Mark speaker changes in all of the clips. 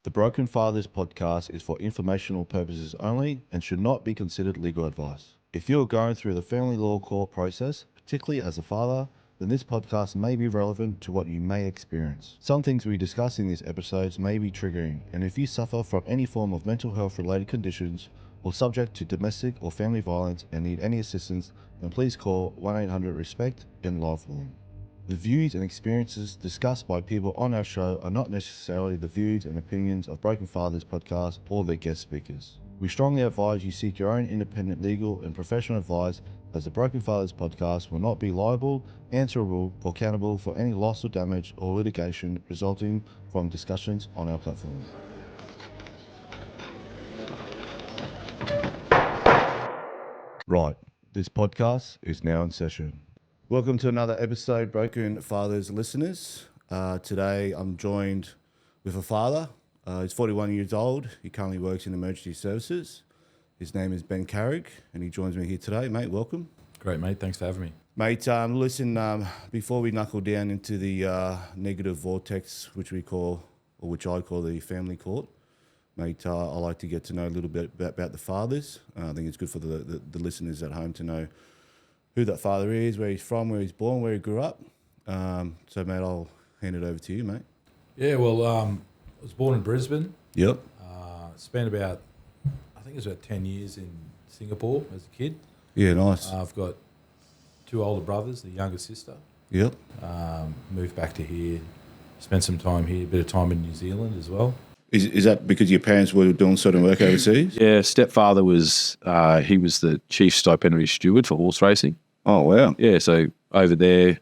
Speaker 1: The Broken Fathers podcast is for informational purposes only and should not be considered legal advice. If you are going through the family law court process, particularly as a father, then this podcast may be relevant to what you may experience. Some things we discuss in these episodes may be triggering, and if you suffer from any form of mental health related conditions or subject to domestic or family violence and need any assistance, then please call 1-800-RESPECT unlawfully. The views and experiences discussed by people on our show are not necessarily the views and opinions of Broken Fathers podcast or their guest speakers. We strongly advise you seek your own independent legal and professional advice, as the Broken Fathers podcast will not be liable, answerable, or accountable for any loss or damage or litigation resulting from discussions on our platform. Right, this podcast is now in session. Welcome to another episode, Broken Fathers listeners. Today I'm joined with a father. He's 41 years old. He currently works in emergency services. His name is Ben Carrigg, and he joins me here today. Mate, welcome.
Speaker 2: Great, mate. Thanks for having me.
Speaker 1: Mate, listen, before we knuckle down into the negative vortex, which I call the family court, mate, I like to get to know a little bit about the fathers. I think it's good for the listeners at home to know who that father is, where he's from, where he's born, where he grew up. So, mate, I'll hand it over to you, mate.
Speaker 2: Yeah, well, I was born in Brisbane.
Speaker 1: Yep.
Speaker 2: Spent about 10 years in Singapore as a kid.
Speaker 1: Yeah, nice.
Speaker 2: I've got two older brothers, the younger sister.
Speaker 1: Yep.
Speaker 2: Moved back to here, spent some time here, a bit of time in New Zealand as well.
Speaker 1: Is that because your parents were doing certain work overseas?
Speaker 3: Yeah, stepfather was he was the chief stipendiary steward for horse racing.
Speaker 1: Oh, wow.
Speaker 3: Yeah, so over there,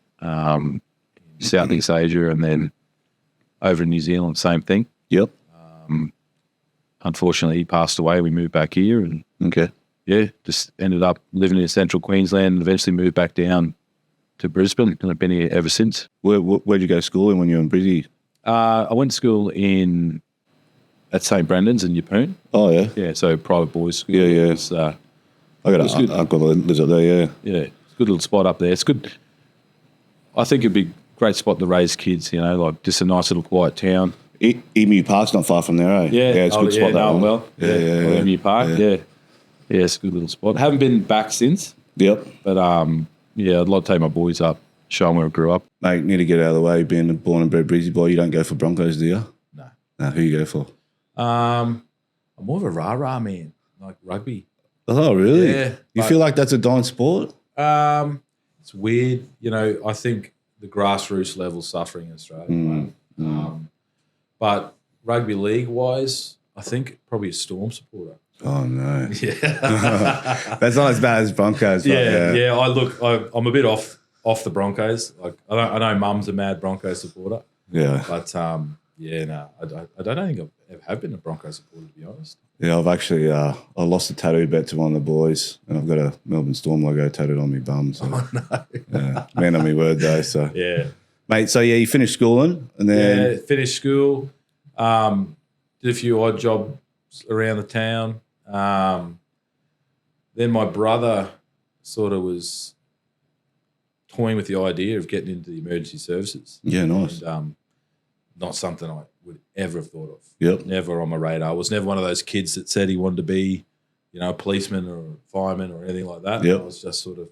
Speaker 3: Southeast Asia, and then over in New Zealand, same thing.
Speaker 1: Yep.
Speaker 3: Unfortunately, he passed away. We moved back here, and
Speaker 1: Okay.
Speaker 3: yeah, just ended up living in central Queensland, and eventually moved back down to Brisbane, and I've been here ever since.
Speaker 1: Where'd you go to school in when you were in Brizzy?
Speaker 3: I went to school at St Brendan's in Yeppoon.
Speaker 1: Oh, yeah.
Speaker 3: Yeah, so private boys school.
Speaker 1: Yeah, yeah.
Speaker 3: It's,
Speaker 1: I got an uncle that lives up there, yeah.
Speaker 3: yeah, it's a good little spot up there. It's good. I think it'd be a great spot to raise kids, like just a nice little quiet town.
Speaker 1: Emu Park's not far from there, eh?
Speaker 3: Yeah,
Speaker 1: it's a good spot, that one.
Speaker 3: well.
Speaker 1: Yeah.
Speaker 3: Emu Park, yeah. Yeah, it's a good little spot. Haven't been back since,
Speaker 1: Yep.
Speaker 3: but yeah, I'd like to take my boys up, show them where I grew up.
Speaker 1: Mate, need to get out of the way. Being a born and bred Brizzy boy, you don't go for Broncos, do you? No, who you go for?
Speaker 2: I'm more of a rah-rah man, like rugby.
Speaker 1: Oh, really?
Speaker 2: Yeah.
Speaker 1: You feel like that's a dying sport?
Speaker 2: It's weird. I think the grassroots level's suffering in Australia. But rugby league-wise, I think probably a Storm supporter.
Speaker 1: Oh, no.
Speaker 2: Yeah.
Speaker 1: That's not as bad as Broncos. But
Speaker 2: Yeah. I'm a bit off the Broncos. Like I know Mum's a mad Broncos supporter.
Speaker 1: Yeah.
Speaker 2: But I don't think I have been a Broncos supporter, to be honest.
Speaker 1: Yeah, I've actually I lost a tattoo bet to one of the boys, and I've got a Melbourne Storm logo tattooed on my bum. So,
Speaker 2: Oh no.
Speaker 1: yeah, man on my word though. So
Speaker 2: Yeah.
Speaker 1: mate, so yeah, you finished schooling and then
Speaker 2: Yeah, finished school, did a few odd jobs around the town. Then my brother sort of was toying with the idea of getting into the emergency services.
Speaker 1: yeah, nice.
Speaker 2: And, not something I would ever have thought of.
Speaker 1: Yep.
Speaker 2: Never on my radar. I was never one of those kids that said he wanted to be, a policeman or a fireman or anything like that.
Speaker 1: Yep.
Speaker 2: I was just sort of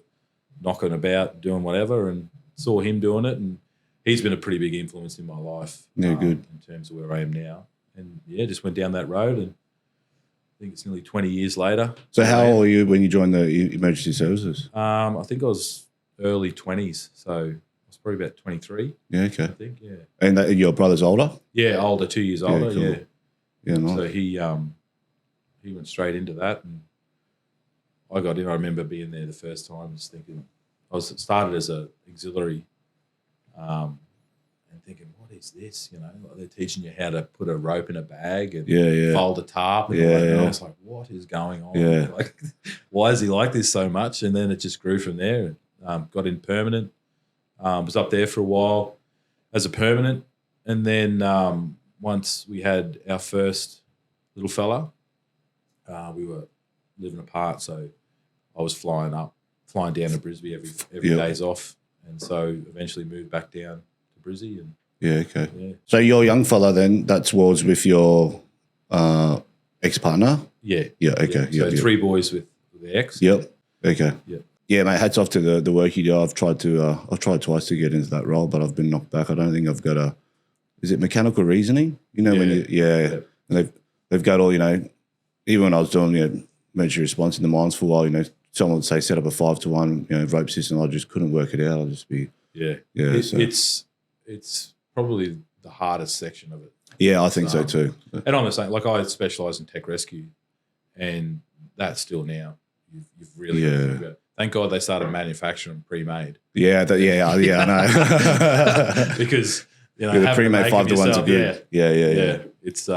Speaker 2: knocking about, doing whatever, and saw him doing it. And he's been a pretty big influence in my life.
Speaker 1: Yeah, good.
Speaker 2: In terms of where I am now. And, yeah, just went down that road, and I think it's nearly 20 years later.
Speaker 1: So how old were you when you joined the emergency services?
Speaker 2: I think I was early 20s, so I was probably about 23,
Speaker 1: Yeah, okay.
Speaker 2: I think, yeah.
Speaker 1: And your brother's older?
Speaker 2: Yeah, older, 2 years older,
Speaker 1: cool.
Speaker 2: yeah.
Speaker 1: Yeah, nice.
Speaker 2: So he went straight into that, and I got in. I remember being there the first time, just thinking, started as a auxiliary, and thinking, what is this? Like they're teaching you how to put a rope in a bag and fold a tarp, and, and I was like, what is going on?
Speaker 1: Yeah.
Speaker 2: Like, why is he like this so much? And then it just grew from there. Got in permanent. Was up there for a while as a permanent, and then once we had our first little fella, we were living apart, so I was flying down to Brisbane every
Speaker 1: Yep.
Speaker 2: day's off, and so eventually moved back down to Brisbane, and
Speaker 4: Yeah, okay.
Speaker 2: Yeah.
Speaker 4: So your young fella then, that was with your ex-partner?
Speaker 2: Yeah.
Speaker 4: Yeah, okay.
Speaker 2: So
Speaker 4: Yep,
Speaker 2: 3 boys with the ex.
Speaker 4: Yep. Okay.
Speaker 2: Yep.
Speaker 4: Yeah, mate. Hats off to the work you do. I've tried twice to get into that role, but I've been knocked back. I don't think I've got a. Is it mechanical reasoning? You know when you and they've got all Even when I was doing emergency response in the mines for a while, someone would say set up a 5-to-1 rope system. I just couldn't work it out. I'd just be
Speaker 2: It's probably the hardest section of it.
Speaker 4: Yeah, I think so too.
Speaker 2: And I'm the same. Like I specialise in tech rescue, and that's still now. You've really thank God they started manufacturing pre-made.
Speaker 4: Yeah, I know.
Speaker 2: Because
Speaker 4: the pre-made 5-to-1s are good. Yeah.
Speaker 2: It's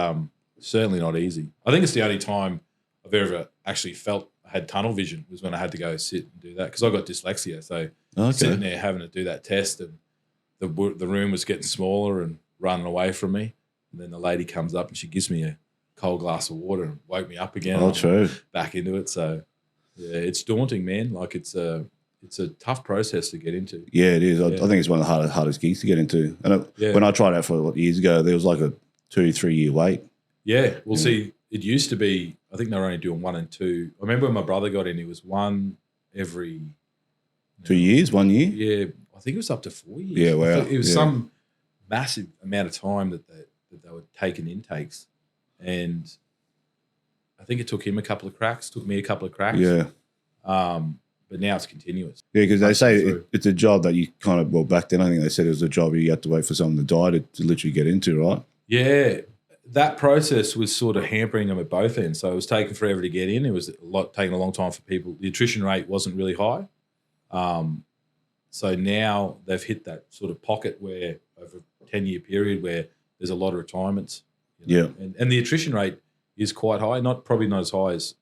Speaker 2: certainly not easy. I think it's the only time I've ever actually felt I had tunnel vision was when I had to go sit and do that because I got dyslexia. So sitting there having to do that test, and the room was getting smaller and running away from me. And then the lady comes up and she gives me a cold glass of water and woke me up again.
Speaker 4: Oh, true.
Speaker 2: Back into it. So yeah, it's daunting, man. Like it's a tough process to get into.
Speaker 4: Yeah, it is. I think it's one of the hardest gigs to get into. And when I tried out for years ago, there was like a 2-3 year wait.
Speaker 2: Yeah. Well, see, it used to be, I think they were only doing 1 and 2. I remember when my brother got in, it was 1 every
Speaker 4: 2 years, 1 year?
Speaker 2: Yeah. I think it was up to 4 years.
Speaker 4: Yeah, wow.
Speaker 2: It was some massive amount of time that they were taking intakes. And I think it took him a couple of cracks, took me a couple of cracks.
Speaker 4: Yeah.
Speaker 2: But now it's continuous.
Speaker 4: Yeah, because they say it's a job that you kind of, back then I think they said it was a job where you had to wait for someone to die to literally get into, right?
Speaker 2: Yeah. That process was sort of hampering them at both ends. So it was taking forever to get in. It was taking a long time for people. The attrition rate wasn't really high. So now they've hit that sort of pocket where over a 10-year period where there's a lot of retirements. And the attrition rate is quite high, probably not as high as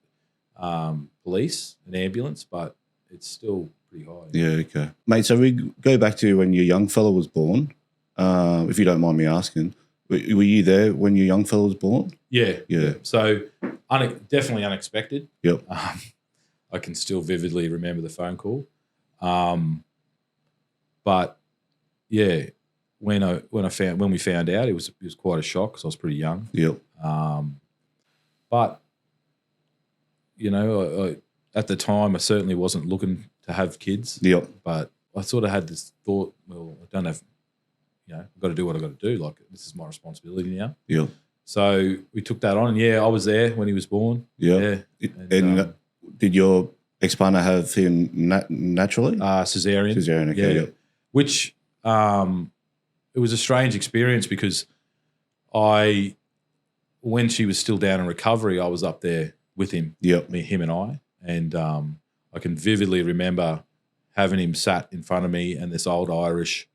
Speaker 2: police and ambulance, but it's still pretty high.
Speaker 4: Yeah, okay. Mate, so we go back to when your young fella was born, if you don't mind me asking. Were you there when your young fella was born?
Speaker 2: Yeah. So definitely unexpected.
Speaker 4: Yep.
Speaker 2: I can still vividly remember the phone call. But yeah, when we found out, it was quite a shock because I was pretty young.
Speaker 4: Yep.
Speaker 2: But at the time, I certainly wasn't looking to have kids.
Speaker 4: Yep.
Speaker 2: But I sort of had this thought, well, I don't have, I've got to do what I've got to do. Like, this is my responsibility now.
Speaker 4: Yep.
Speaker 2: So we took that on. And I was there when he was born.
Speaker 4: Yep. Yeah. And did your ex-partner have him naturally?
Speaker 2: Cesarean.
Speaker 4: Cesarean, okay.
Speaker 2: Yeah. Which it was a strange experience because when she was still down in recovery, I was up there with him.
Speaker 4: Yep.
Speaker 2: Him and I. And I can vividly remember having him sat in front of me, and this old Irish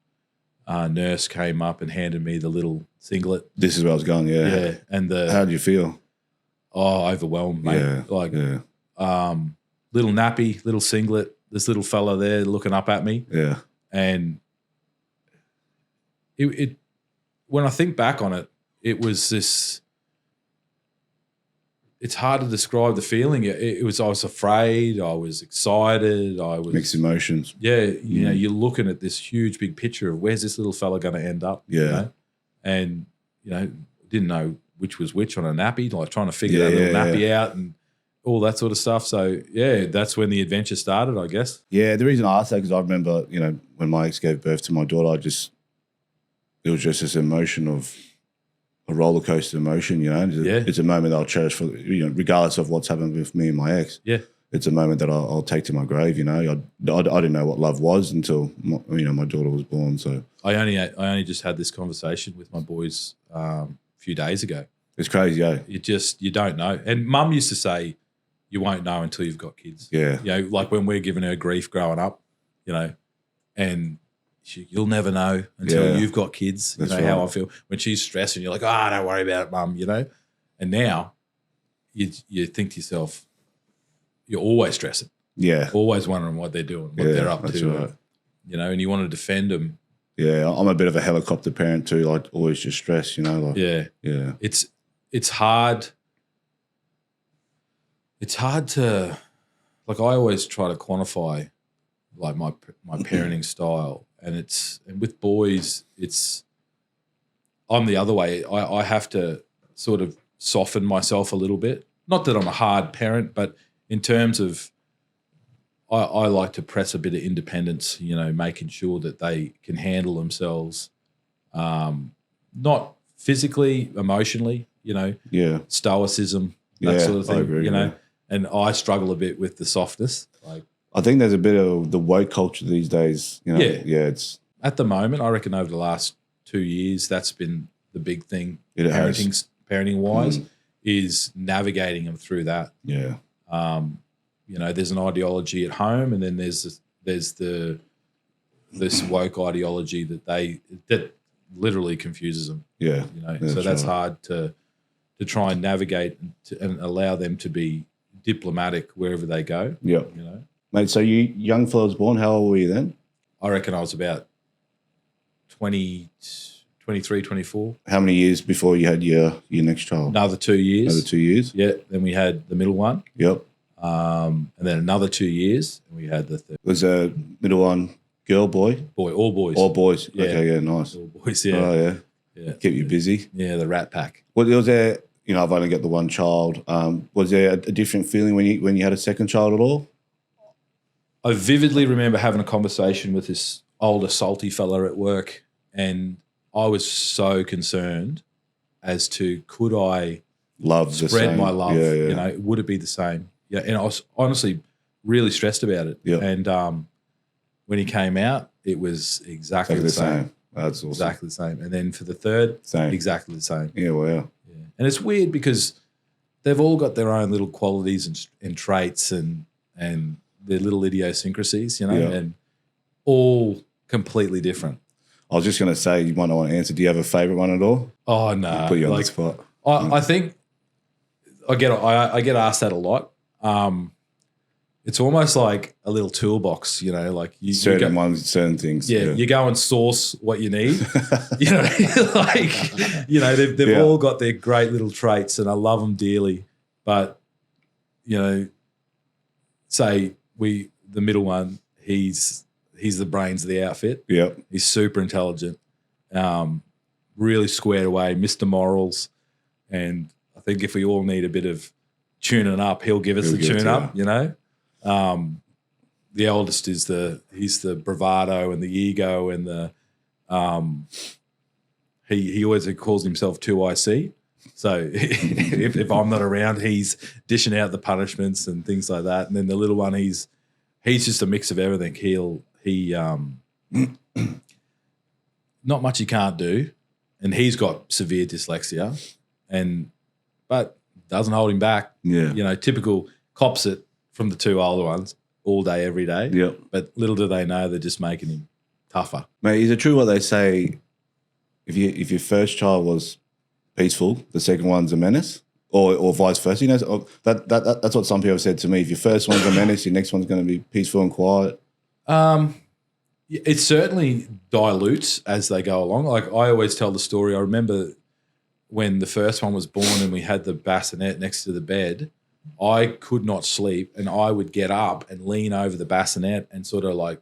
Speaker 2: nurse came up and handed me the little singlet.
Speaker 4: This is where I was going, yeah.
Speaker 2: Yeah. And
Speaker 4: how did you feel?
Speaker 2: Oh, overwhelmed, mate.
Speaker 4: Yeah.
Speaker 2: Little nappy, little singlet, this little fella there looking up at me.
Speaker 4: Yeah.
Speaker 2: And it when I think back on it, it was this. It's hard to describe the feeling. I was afraid. I was excited. I was
Speaker 4: mixed emotions.
Speaker 2: Yeah, you're looking at this huge big picture of where's this little fella going to end up.
Speaker 4: Yeah,
Speaker 2: and didn't know which was which on a nappy. Like trying to figure that little nappy out and all that sort of stuff. So yeah, that's when the adventure started, I guess.
Speaker 4: Yeah, the reason I asked that because I remember when my ex gave birth to my daughter, it was just this emotion of a roller coaster emotion, It's a moment that I'll cherish for, regardless of what's happened with me and my ex.
Speaker 2: Yeah.
Speaker 4: It's a moment that I'll take to my grave, I didn't know what love was until, my daughter was born. So
Speaker 2: I only just had this conversation with my boys a few days ago.
Speaker 4: It's crazy, eh?
Speaker 2: You don't know. And Mum used to say, you won't know until you've got kids.
Speaker 4: Yeah.
Speaker 2: Like when we're giving her grief growing up, and you'll never know until you've got kids.
Speaker 4: That's
Speaker 2: how I feel when she's stressed and you're like, don't worry about it, Mum, And now you think to yourself, you're always stressing.
Speaker 4: Yeah.
Speaker 2: Always wondering what they're doing, what they're up to.
Speaker 4: Right.
Speaker 2: And you want to defend them.
Speaker 4: Yeah, I'm a bit of a helicopter parent too, like always just stressed,
Speaker 2: Yeah.
Speaker 4: Yeah.
Speaker 2: It's hard. It's hard to, like, I always try to quantify like my parenting style. And with boys, it's I'm the other way. I have to sort of soften myself a little bit. Not that I'm a hard parent, but in terms of I like to press a bit of independence, making sure that they can handle themselves, not physically, emotionally, stoicism, that sort of thing,
Speaker 4: I agree,
Speaker 2: And I struggle a bit with the softness. Like,
Speaker 4: I think there's a bit of the woke culture these days. It's
Speaker 2: at the moment, I reckon over the last 2 years, that's been the big thing. Parenting wise, is navigating them through that.
Speaker 4: Yeah.
Speaker 2: There's an ideology at home, and then there's this woke ideology that literally confuses them.
Speaker 4: Yeah.
Speaker 2: So that's hard to try and navigate and allow them to be diplomatic wherever they go.
Speaker 4: Yeah. Mate, so you young fella was born, how old were you then?
Speaker 2: I reckon I was about 20, 23, 24.
Speaker 4: How many years before you had your next child?
Speaker 2: Another 2 years.
Speaker 4: Another 2 years?
Speaker 2: Yeah. Then we had the middle one.
Speaker 4: Yep.
Speaker 2: And then another 2 years, and we had the third.
Speaker 4: Was a middle one girl, boy?
Speaker 2: Boy, all boys.
Speaker 4: All boys.
Speaker 2: Yeah.
Speaker 4: Okay, yeah, nice.
Speaker 2: All boys, yeah.
Speaker 4: Oh, yeah.
Speaker 2: Yeah.
Speaker 4: Keep you busy.
Speaker 2: Yeah, the rat pack.
Speaker 4: Was there, I've only got the one child. Was there a different feeling when you had a second child at all?
Speaker 2: I vividly remember having a conversation with this older salty fella at work, and I was so concerned as to could I spread my love?
Speaker 4: Yeah.
Speaker 2: Would it be the same? Yeah, and I was honestly really stressed about it.
Speaker 4: Yeah.
Speaker 2: And when he came out, it was exactly the same.
Speaker 4: That's awesome.
Speaker 2: Exactly the same. And then for the third, exactly the same.
Speaker 4: Yeah, wow.
Speaker 2: Yeah. And it's weird because they've all got their own little qualities and traits and their little idiosyncrasies, and all completely different.
Speaker 4: I was just going to say, you might not want to answer. Do you have a favourite one at all?
Speaker 2: Oh, no.
Speaker 4: Put you on the spot.
Speaker 2: I think I get asked that a lot. It's almost like a little toolbox, like
Speaker 4: certain things.
Speaker 2: Yeah, you go and source what you need. They've all got their great little traits, and I love them dearly. But say the middle one, he's the brains of the outfit.
Speaker 4: Yeah,
Speaker 2: he's super intelligent, really squared away, Mr. Morals, and I think if we all need a bit of tuning up, he'll give us the tune up. The eldest is he's the bravado and the ego and the he always calls himself 2IC. So if I'm not around, he's dishing out the punishments and things like that. And then the little one, he's just a mix of everything. He not much he can't do, and he's got severe dyslexia, but doesn't hold him back.
Speaker 4: Yeah,
Speaker 2: typical cops it from the two older ones all day, every day.
Speaker 4: Yep.
Speaker 2: But little do they know they're just making him tougher.
Speaker 4: Mate, is it true what they say? If your first child was peaceful, the second one's a menace, or vice versa. That's what some people have said to me. If your first one's a menace, your next one's going to be peaceful and quiet.
Speaker 2: It certainly dilutes as they go along. Like I always tell the story. I remember when the first one was born and we had the bassinet next to the bed, I could not sleep, and I would get up and lean over the bassinet and sort of like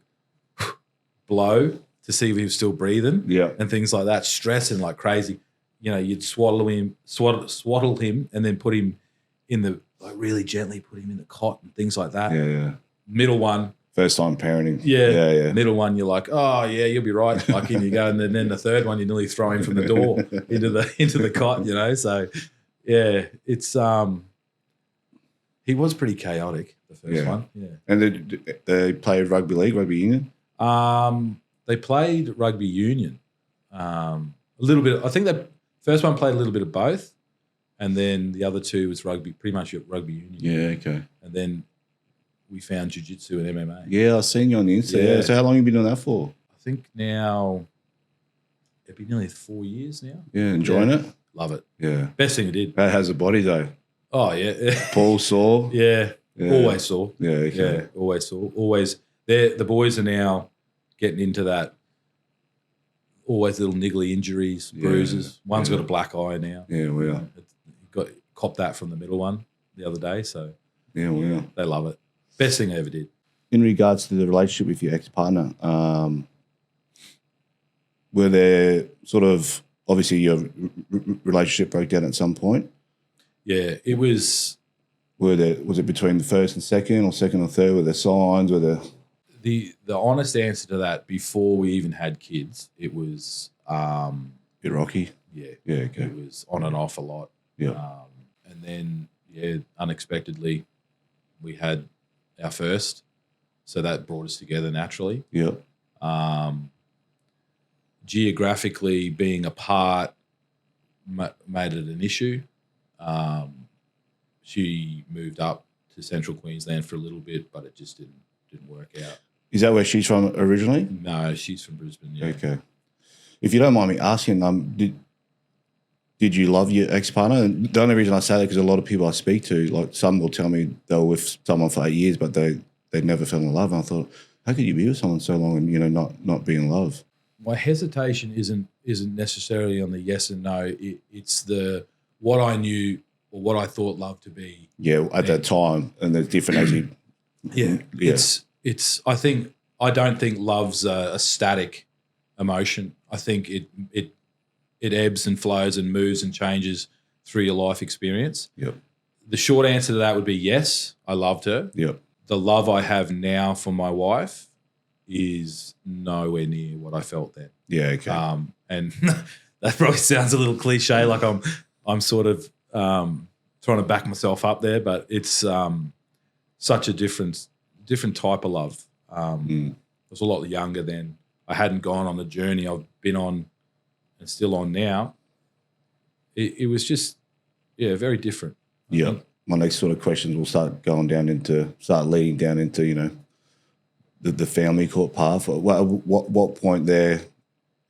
Speaker 2: blow to see if he was still breathing, and things like that, stressing like crazy. You'd swaddle him, and then put him in really gently put him in the cot and things like that.
Speaker 4: Yeah.
Speaker 2: Middle one,
Speaker 4: first time parenting.
Speaker 2: Yeah. Middle one, you're like, oh yeah, you'll be right. Like in you go, and then the third one, you nearly throw him from the door into the cot. So yeah, it's he was pretty chaotic, the first one. Yeah.
Speaker 4: And they played rugby league, rugby union?
Speaker 2: They played rugby union. A little bit. I think the first one played a little bit of both, and then the other two was pretty much rugby union.
Speaker 4: Yeah, okay.
Speaker 2: And then we found jiu-jitsu and MMA.
Speaker 4: Yeah, I've seen you on the Insta. Yeah. So how long have you been doing that for?
Speaker 2: I think now it'd be nearly 4 years now.
Speaker 4: Yeah, enjoying it?
Speaker 2: Love it.
Speaker 4: Yeah.
Speaker 2: Best thing I did.
Speaker 4: How has the body though?
Speaker 2: Oh, yeah.
Speaker 4: Paul sore?
Speaker 2: Yeah. Always sore.
Speaker 4: Yeah, okay.
Speaker 2: Yeah, always sore. Always. The boys are now getting into that. Always little niggly injuries, bruises. One's got a black eye now.
Speaker 4: Yeah, we are.
Speaker 2: Copped that from the middle one the other day. So
Speaker 4: yeah, we are.
Speaker 2: They love it. Best thing I ever did.
Speaker 4: In regards to the relationship with your ex-partner, were there sort of obviously your relationship broke down at some point.
Speaker 2: Yeah, it was
Speaker 4: Was it between the first and second, or second or third? Were there signs? Were there
Speaker 2: the honest answer to that. Before we even had kids, it was
Speaker 4: bit rocky?
Speaker 2: yeah,
Speaker 4: Okay.
Speaker 2: it was on and off a lot.
Speaker 4: Yeah.
Speaker 2: And then unexpectedly, we had our first, so that brought us together naturally.
Speaker 4: Yeah.
Speaker 2: Geographically being apart made it an issue. She moved up to Central Queensland for a little bit, but it just didn't work out.
Speaker 4: Is that where she's from originally?
Speaker 2: No, she's from Brisbane. Yeah.
Speaker 4: Okay. If you don't mind me asking, did you love your ex-partner? And the only reason I say that because a lot of people I speak to, like some will tell me they were with someone for 8 years, but they never fell in love. And I thought, how could you be with someone so long and not be in love?
Speaker 2: My hesitation isn't necessarily on the yes and no. It's the what I knew or what I thought love to be.
Speaker 4: Yeah, at that time, and there's different as you.
Speaker 2: Yeah.
Speaker 4: Yeah.
Speaker 2: It's. I don't think love's a static emotion. I think it ebbs and flows and moves and changes through your life experience.
Speaker 4: Yep.
Speaker 2: The short answer to that would be yes, I loved her.
Speaker 4: Yep.
Speaker 2: The love I have now for my wife is nowhere near what I felt then.
Speaker 4: Yeah. Okay.
Speaker 2: And that probably sounds a little cliche, like I'm sort of trying to back myself up there, but it's such a different type of love. I was a lot younger then. I hadn't gone on the journey I've been on and still on now. It was just, very different.
Speaker 4: Yeah. My next sort of questions will start leading down into, the family court path. What point there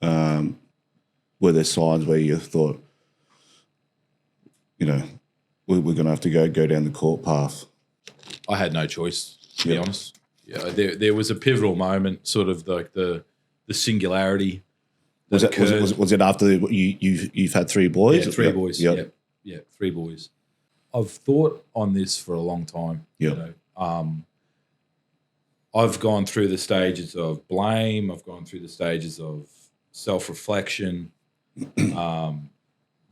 Speaker 4: were there signs where you thought, we're going to have to go down the court path?
Speaker 2: I had no choice, to be honest. Yeah, there was a pivotal moment, sort of like the singularity.
Speaker 4: Was it after you've had 3 boys?
Speaker 2: Yeah, 3 boys. Yep. Yeah, 3 boys. I've thought on this for a long time.
Speaker 4: Yep.
Speaker 2: I've gone through the stages of blame. I've gone through the stages of self-reflection,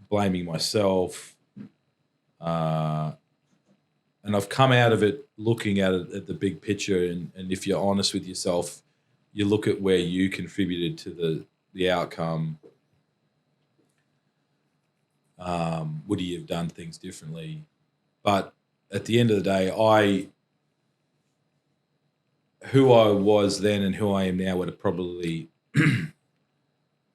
Speaker 2: blaming myself, and I've come out of it looking at it at the big picture. And if you're honest with yourself, you look at where you contributed to the outcome. Would you have done things differently? But at the end of the day, who I was then and who I am now would have probably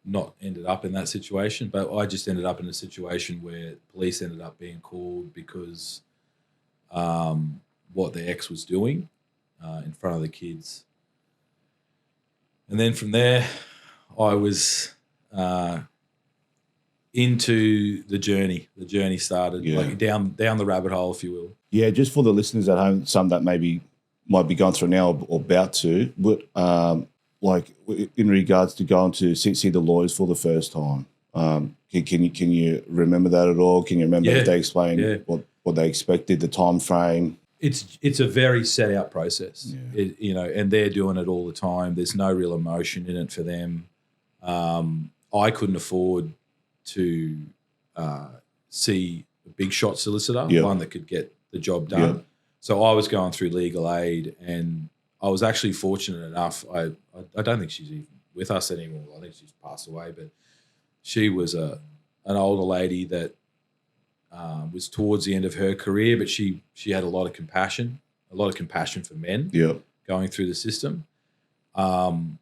Speaker 2: not ended up in that situation. But I just ended up in a situation where police ended up being called because what the ex was doing in front of the kids. And then from there, I was into the journey. The journey started like down the rabbit hole, if you will. Yeah,
Speaker 4: just for the listeners at home, some that might be going through now or about to, but like in regards to going to see the lawyers for the first time, can you remember that at all? Can you remember if they explained what they expected, the time frame?
Speaker 2: It's a very set out process, and they're doing it all the time. There's no real emotion in it for them. I couldn't afford to see a big shot solicitor, one that could get the job done. So I was going through legal aid, and I was actually fortunate enough. I don't think she's even with us anymore. I think she's passed away, but she was an older lady that was towards the end of her career, but she had a lot of compassion for men going through the system. From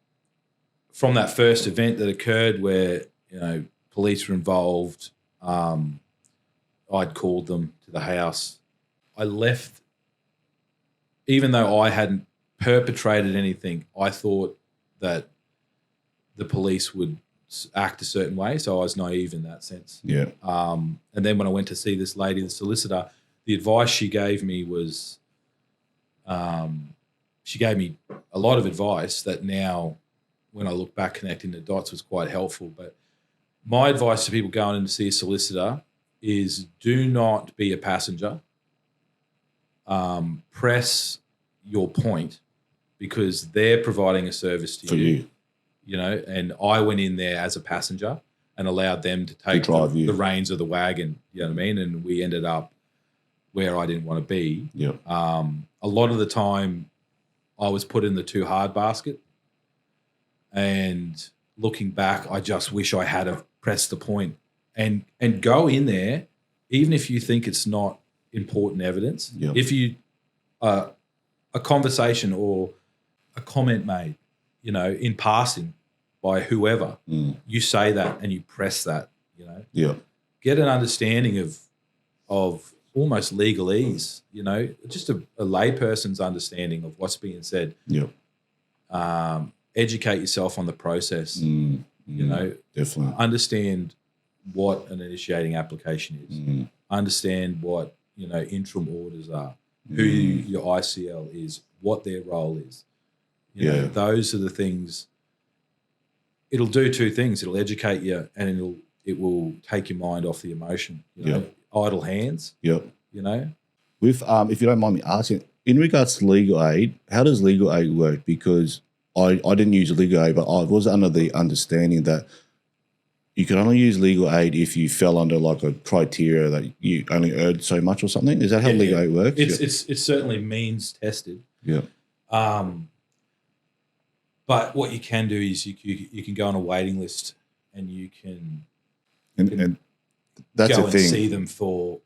Speaker 2: that first event that occurred where, police were involved, I'd called them to the house. I left, even though I hadn't perpetrated anything, I thought that the police would act a certain way, so I was naive in that sense.
Speaker 4: Yeah.
Speaker 2: And then when I went to see this lady, the solicitor, the advice she gave me was, she gave me a lot of advice that now, when I look back, connecting the dots was quite helpful. But my advice to people going in to see a solicitor is do not be a passenger. Press your point, because they're providing a service to
Speaker 4: you.
Speaker 2: And I went in there as a passenger, and allowed them to take
Speaker 4: drive you.
Speaker 2: the reins of the wagon. You know what I mean? And we ended up where I didn't want to be.
Speaker 4: Yeah.
Speaker 2: A lot of the time I was put in the too hard basket. And looking back, I just wish I had have pressed the point and go in there, even if you think it's not important evidence.
Speaker 4: Yeah.
Speaker 2: If you a conversation or a comment made, you know, in passing by whoever, you say that and you press that, you know.
Speaker 4: Yeah.
Speaker 2: Get an understanding of almost legalese, you know, just a layperson's understanding of what's being said.
Speaker 4: Yeah.
Speaker 2: Educate yourself on the process, you know.
Speaker 4: Definitely.
Speaker 2: Understand what an initiating application is. Understand what, you know, interim orders are, who your ICL is, what their role is. You know, those are the things. It'll do two things. It'll educate you and it will take your mind off the emotion. You know, idle hands.
Speaker 4: Yep.
Speaker 2: You know.
Speaker 4: With if you don't mind me asking, in regards to legal aid, how does legal aid work? Because I didn't use legal aid, but I was under the understanding that you can only use legal aid if you fell under like a criteria that you only earned so much or something. Is that how legal aid works?
Speaker 2: It's certainly means tested.
Speaker 4: Yeah.
Speaker 2: But what you can do is you can go on a waiting list and you can
Speaker 4: and that's
Speaker 2: go
Speaker 4: the
Speaker 2: and
Speaker 4: thing.
Speaker 2: see them for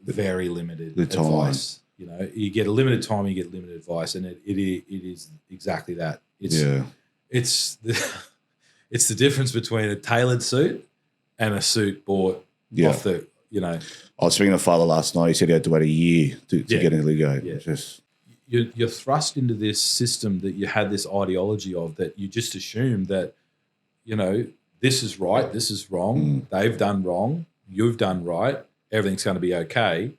Speaker 2: very limited
Speaker 4: The time.
Speaker 2: advice. You know, you get a limited time, you get limited advice, and it is exactly that. It's the difference between a tailored suit and a suit bought off the, you know.
Speaker 4: I was speaking to father last night. He said he had to wait a year to get into legal aid.
Speaker 2: Yeah. You're thrust into this system that you had this ideology of, that you just assume that, you know, this is right, this is wrong, they've done wrong, you've done right, everything's going to be okay.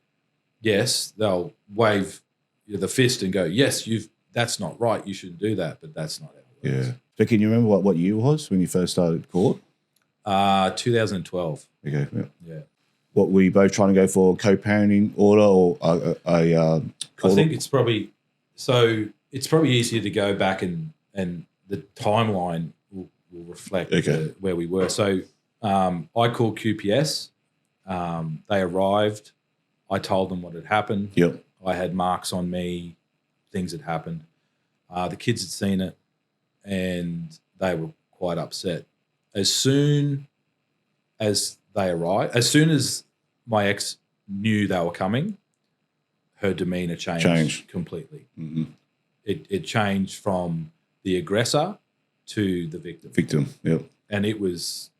Speaker 2: Yes, they'll wave the fist and go, yes, that's not right, you shouldn't do that, but that's not how it works.
Speaker 4: Yeah. So can you remember what year it was when you first started court?
Speaker 2: 2012.
Speaker 4: Okay.
Speaker 2: Yeah.
Speaker 4: What were you both trying to go for? Co-parenting order or a court?
Speaker 2: I think it's probably easier to go back and the timeline will reflect where we were. So I called QPS. They arrived. I told them what had happened.
Speaker 4: Yep.
Speaker 2: I had marks on me. Things had happened. The kids had seen it, and they were quite upset. As soon as they arrived, as soon as my ex knew they were coming, her demeanour changed completely. Mm-hmm. It changed from the aggressor to the victim.
Speaker 4: Yep.
Speaker 2: And it was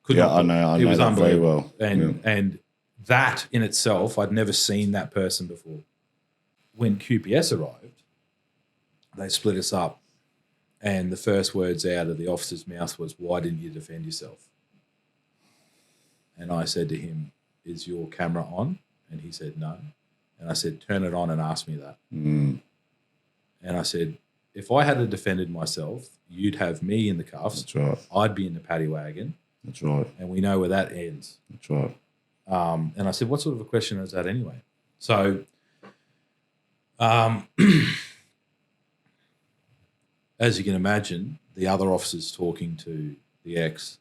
Speaker 4: I know
Speaker 2: it was
Speaker 4: that very
Speaker 2: unbelievable.
Speaker 4: well.
Speaker 2: And that in itself, I'd never seen that person before. When QPS arrived, they split us up, and the first words out of the officer's mouth was, "Why didn't you defend yourself?" And I said to him, "Is your camera on?" And he said, "No." And I said, "Turn it on and ask me that." And I said, "If I had defended myself, you'd have me in the cuffs.
Speaker 4: That's right.
Speaker 2: I'd be in the paddy wagon.
Speaker 4: That's right.
Speaker 2: And we know where that ends."
Speaker 4: That's right.
Speaker 2: And I said, "What sort of a question is that anyway?" So as you can imagine, the other officers talking to the ex,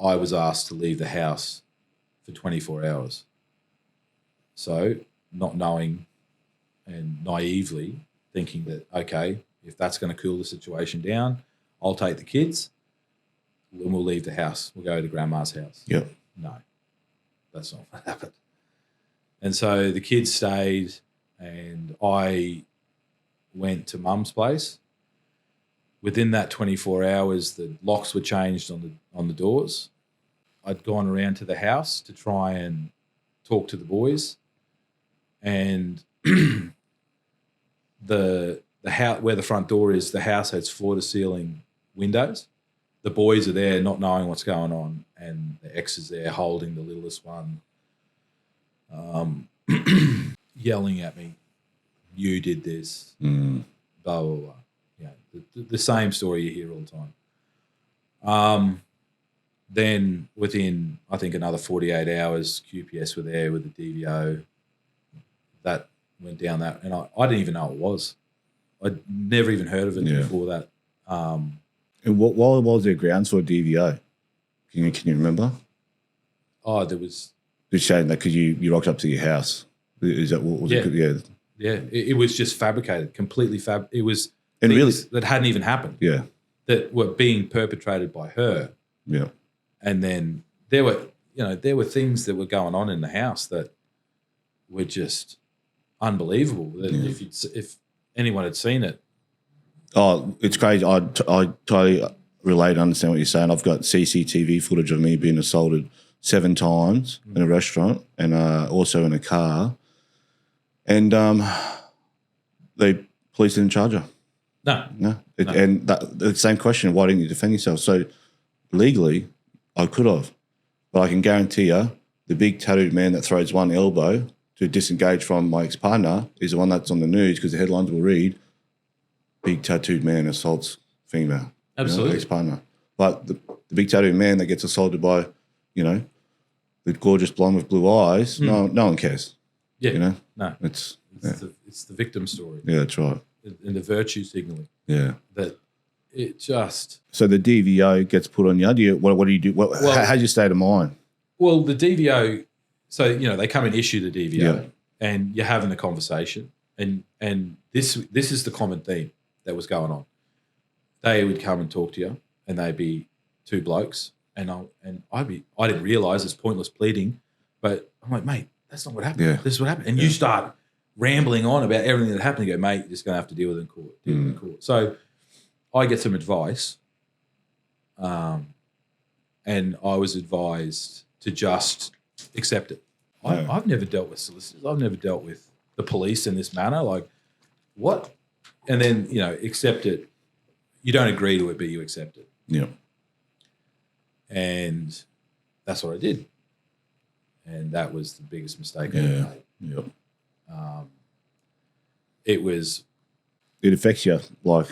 Speaker 2: I was asked to leave the house for 24 hours. So not knowing and naively thinking that, okay, if that's going to cool the situation down, I'll take the kids and we'll leave the house. We'll go to grandma's house.
Speaker 4: Yep.
Speaker 2: No, that's not what happened. And so the kids stayed and I went to mum's place. Within that 24 hours, the locks were changed on the doors. I'd gone around to the house to try and talk to the boys, and the house where the front door is, the house has floor-to-ceiling windows. The boys are there, not knowing what's going on, and the ex is there holding the littlest one, yelling at me, "You did this," blah blah blah. Yeah, the same story you hear all the time. Then within, I think, another 48 hours, QPS were there with the DVO. That went down that, and I didn't even know it was. I'd never even heard of it before that.
Speaker 4: And why was there grounds for a DVO? Can you remember?
Speaker 2: Oh, there was.
Speaker 4: Just saying that because you rocked up to your house. Is that what was it? Yeah.
Speaker 2: Yeah, it was just fabricated, completely It was
Speaker 4: And
Speaker 2: things that hadn't even happened.
Speaker 4: Yeah.
Speaker 2: That were being perpetrated by her.
Speaker 4: Yeah.
Speaker 2: And then there were things that were going on in the house that were just unbelievable. That if anyone had seen it.
Speaker 4: Oh, it's crazy. I totally relate and understand what you're saying. I've got CCTV footage of me being assaulted 7 times in a restaurant and also in a car. And the police didn't charge her.
Speaker 2: No.
Speaker 4: And the same question, why didn't you defend yourself? So legally, I could have. But I can guarantee you the big tattooed man that throws one elbow to disengage from my ex-partner is the one that's on the news because the headlines will read, big tattooed man assaults female.
Speaker 2: Absolutely.
Speaker 4: Ex-partner. But the big tattooed man that gets assaulted by, the gorgeous blonde with blue eyes, no one cares.
Speaker 2: Yeah. No.
Speaker 4: It's
Speaker 2: the victim story.
Speaker 4: Yeah, that's right.
Speaker 2: And the virtue signaling.
Speaker 4: Yeah.
Speaker 2: That it just.
Speaker 4: So the DVO gets put on you. What do you do? How's your state of mind?
Speaker 2: Well, the DVO, so, they come and issue the DVO and you're having a conversation and this is the common theme that was going on. They would come and talk to you and they'd be 2 blokes and I didn't realise it's pointless pleading, but I'm like, mate, that's not what happened.
Speaker 4: Yeah.
Speaker 2: This is what happened. And you start rambling on about everything that happened. You go, mate, you're just going to have to deal with it in court. So I get some advice, and I was advised to just accept it. I've never dealt with solicitors. I've never dealt with the police in this manner. Like, what? And then, accept it. You don't agree to it, but you accept it.
Speaker 4: Yeah.
Speaker 2: And that's what I did. And that was the biggest mistake I ever made.
Speaker 4: Yep.
Speaker 2: It
Speaker 4: affects you, like.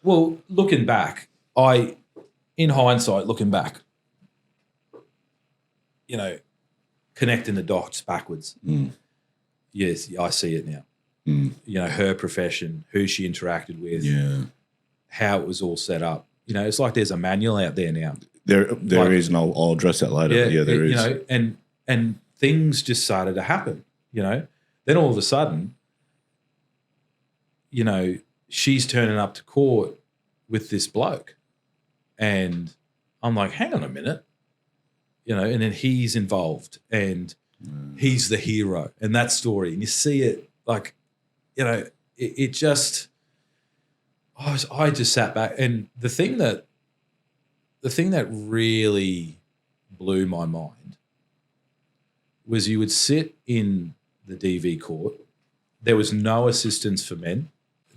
Speaker 2: Well, looking back, in hindsight, looking back, connecting the dots backwards. Yes, I see it now. Her profession, who she interacted with, how it was all set up. It's like there's a manual out there now.
Speaker 4: There is, and I'll address that later. Yeah, there is.
Speaker 2: And things just started to happen. Then all of a sudden, she's turning up to court with this bloke, and I'm like, hang on a minute, and then he's involved, and he's the hero, and that story, and you see it like, it just. I just sat back, and the thing that really blew my mind was you would sit in the DV court. There was no assistance for men.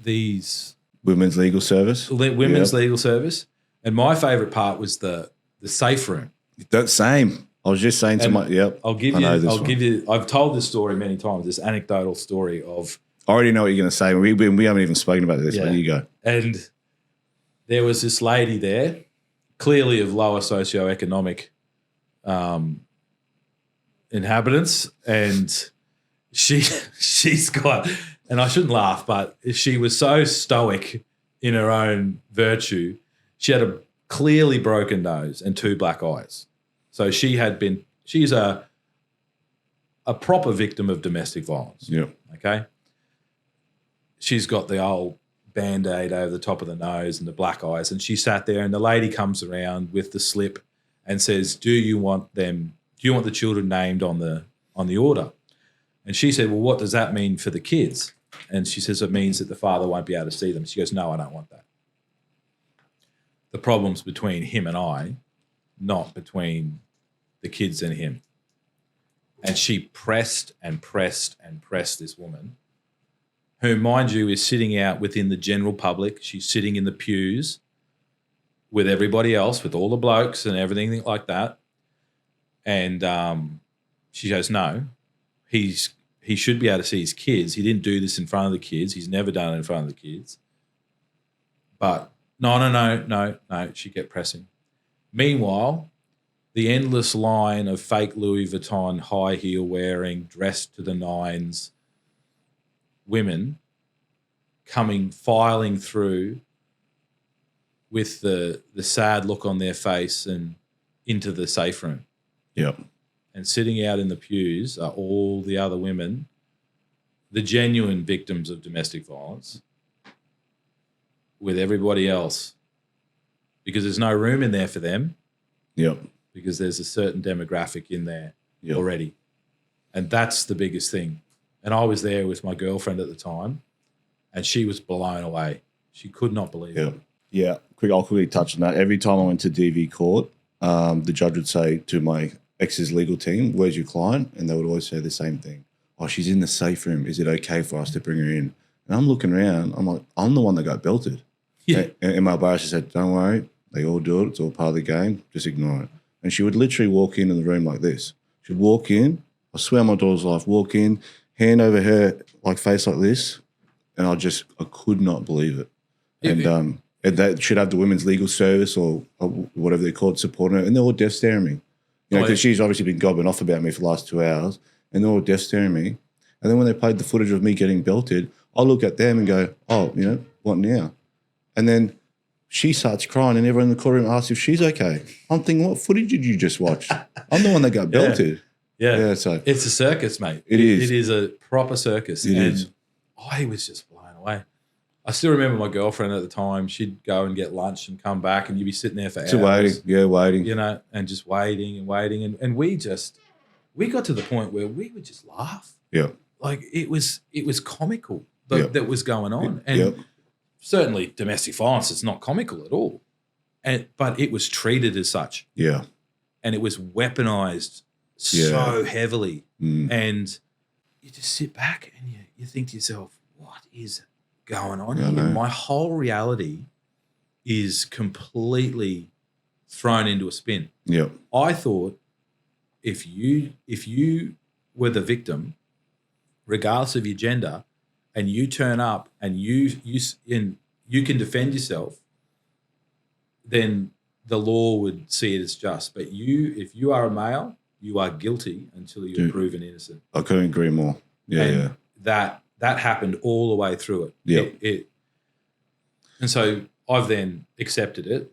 Speaker 2: These
Speaker 4: women's legal service,
Speaker 2: legal service, and my favourite part was the safe room.
Speaker 4: That same. I was just saying
Speaker 2: I'll give you. I've told this story many times. This anecdotal story of.
Speaker 4: I already know what you're going to say. We haven't even spoken about this. But you go.
Speaker 2: And there was this lady there, clearly of lower socioeconomic inhabitants, and she's got, and I shouldn't laugh, but she was so stoic in her own virtue. She had a clearly broken nose and 2 black eyes. So she's a proper victim of domestic violence.
Speaker 4: Yeah.
Speaker 2: Okay. She's got the old Band-Aid over the top of the nose and the black eyes, and she sat there, and the lady comes around with the slip and says, do you want the children named on the order? And she said, well, what does that mean for the kids? And she says, it means that the father won't be able to see them. She goes, no, I don't want that. The problem's between him and I, not between the kids and him. And she pressed and pressed and pressed this woman, who, mind you, is sitting out within the general public. She's sitting in the pews with everybody else, with all the blokes and everything like that. And she goes, no, he should be able to see his kids. He didn't do this in front of the kids. He's never done it in front of the kids. But no, she kept pressing. Meanwhile, the endless line of fake Louis Vuitton high heel wearing, dressed to the nines, women filing through with the sad look on their face and into the safe room.
Speaker 4: Yep.
Speaker 2: And sitting out in the pews are all the other women, the genuine victims of domestic violence, with everybody else, because there's no room in there for them.
Speaker 4: Yep.
Speaker 2: Because there's a certain demographic in there
Speaker 4: Yep.
Speaker 2: already. And that's the biggest thing. And I was there with my girlfriend at the time, and she was blown away. She could not believe it.
Speaker 4: Yeah. I'll quickly touch on that. Every time I went to DV court, the judge would say to my ex's legal team, "Where's your client?" And they would always say the same thing. "Oh, she's in the safe room. Is it okay for us to bring her in?" And I'm looking around. I'm like, I'm the one that got belted.
Speaker 2: Yeah.
Speaker 4: And my barrister said, "Don't worry. They all do it. It's all part of the game. Just ignore it." And she would literally walk in the room like this. She'd walk in. I swear on my daughter's life, walk in, hand over her, like face like this. And I could not believe it. And they should have the women's legal service or whatever they call it supporting her. And they're all death staring me. You know, because she's obviously been gobbing off about me for the last 2 hours. And they're all death staring me. And then when they played the footage of me getting belted, I look at them and go, "Oh, you know, what now?" And then she starts crying and everyone in the courtroom asks if she's okay. I'm thinking, what footage did you just watch? I'm the one that got belted.
Speaker 2: Yeah.
Speaker 4: So
Speaker 2: it's a circus, mate.
Speaker 4: It is.
Speaker 2: It is a proper circus.
Speaker 4: It is.
Speaker 2: I was just blown away. I still remember my girlfriend at the time. She'd go and get lunch and come back, and you'd be sitting there for hours.
Speaker 4: Waiting.
Speaker 2: You know, and just waiting and waiting. And we got to the point where we would just laugh.
Speaker 4: Yeah.
Speaker 2: Like it was comical that was going on. And
Speaker 4: Yep.
Speaker 2: certainly domestic violence is not comical at all. But it was treated as such.
Speaker 4: Yeah.
Speaker 2: And it was weaponized so heavily. And you just sit back and you think to yourself, what is going on here? My whole reality is completely thrown into a spin.
Speaker 4: Yep.
Speaker 2: I thought if you were the victim, regardless of your gender, and you turn up and you can defend yourself, then the law would see it as just. But if you are a male, you are guilty until you're proven innocent.
Speaker 4: I couldn't agree more. Yeah.
Speaker 2: That happened all the way through it.
Speaker 4: Yeah.
Speaker 2: And so I've then accepted it,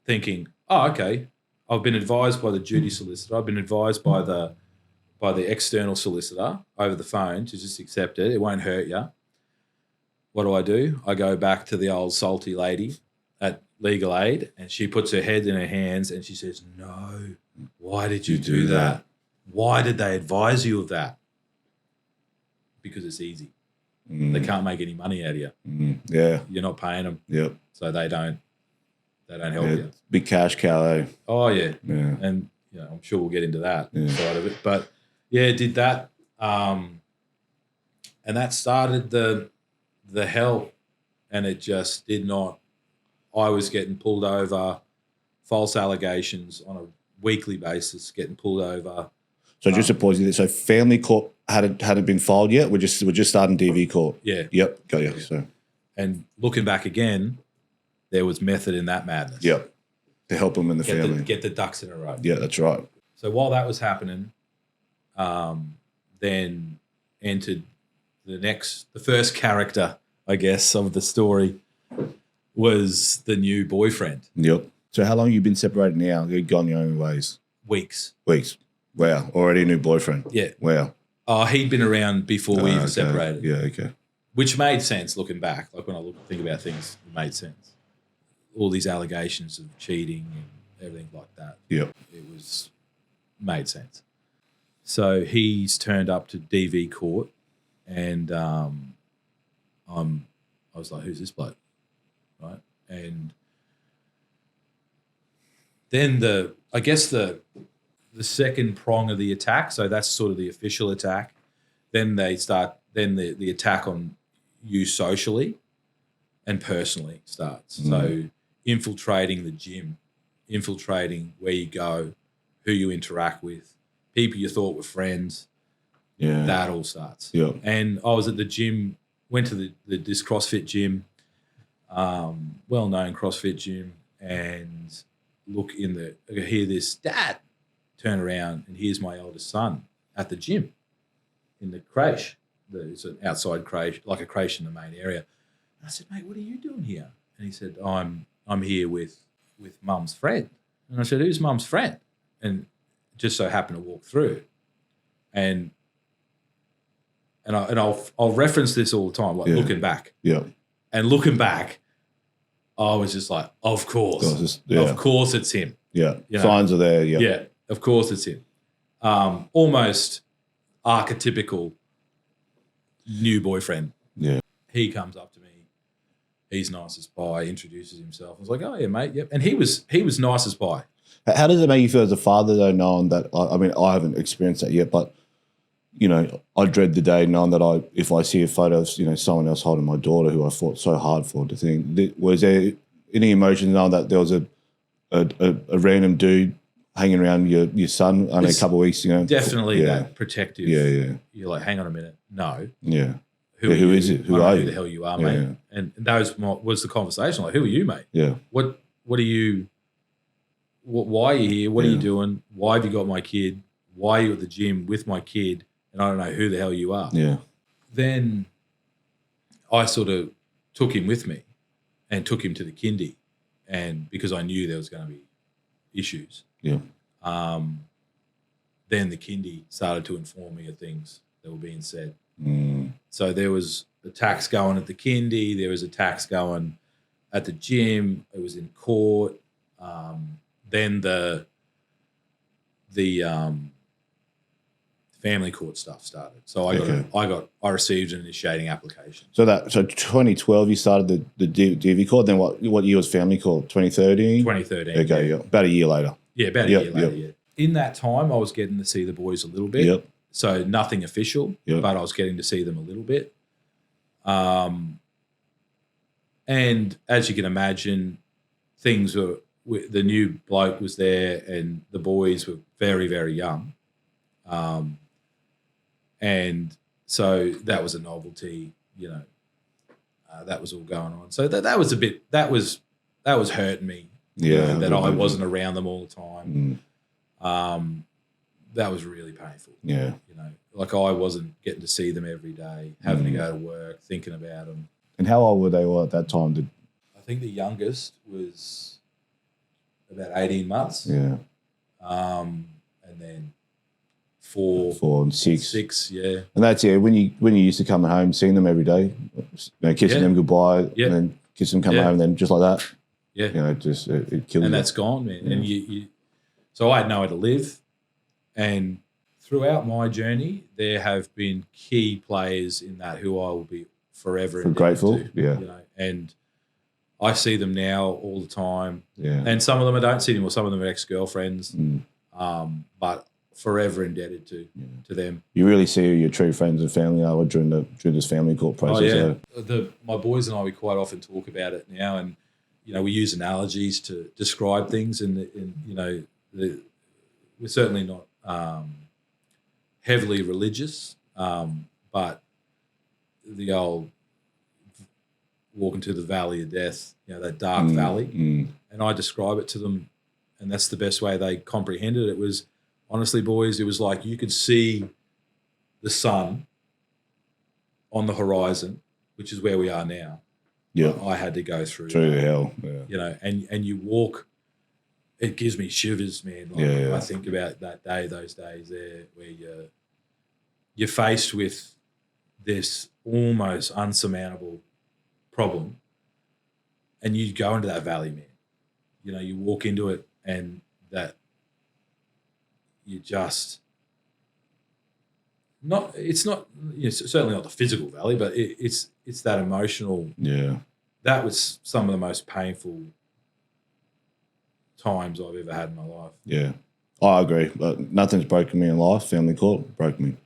Speaker 2: thinking, oh, okay, I've been advised by the duty solicitor. I've been advised by the external solicitor over the phone to just accept it. It won't hurt you. What do? I go back to the old salty lady at Legal Aid, and she puts her head in her hands and she says, "No, why did you do that? Why did they advise you of that?" Because it's easy. They can't make any money out of you.
Speaker 4: Yeah.
Speaker 2: You're not paying them.
Speaker 4: Yep.
Speaker 2: So they don't help you.
Speaker 4: Big cash cow though.
Speaker 2: Oh yeah.
Speaker 4: Yeah.
Speaker 2: And I'm sure we'll get into that side of it. But yeah, did that. And that started the hell, and it just did not. I was getting pulled over, false allegations on a weekly basis, getting pulled over.
Speaker 4: So just to pause you there. So family court hadn't been filed yet. We're just starting DV court.
Speaker 2: Yeah.
Speaker 4: Yep. Got you.
Speaker 2: Yeah.
Speaker 4: So.
Speaker 2: And looking back again, there was method in that madness.
Speaker 4: Yep. To help them in the family.
Speaker 2: Get the ducks in a row.
Speaker 4: Yeah, that's right.
Speaker 2: So while that was happening, then entered the first character, I guess, of the story was the new boyfriend.
Speaker 4: Yep. So how long have you been separated now? You've gone your own ways?
Speaker 2: Weeks.
Speaker 4: Wow. Already a new boyfriend?
Speaker 2: Yeah.
Speaker 4: Wow.
Speaker 2: Oh, he'd been around before we even separated.
Speaker 4: Yeah, okay.
Speaker 2: Which made sense looking back. Like when I think about things, it made sense. All these allegations of cheating and everything like that.
Speaker 4: Yep.
Speaker 2: It made sense. So he's turned up to DV court, and I was like, "Who's this bloke?" Right, and then the second prong of the attack. So that's sort of the official attack. Then the attack on you socially and personally starts. So infiltrating the gym, infiltrating where you go, who you interact with, people you thought were friends.
Speaker 4: Yeah.
Speaker 2: That all starts.
Speaker 4: Yeah.
Speaker 2: And I was at the gym, went to this CrossFit gym, well-known CrossFit gym, and I hear this, "Dad," turn around, and here's my eldest son at the gym in the creche. It's an outside creche, like a creche in the main area. And I said, "Mate, what are you doing here?" And he said, "I'm I'm here with Mum's friend. And I said, who's Mum's friend? And just so happened to walk through. And I'll reference this all the time, like looking back.
Speaker 4: Yeah.
Speaker 2: And looking back, I was just like, of course. Of course it's him.
Speaker 4: Yeah.
Speaker 2: You know?
Speaker 4: Signs are there. Yeah.
Speaker 2: Yeah, of course it's him. Almost archetypical new boyfriend.
Speaker 4: Yeah.
Speaker 2: He comes up to me. He's nice as pie, introduces himself. I was like, oh, yeah, mate, yep. And he was nice as pie.
Speaker 4: How does it make you feel as a father, though, knowing that, I mean, I haven't experienced that yet, but, you know, I dread the day knowing that if I see a photo of, you know, someone else holding my daughter who I fought so hard for, to think, was there any emotion knowing that there was a random dude hanging around your son only a couple of weeks, you know?
Speaker 2: Definitely that protective.
Speaker 4: Yeah.
Speaker 2: You're like, hang on a minute. No.
Speaker 4: Yeah.
Speaker 2: Who
Speaker 4: is it? Who are you?
Speaker 2: Who the hell you are, mate?
Speaker 4: Yeah.
Speaker 2: And that was the conversation. Like, who are you, mate?
Speaker 4: Yeah.
Speaker 2: What are you? Why are you here? What are you doing? Why have you got my kid? Why are you at the gym with my kid? And I don't know who the hell you are.
Speaker 4: Yeah.
Speaker 2: Then I sort of took him with me and took him to the kindy, and because I knew there was going to be issues.
Speaker 4: Yeah.
Speaker 2: Then the kindy started to inform me of things that were being said.
Speaker 4: Mm.
Speaker 2: So there was attacks going at the kindy. There was attacks going at the gym. It was in court. Then the family court stuff started. So I received an initiating application.
Speaker 4: So 2012 you started the DV court. Then what year was family court? 2013.
Speaker 2: 2013.
Speaker 4: Okay, yeah. About a year later.
Speaker 2: Yeah, about a year later. Yeah. In that time, I was getting to see the boys a little bit.
Speaker 4: Yep.
Speaker 2: So nothing official,
Speaker 4: Yep.
Speaker 2: but I was getting to see them a little bit. And as you can imagine, things were, the new bloke was there and the boys were very, very young. And so that was a novelty, you know, that was all going on. So that was a bit, that was hurting me.
Speaker 4: Yeah.
Speaker 2: That I wasn't around them all the time. That was really painful.
Speaker 4: Yeah.
Speaker 2: You know, like I wasn't getting to see them every day, having to go to work, thinking about them.
Speaker 4: And how old were they all at that time?
Speaker 2: I think the youngest was about 18 months.
Speaker 4: Yeah.
Speaker 2: And then four
Speaker 4: and six.
Speaker 2: Six, yeah.
Speaker 4: And that's when you used to come home, seeing them every day, you know, kissing them goodbye, and then kissing them, coming home, and then just like that.
Speaker 2: Yeah.
Speaker 4: You know, just it killed.
Speaker 2: And that's gone, man. Yeah. And you so I had nowhere to live. And throughout my journey, there have been key players in that who I will be forever
Speaker 4: grateful.
Speaker 2: To,
Speaker 4: yeah.
Speaker 2: You know, and I see them now all the time.
Speaker 4: Yeah.
Speaker 2: And some of them I don't see anymore. Some of them are ex-girlfriends. But forever indebted to them.
Speaker 4: You really see who your true friends and family are during this family court process.
Speaker 2: Oh, yeah. My boys and I, we quite often talk about it now, and you know, we use analogies to describe things, and you know, we're certainly not heavily religious, but the old walking to the valley of death, you know, that dark valley, and I describe it to them, and that's the best way they comprehended it. Was honestly, boys, it was like you could see the sun on the horizon, which is where we are now.
Speaker 4: Yeah,
Speaker 2: I had to go through
Speaker 4: the hell. Yeah.
Speaker 2: You know, and you walk. It gives me shivers, man. Like, I think about that day, those days there, where you're faced with this almost unsurmountable problem, and you go into that valley, man. You know, you walk into it, and that you just not. It's not. Certainly not the physical valley, but it's that emotional.
Speaker 4: Yeah,
Speaker 2: that was some of the most painful times I've ever had in my life.
Speaker 4: Yeah, I agree. But nothing's broken me in life. Family court broke me.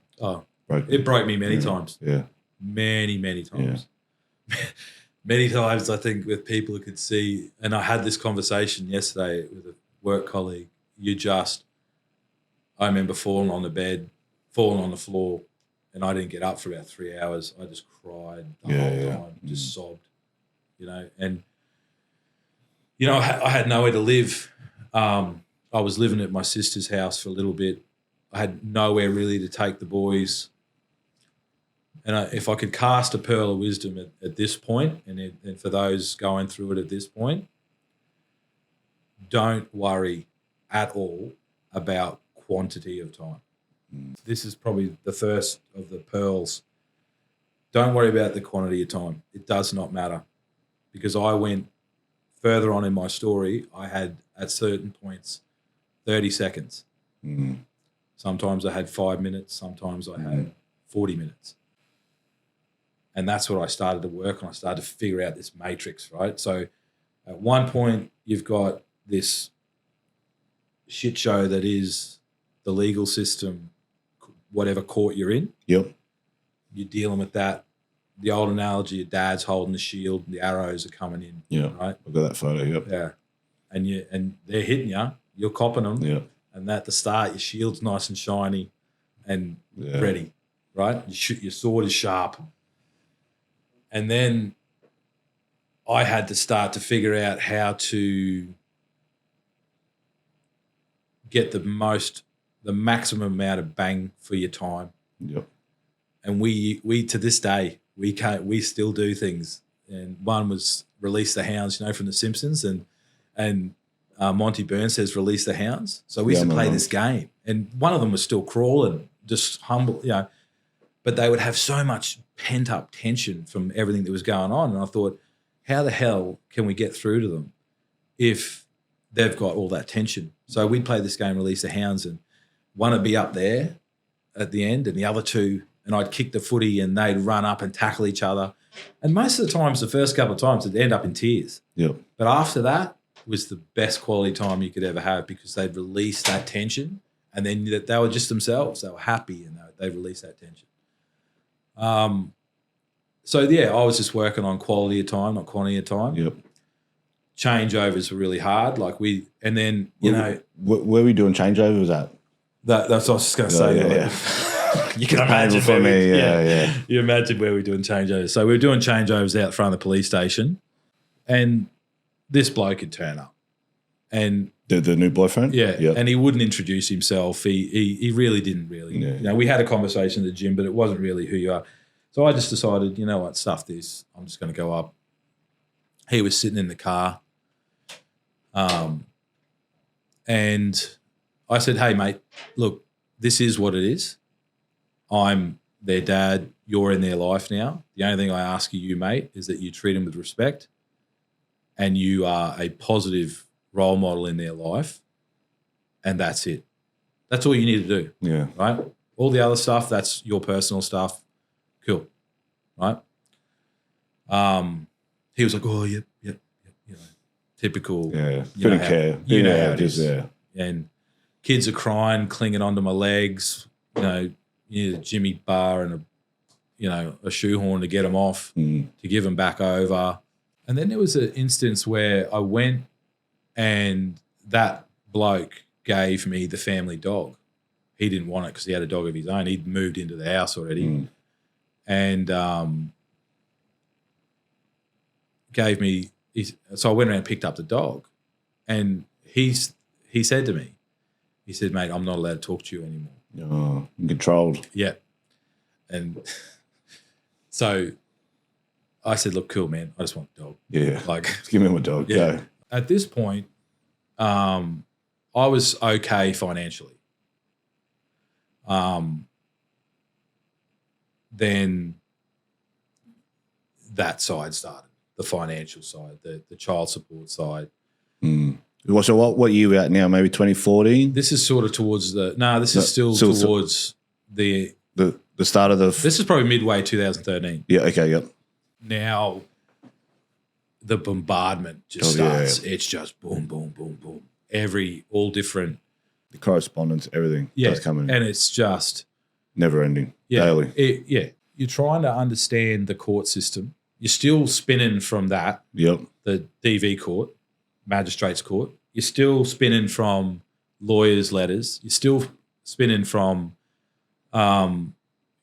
Speaker 2: It broke me many times.
Speaker 4: Yeah,
Speaker 2: many times. Yeah. Many times, I think, with people who could see. And I had this conversation yesterday with a work colleague. I remember falling on the bed, falling on the floor, and I didn't get up for about 3 hours. I just cried the whole time, just sobbed, you know. And you know, I had nowhere to live. I was living at my sister's house for a little bit. I had nowhere really to take the boys. And if I could cast a pearl of wisdom at this point, and for those going through it at this point, don't worry at all about quantity of time. This is probably the first of the pearls. Don't worry about the quantity of time. It does not matter, because I went further on in my story. I had at certain points 30 seconds. Sometimes I had 5 minutes. Sometimes I had 40 minutes. And that's what I started to work on. I started to figure out this matrix, right? So at one point, you've got this shit show that is the legal system, whatever court you're in.
Speaker 4: Yep.
Speaker 2: You're dealing with that. The old analogy, your dad's holding the shield and the arrows are coming in.
Speaker 4: Yeah.
Speaker 2: Right?
Speaker 4: I've got that photo, yep.
Speaker 2: Yeah. And they're hitting you. You're copping them.
Speaker 4: Yeah.
Speaker 2: And at the start, your shield's nice and shiny and ready, right? Your sword is sharp. And then I had to start to figure out how to get the maximum amount of bang for your time.
Speaker 4: Yep.
Speaker 2: And we to this day, we still do things. And one was Release the Hounds, from The Simpsons, and Monty Burns says Release the Hounds. So we used to play this game, and one of them was still crawling, just humble, but they would have so much pent up tension from everything that was going on. And I thought, how the hell can we get through to them if they've got all that tension? So we'd play this game, Release the Hounds, and one would be up there at the end and the other two, and I'd kick the footy and they'd run up and tackle each other. And most of the times, the first couple of times, it'd end up in tears.
Speaker 4: Yep.
Speaker 2: But after that was the best quality time you could ever have, because they'd release that tension, and then they were just themselves. They were happy, and they released that tension. So I was just working on quality of time, not quantity of time.
Speaker 4: Yep.
Speaker 2: Changeovers were really hard.
Speaker 4: Where were we doing changeover? Was that?
Speaker 2: That's what I was just going to say.
Speaker 4: Yeah.
Speaker 2: You can imagine
Speaker 4: for me. Yeah.
Speaker 2: You imagine where we're doing changeovers. So we were doing changeovers out front of the police station, and this bloke had turned up, and
Speaker 4: The new boyfriend?
Speaker 2: yeah,
Speaker 4: Yep.
Speaker 2: and he wouldn't introduce himself. He really didn't really.
Speaker 4: Yeah.
Speaker 2: We had a conversation at the gym, but it wasn't really who you are. So I just decided, you know what, stuff this. I'm just going to go up. He was sitting in the car, and I said, "Hey, mate, look, this is what it is. I'm their dad. You're in their life now. The only thing I ask you, mate, is that you treat them with respect, and you are a positive role model in their life, and that's it. That's all you need to do,
Speaker 4: Yeah.
Speaker 2: right? All the other stuff, that's your personal stuff. Cool, right?" He was like, "Oh, yep, typical."
Speaker 4: Yeah.
Speaker 2: You know
Speaker 4: Couldn't
Speaker 2: how-
Speaker 4: care.
Speaker 2: you know how it
Speaker 4: just,
Speaker 2: is.
Speaker 4: yeah.
Speaker 2: And kids are crying, clinging onto my legs. You need a Jimmy bar and a shoehorn to get them off, to give them back over. And then there was an instance where I went, and that bloke gave me the family dog. He didn't want it because he had a dog of his own. He'd moved into the house already, and gave me. So I went around and picked up the dog, and he said to me, he said, "Mate, I'm not allowed to talk to you anymore."
Speaker 4: Oh, controlled.
Speaker 2: Yeah. And so I said, "Look, cool, man. I just want the dog."
Speaker 4: Yeah.
Speaker 2: Like,
Speaker 4: Just give me my dog.
Speaker 2: yeah.
Speaker 4: Go.
Speaker 2: At this point, I was okay financially. Then that side started, the financial side, the child support side.
Speaker 4: So what year are we at now? Maybe 2014?
Speaker 2: This is sort of towards this is still towards the
Speaker 4: start of the...
Speaker 2: this is probably midway 2013.
Speaker 4: Yeah, okay, yep.
Speaker 2: Now the bombardment just starts. It's just boom, boom, boom, boom. All different.
Speaker 4: The correspondence, everything does come in.
Speaker 2: And it's just
Speaker 4: Never ending. Daily.
Speaker 2: You're trying to understand the court system. You're still spinning from that,
Speaker 4: Yep.
Speaker 2: the DV court, magistrates court. You're still spinning from lawyers' letters. You're still spinning from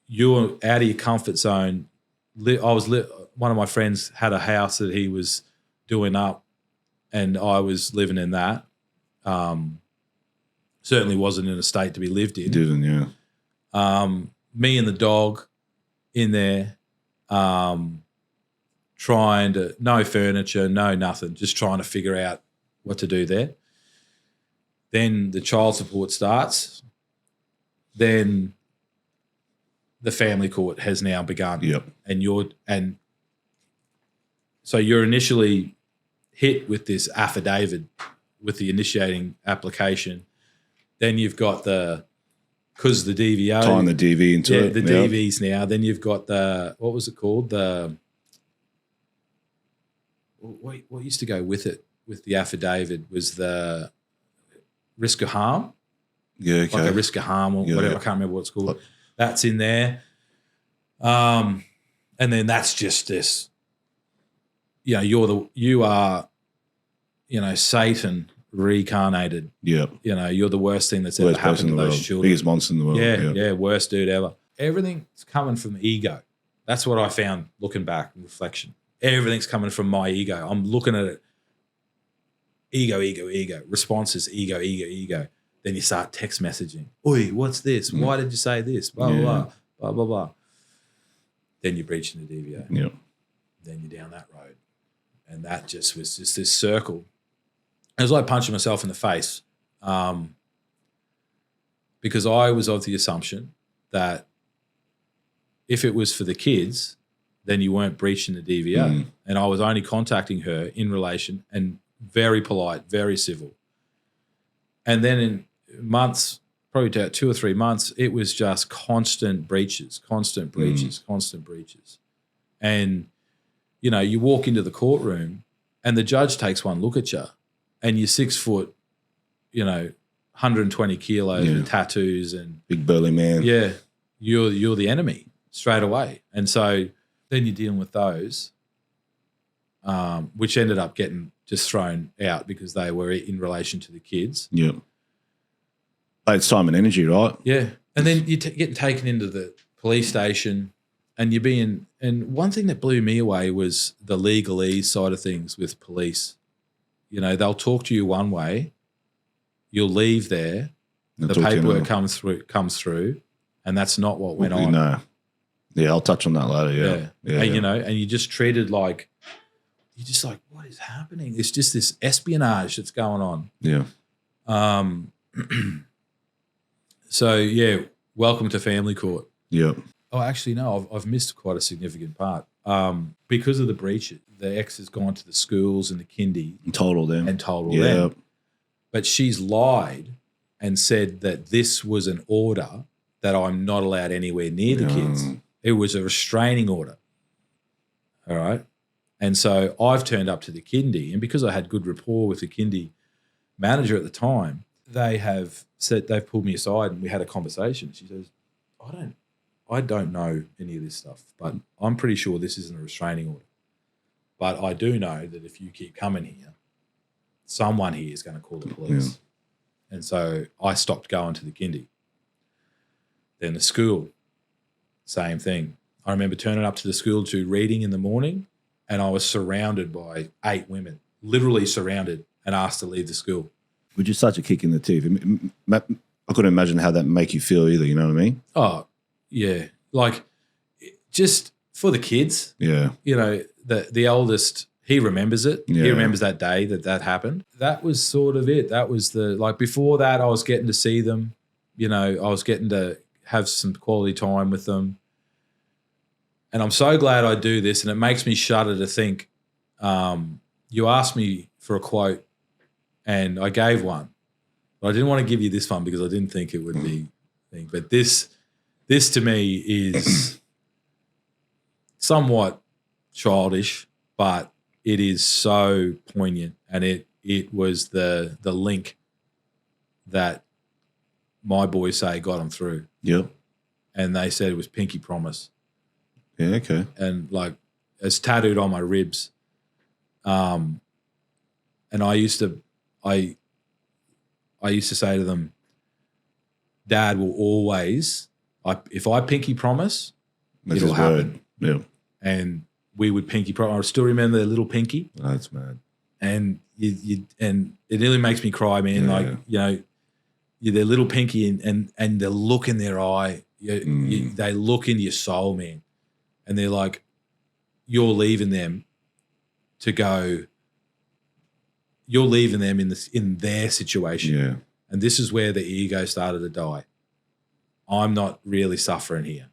Speaker 2: you're out of your comfort zone. One of my friends had a house that he was doing up, and I was living in that. Certainly wasn't in a state to be lived in.
Speaker 4: Didn't, yeah.
Speaker 2: Me and the dog in there, trying to, no furniture, no nothing, just trying to figure out what to do there. Then the child support starts. Then the family court has now begun.
Speaker 4: Yep.
Speaker 2: And so you're initially hit with this affidavit with the initiating application. Then you've got because the DVO.
Speaker 4: Tying the DV into it.
Speaker 2: The DVs now. Then you've got what was it called? What used to go with it, with the affidavit, was the risk of harm.
Speaker 4: Yeah, okay.
Speaker 2: Like a risk of harm or whatever. I can't remember what it's called. That's in there. And then that's just this, you are Satan reincarnated.
Speaker 4: Yeah.
Speaker 2: You're the worst thing that's ever happened to those children.
Speaker 4: Biggest monster in the world.
Speaker 2: Yeah, worst dude ever. Everything's coming from ego. That's what I found looking back in reflection. Everything's coming from my ego. I'm looking at it. Ego, ego, ego. Responses, ego, ego, ego. Then you start text messaging. Oi, what's this? Why did you say this? Blah, blah, blah, blah, blah, blah. Then you're breaching the DVO.
Speaker 4: Yeah.
Speaker 2: Then you're down that road. And that just was just this circle. It was like punching myself in the face because I was of the assumption that if it was for the kids, then you weren't breaching the DVO. And I was only contacting her in relation and very polite, very civil. And then in months, probably about 2 or 3 months, it was just constant breaches. And, you walk into the courtroom and the judge takes one look at you and you're 6 foot, 120 kilos with tattoos and
Speaker 4: big burly man.
Speaker 2: Yeah. You're the enemy straight away. And so then you're dealing with those, which ended up getting just thrown out because they were in relation to the kids.
Speaker 4: Yeah. It's time and energy, right?
Speaker 2: Yeah. And then you get taken into the police station and and one thing that blew me away was the legalese side of things with police. They'll talk to you one way, you'll leave there, the paperwork comes through, and that's not what went on.
Speaker 4: No. Yeah, I'll touch on that later. Yeah.
Speaker 2: And, and you just treated like, you're just like, what is happening? It's just this espionage that's going on.
Speaker 4: Yeah.
Speaker 2: So, yeah, welcome to family court.
Speaker 4: Yeah.
Speaker 2: Oh, actually, no, I've missed quite a significant part. Because of the breach, the ex has gone to the schools and the kindy.
Speaker 4: And told all them.
Speaker 2: them. But she's lied and said that this was an order that I'm not allowed anywhere near the kids. It was a restraining order. All right. And so I've turned up to the kindy, and because I had good rapport with the kindy manager at the time, they've pulled me aside and we had a conversation. She says, I don't know any of this stuff, but I'm pretty sure this isn't a restraining order. But I do know that if you keep coming here, someone here is going to call the police. Yeah. And so I stopped going to the kindy. Then the school, same thing. I remember turning up to the school to reading in the morning, and I was surrounded by 8 women, literally surrounded, and asked to leave the school.
Speaker 4: Which is such a kick in the teeth. I couldn't imagine how that make you feel either, you know what I mean?
Speaker 2: Oh, yeah. Like, just for the kids.
Speaker 4: Yeah.
Speaker 2: The eldest, he remembers it. Yeah. He remembers that day that happened. That was sort of it. That was before that, I was getting to see them. I was getting to have some quality time with them. And I'm so glad I do this, and it makes me shudder to think, you asked me for a quote and I gave one. But I didn't want to give you this one because I didn't think it would be thing. But this to me is somewhat childish, but it is so poignant, and it was the link that my boys say got them through.
Speaker 4: Yep.
Speaker 2: And they said it was pinky promise.
Speaker 4: Yeah, okay.
Speaker 2: And it's tattooed on my ribs. And I used to say to them, Dad will always, if I pinky promise, it'll happen.
Speaker 4: Yeah.
Speaker 2: And we would pinky promise. I still remember their little pinky.
Speaker 4: Oh, that's mad.
Speaker 2: And and it really makes me cry, man.
Speaker 4: Yeah.
Speaker 2: Their little pinky and the look in their eye, they look into your soul, man. And they're like, you're leaving them to go. You're leaving them in their situation.
Speaker 4: Yeah.
Speaker 2: And this is where the ego started to die. I'm not really suffering here.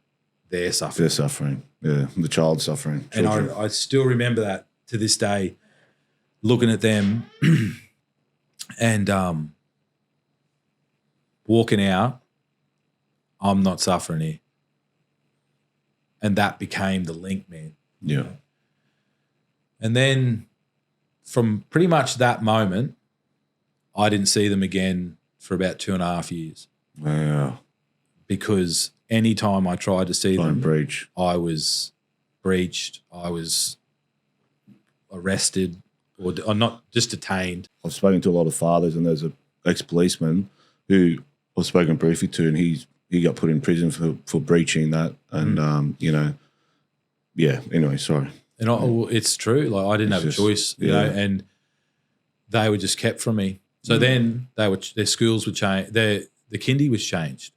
Speaker 2: They're suffering.
Speaker 4: They're suffering. Yeah, the child's suffering.
Speaker 2: And I still remember that to this day, looking at them and walking out, I'm not suffering here. And that became the link, man.
Speaker 4: Yeah.
Speaker 2: And then from pretty much that moment, I didn't see them again for about 2.5 years.
Speaker 4: Yeah.
Speaker 2: Because anytime I tried to see them,
Speaker 4: breach.
Speaker 2: I was breached, I was arrested, or not just detained.
Speaker 4: I've spoken to a lot of fathers, and there's an ex-policeman who I've spoken briefly to, and he got put in prison for breaching that. And, you know, yeah, anyway, sorry.
Speaker 2: And it's true. Like, I didn't have a choice, you know, and they were just kept from me. So then their schools would change. The kindy was changed.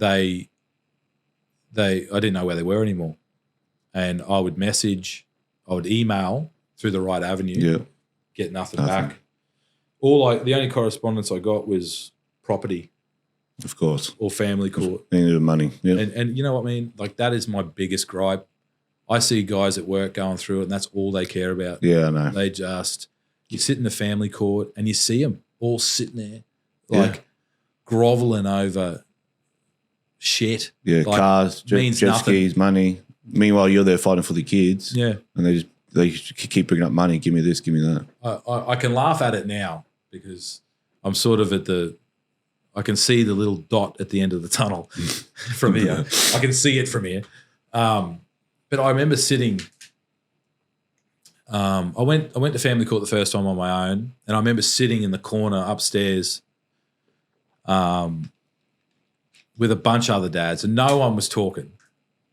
Speaker 2: I didn't know where they were anymore. And I would message, I would email through the right avenue, get nothing back. The only correspondence I got was property.
Speaker 4: Of course.
Speaker 2: Or family court.
Speaker 4: They needed money. Yeah.
Speaker 2: And you know what I mean? Like, that is my biggest gripe. I see guys at work going through it, and that's all they care about.
Speaker 4: Yeah, I know.
Speaker 2: They just, you sit in the family court and you see them all sitting there, like groveling over shit.
Speaker 4: Yeah,
Speaker 2: like,
Speaker 4: cars, jet skis, money. Meanwhile, you're there fighting for the kids.
Speaker 2: Yeah.
Speaker 4: And they keep bringing up money. Give me this, give me that.
Speaker 2: I can laugh at it now because I'm sort of I can see the little dot at the end of the tunnel from here. I can see it from here. But I remember sitting. I went to family court the first time on my own, and I remember sitting in the corner upstairs, with a bunch of other dads, and no one was talking.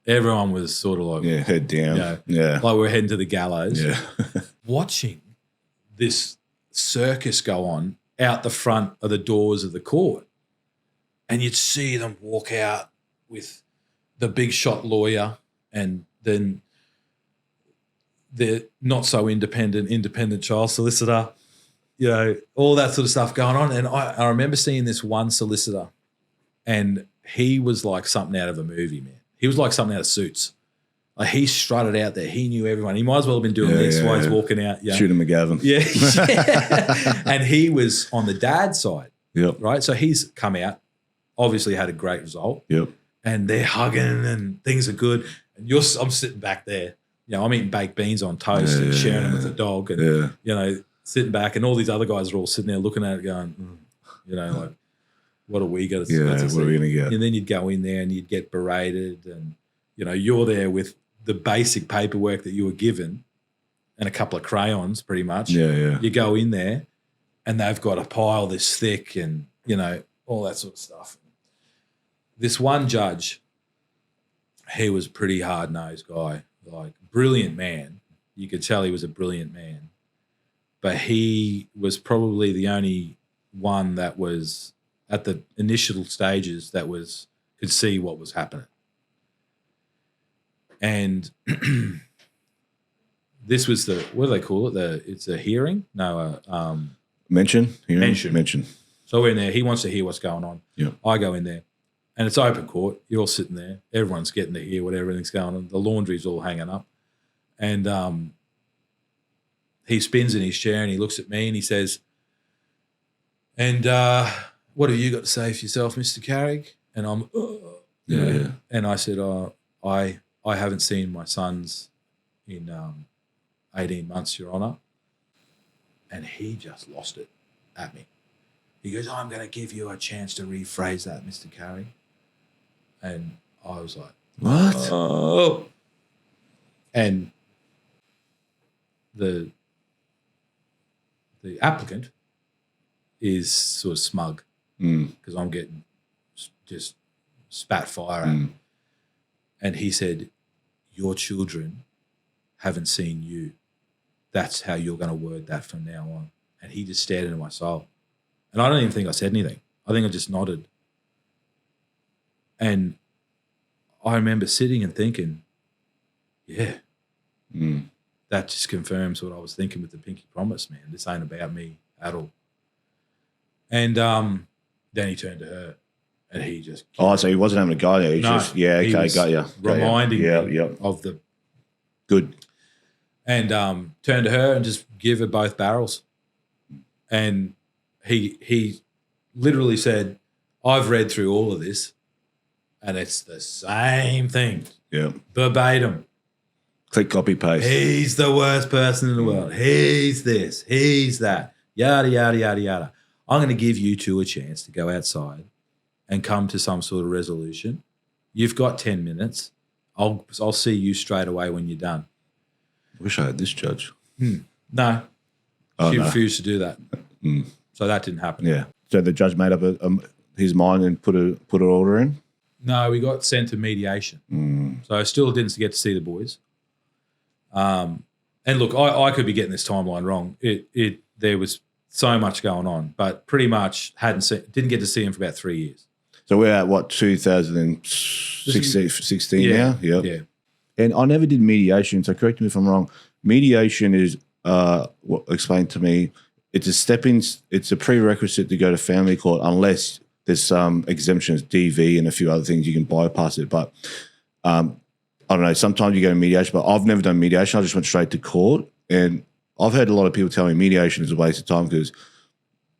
Speaker 2: Everyone was sort of like,
Speaker 4: head down, like
Speaker 2: we're heading to the gallows.
Speaker 4: Yeah,
Speaker 2: watching this circus go on out the front of the doors of the court, and you'd see them walk out with the big shot lawyer, and then the not so independent child solicitor, you know, all that sort of stuff going on. And I remember seeing this one solicitor, and he was like something out of a movie, man. He was like something out of Suits. Like, he strutted out there. He knew everyone. He might as well have been doing this while he's walking out. Yeah.
Speaker 4: Shooting McGavin.
Speaker 2: Yeah. And he was on the dad side.
Speaker 4: Yep.
Speaker 2: Right? So he's come out, obviously had a great result.
Speaker 4: Yep.
Speaker 2: And they're hugging and things are good. And I'm sitting back there. You know, I'm eating baked beans on toast and sharing them with the dog. And, you know, sitting back. And all these other guys are all sitting there looking at it going, you know, like, what are we going to see?
Speaker 4: Yeah, what are we going to get?
Speaker 2: And then you'd go in there and you'd get berated, and, you know, you're there with the basic paperwork that you were given and a couple of crayons pretty much.
Speaker 4: Yeah.
Speaker 2: You go in there and they've got a pile this thick and, you know, all that sort of stuff. This one judge, he was a pretty hard-nosed guy, like, brilliant man. You could tell he was a brilliant man. But he was probably the only one that was at the initial stages that could see what was happening. And this was what do they call it? It's a hearing? No,
Speaker 4: mention.
Speaker 2: So we're in there. He wants to hear what's going on.
Speaker 4: Yeah.
Speaker 2: I go in there, and it's open court. You're all sitting there. Everyone's getting to hear what everything's going on. The laundry's all hanging up, and he spins in his chair and he looks at me and he says, "And what have you got to say for yourself, Mr. Carrigg?" And I'm, and I said, I haven't seen my sons in 18 months, Your Honour. And he just lost it at me. He goes, "I'm going to give you a chance to rephrase that, Mr. Carrigg." And I was like,
Speaker 4: what?
Speaker 2: Oh. And the applicant is sort of smug because I'm getting just spat fire at him. And he said, "Your children haven't seen you. That's how you're going to word that from now on." And he just stared into my soul. And I don't even think I said anything. I think I just nodded. And I remember sitting and thinking, that just confirms what I was thinking with the pinky promise, man. This ain't about me at all. And then he turned to her and he just...
Speaker 4: Oh, so he wasn't having a go there. He
Speaker 2: No,
Speaker 4: just, yeah,
Speaker 2: he
Speaker 4: okay,
Speaker 2: was
Speaker 4: got you.
Speaker 2: reminding
Speaker 4: me
Speaker 2: me
Speaker 4: yeah.
Speaker 2: of the...
Speaker 4: Good.
Speaker 2: And turned to her and just give her both barrels. And he literally said, I've read through all of this and it's the same thing.
Speaker 4: Yeah.
Speaker 2: Verbatim.
Speaker 4: Click, copy, paste.
Speaker 2: He's the worst person in the world. He's this. He's that. Yada, yada, yada, yada. I'm going to give you two a chance to go outside and come to some sort of resolution. You've got 10 minutes. I'll see you straight away when you're done.
Speaker 4: Wish I had this judge.
Speaker 2: No.
Speaker 4: Oh,
Speaker 2: She
Speaker 4: no.
Speaker 2: refused to do that. So that didn't happen.
Speaker 4: Yeah. So the judge made up his mind and put an order in?
Speaker 2: No, we got sent to mediation. So I still didn't get to see the boys. And look, I could be getting this timeline wrong. There was so much going on, but pretty much didn't get to see him for about 3 years.
Speaker 4: So we're at, what, 2016 now? Yep.
Speaker 2: Yeah.
Speaker 4: And I never did mediation, so correct me if I'm wrong. Mediation is, explained to me, it's a prerequisite to go to family court unless there's some exemptions, DV and a few other things, you can bypass it. But I don't know, sometimes you go to mediation, but I've never done mediation. I just went straight to court. And I've heard a lot of people tell me mediation is a waste of time because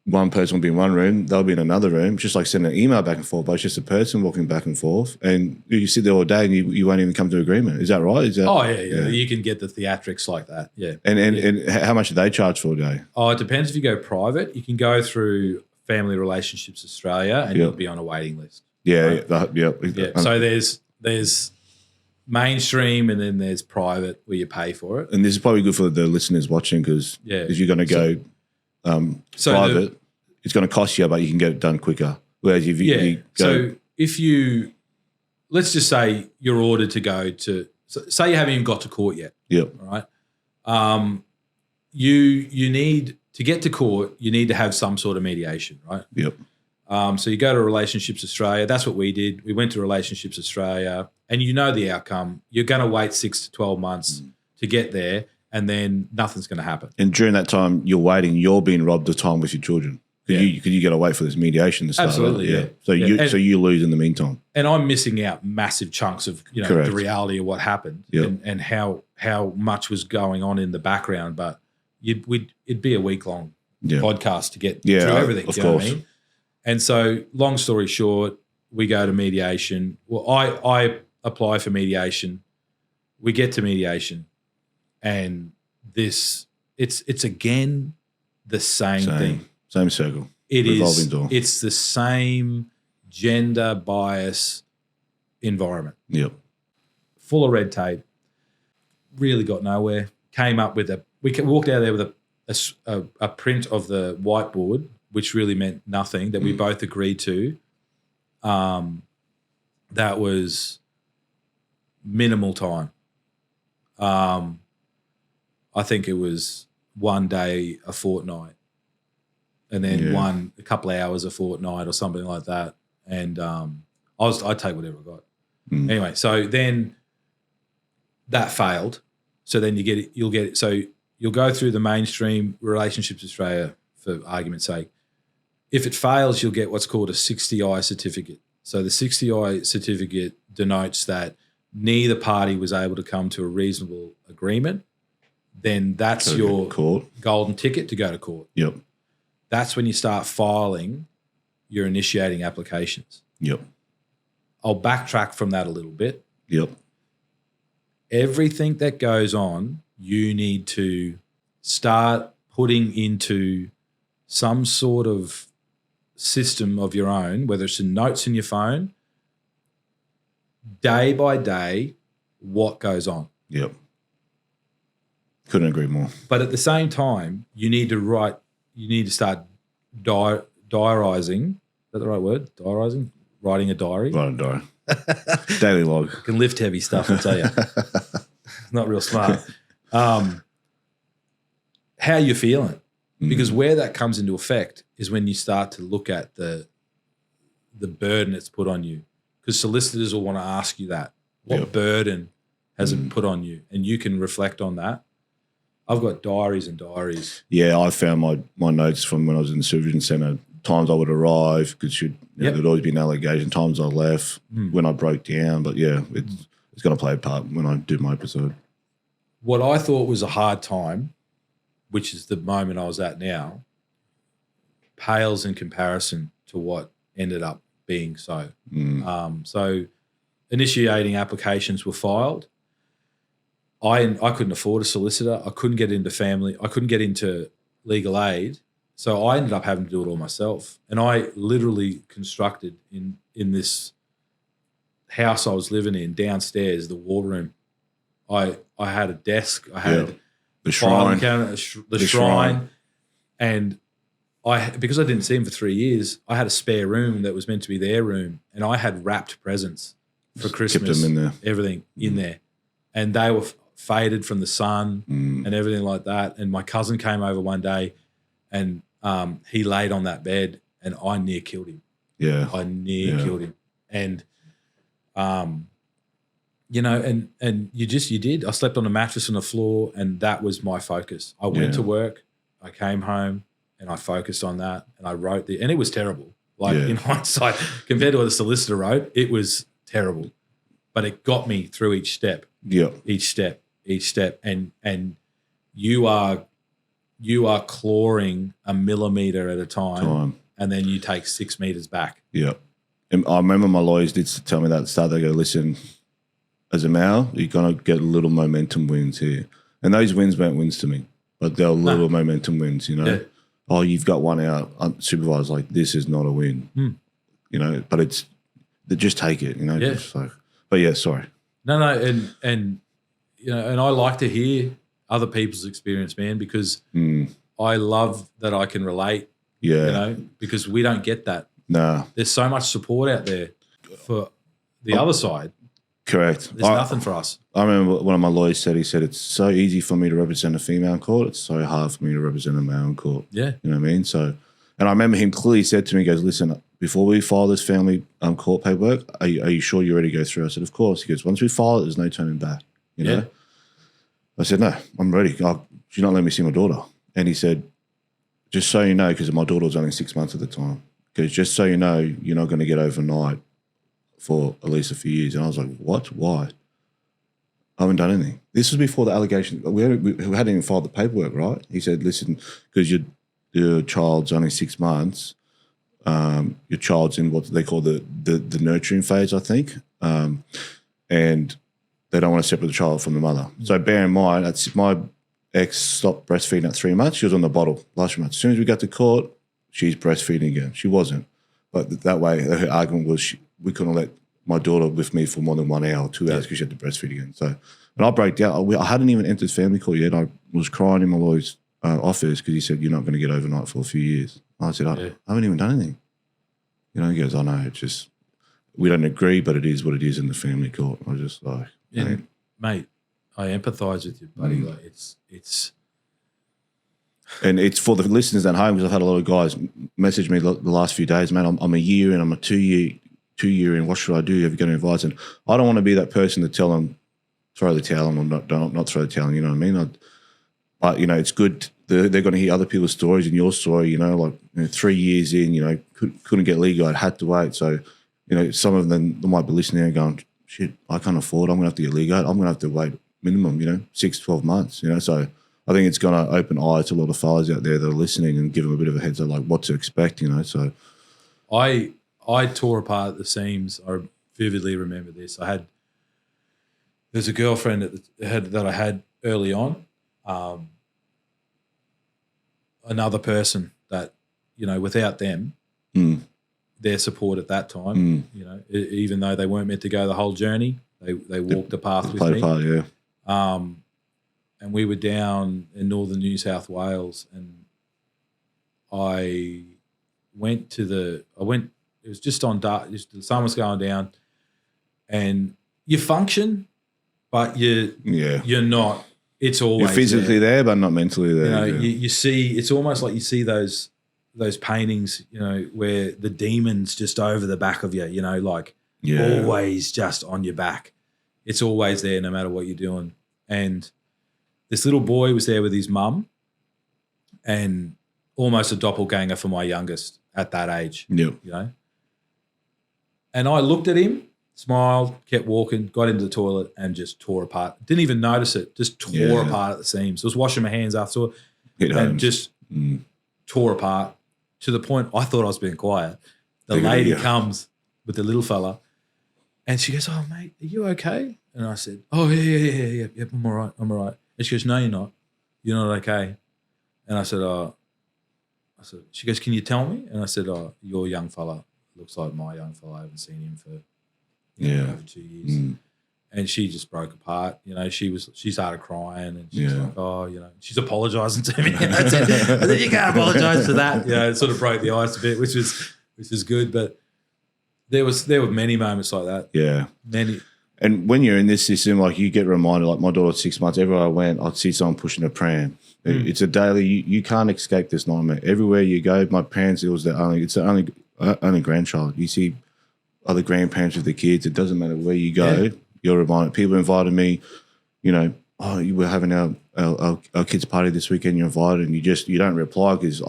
Speaker 4: one person will be in one room, they'll be in another room. It's just like sending an email back and forth, but it's just a person walking back and forth. And you sit there all day and you won't even come to agreement. Is that right?
Speaker 2: Yeah. You can get the theatrics like that. Yeah.
Speaker 4: And how much do they charge for a day?
Speaker 2: Oh, it depends if you go private. You can go through Family Relationships Australia and you'll be on a waiting list.
Speaker 4: Yeah.
Speaker 2: Right? So there's mainstream and then there's private where you pay for it.
Speaker 4: And this is probably good for the listeners watching because if you're going to go private, it's going to cost you, but you can get it done quicker. Whereas if you go...
Speaker 2: So if let's just say you're ordered to go to, say you haven't even got to court yet.
Speaker 4: Yep.
Speaker 2: All right. You need to get to court, you need to have some sort of mediation, right?
Speaker 4: Yep.
Speaker 2: So you go to Relationships Australia. That's what we did. We went to Relationships Australia and you know the outcome. You're going to wait 6 to 12 months to get there and then nothing's going to happen.
Speaker 4: And during that time you're waiting, you're being robbed of time with your children. Because you got to wait for this mediation to start.
Speaker 2: Absolutely,
Speaker 4: right? Yeah. So you lose in the meantime.
Speaker 2: And I'm missing out massive chunks of the reality of what happened and how much was going on in the background. But it'd be a week-long podcast to get through everything.
Speaker 4: Of
Speaker 2: you know
Speaker 4: course.
Speaker 2: what I mean? And so, long story short, we go to mediation. Well, I apply for mediation. We get to mediation, and it's again the same thing.
Speaker 4: Same circle.
Speaker 2: Revolving
Speaker 4: door.
Speaker 2: It's the same gender bias environment.
Speaker 4: Yep.
Speaker 2: Full of red tape. Really got nowhere. Came up with we walked out there with a print of the whiteboard, which really meant nothing, that we both agreed to. That was minimal time. I think it was one day a fortnight, and then a couple of hours a fortnight or something like that. And I'd take whatever I got. Anyway, so then that failed. So then you'll go through the mainstream Relationships Australia for argument's sake. If it fails, you'll get what's called a 60I certificate. So the 60I certificate denotes that neither party was able to come to a reasonable agreement. Then that's your golden ticket to go to court.
Speaker 4: Yep.
Speaker 2: That's when you start filing your initiating applications.
Speaker 4: Yep.
Speaker 2: I'll backtrack from that a little bit.
Speaker 4: Yep.
Speaker 2: Everything that goes on, you need to start putting into some sort of system of your own, whether it's in notes in your phone, day by day, what goes on.
Speaker 4: Yep. Couldn't agree more.
Speaker 2: But at the same time, you need to start diarizing. Is that the right word? Diarizing? Writing a diary?
Speaker 4: Writing a diary. Daily log.
Speaker 2: Can lift heavy stuff, I'll tell you. Not real smart. How you're feeling. Because where that comes into effect is when you start to look at the burden it's put on you. Because solicitors will want to ask you that. What burden has it put on you? And you can reflect on that. I've got diaries and diaries.
Speaker 4: Yeah, I found my notes from when I was in the supervision centre times I would arrive because
Speaker 2: Yep.
Speaker 4: there'd always be an allegation. Times I left when I broke down. But yeah, it's going to play a part when I do my episode.
Speaker 2: What I thought was a hard time, which is the moment I was at now, pales in comparison to what ended up being so. So initiating applications were filed. I couldn't afford a solicitor. I couldn't get into family. I couldn't get into legal aid. So I ended up having to do it all myself. And I literally constructed in this house I was living in downstairs, the war room. I had a desk. I had
Speaker 4: the shrine,
Speaker 2: the shrine, and because I didn't see him for 3 years, I had a spare room that was meant to be their room, and I had wrapped presents for Christmas.
Speaker 4: Kept them in there.
Speaker 2: Everything in there, and they were faded from the sun and everything like that. And my cousin came over one day, and he laid on that bed, and I near killed him.
Speaker 4: Yeah,
Speaker 2: I near killed him, and you know, and you did. I slept on a mattress on the floor, and that was my focus. I went to work, I came home, and I focused on that, and I wrote and it was terrible. Like in hindsight, compared to what the solicitor wrote, it was terrible, but it got me through each step.
Speaker 4: Yeah,
Speaker 2: each step, and you are clawing a millimeter at a time. And then you take 6 meters back.
Speaker 4: Yeah, and I remember my lawyers did tell me that at the start. They go, listen, as a male, you're going to get little momentum wins here. And those wins weren't wins to me, but they're little momentum wins, you know. Yeah. Oh, you've got one out. Supervisor's like, this is not a win, you know, but just take it, you know.
Speaker 2: Yeah.
Speaker 4: Just like, but yeah, sorry.
Speaker 2: No, and you know, and I like to hear other people's experience, man, because I love that I can relate, you know, because we don't get that.
Speaker 4: Nah.
Speaker 2: There's so much support out there for the other side.
Speaker 4: Correct.
Speaker 2: There's nothing for us.
Speaker 4: I remember one of my lawyers said, it's so easy for me to represent a female in court. It's so hard for me to represent a male in court.
Speaker 2: Yeah.
Speaker 4: You know what I mean? So, and I remember him clearly said to me, he goes, listen, before we file this family court paperwork, are you sure you're ready to go through? I said, of course. He goes, once we file it, there's no turning back. You know? I said, no, I'm ready. She's not letting me see my daughter. And he said, just so you know, because my daughter was only 6 months at the time, because just so you know, you're not going to get overnight for at least a few years. And I was like, what? Why? I haven't done anything. This was before the allegation. We hadn't even filed the paperwork, right? He said, listen, because your child's only 6 months, your child's in what they call the nurturing phase, I think, and they don't want to separate the child from the mother. So bear in mind, my ex stopped breastfeeding at 3 months. She was on the bottle last month. As soon as we got to court, she's breastfeeding again. She wasn't. But that way, her argument was we couldn't let my daughter with me for more than 1 hour, 2 hours, because she had to breastfeed again. So when I broke down, I hadn't even entered family court yet. I was crying in my lawyer's office because he said, you're not going to get overnight for a few years. I said, I haven't even done anything. You know, he goes, I know, it's just, we don't agree, but it is what it is in the family court. I was just like,
Speaker 2: mate, I empathise with you, buddy. Like it's
Speaker 4: and it's for the listeners at home, because I've had a lot of guys message me the last few days, man, I'm a year in, I'm a 2 year in, what should I do? Have you got any advice? And I don't want to be that person to tell them, throw the towel in, or not throw the towel in, you know what I mean? But, you know, it's good. They're going to hear other people's stories and your story, you know, like 3 years in, you know, couldn't get legal, I had to wait. So, you know, some of them might be listening and going, shit, I can't afford, I'm going to have to get legal. I'm going to have to wait minimum, you know, 6, 12 months, you know. So I think it's going to open eyes to a lot of fellas out there that are listening and give them a bit of a heads up, like what to expect, you know. So
Speaker 2: I tore apart the seams. I vividly remember this. There's a girlfriend that I had early on, another person that, you know, without them, their support at that time, you know, even though they weren't meant to go the whole journey, they walked the path with me.
Speaker 4: Apart, yeah.
Speaker 2: And we were down in northern New South Wales, and I went, it was just on dark, the sun was going down, and you function, but you're not, it's always
Speaker 4: you're physically there, but not mentally there.
Speaker 2: You know, you see, it's almost like you see those paintings, you know, where the demon's just over the back of you, you know, like always just on your back. It's always there no matter what you're doing. And this little boy was there with his mum, and almost a doppelganger for my youngest. at that age.
Speaker 4: Yeah.
Speaker 2: You know. And I looked at him, smiled, kept walking, got into the toilet and just tore apart. Didn't even notice it, just tore apart at the seams. I was washing my hands after and just tore apart to the point I thought I was being quiet. The lady comes with the little fella and she goes, "Oh, mate, are you okay?" And I said, "Oh, yeah, I'm all right. And she goes, "No, you're not. You're not okay." And I said, she goes, "Can you tell me?" And I said, "Oh, your young fella looks like my young fella. I haven't seen him for over 2 years." And she just broke apart. You know, she started crying and she's like, "Oh, you know," she's apologising to me. And I said, "You can't apologise for that." You know, it sort of broke the ice a bit, which was good. But there were many moments like that.
Speaker 4: Yeah.
Speaker 2: Many.
Speaker 4: And when you're in this system, like you get reminded, like my daughter's 6 months, everywhere I went, I'd see someone pushing a pram. It's a daily, you can't escape this nightmare. Everywhere you go, my parents, it's the only grandchild. You see other grandparents with the kids. It doesn't matter where you go, you're reminded. People invited me, you know, "Oh, you were having our kids' party this weekend, you're invited," and you don't reply because,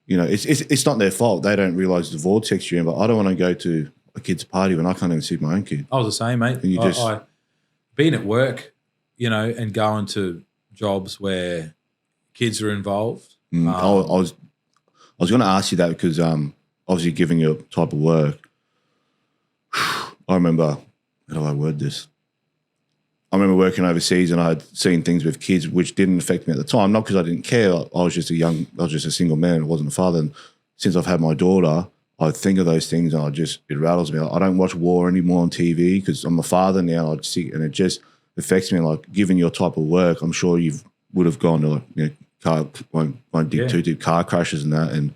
Speaker 4: you know, it's not their fault. They don't realise the vortex you're in, but I don't want to go to a kid's party when I can't even see my own kid.
Speaker 2: I was the same, mate.
Speaker 4: And
Speaker 2: I being at work, you know, and going to jobs where kids are involved.
Speaker 4: I was going to ask you that because obviously given your type of work, I remember, how do I word this? I remember working overseas and I had seen things with kids which didn't affect me at the time, not because I didn't care. I was just a single man. I wasn't a father. And since I've had my daughter, I think of those things and it rattles me. I don't watch war anymore on TV because I'm a father now. I'd see, and it just affects me. Like, given your type of work, I'm sure you would have gone to, like, you know, won't dig too deep, car crashes and that. And,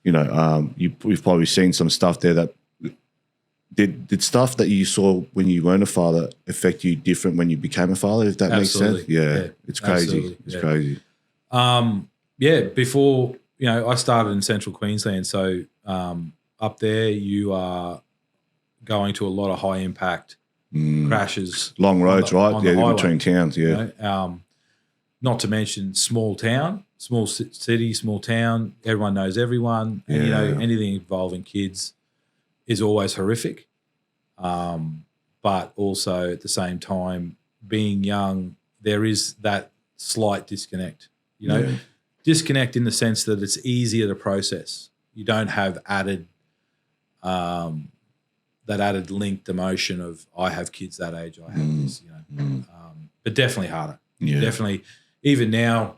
Speaker 4: you know, you've probably seen some stuff there that did stuff that you saw when you weren't a father affect you different when you became a father, if that makes sense? Yeah. It's crazy. It's crazy.
Speaker 2: Before, you know, I started in central Queensland. So up there you are going to a lot of high impact crashes.
Speaker 4: Long roads, right? Yeah, between towns, yeah.
Speaker 2: You know, not to mention small town, small city, small town. Everyone knows everyone. And, you know, anything involving kids is always horrific. But also at the same time, being young, there is that slight disconnect, you know, disconnect in the sense that it's easier to process. You don't have added, that added linked emotion of, I have kids that age, I have this, you know, but definitely harder.
Speaker 4: Yeah.
Speaker 2: Definitely. Even now,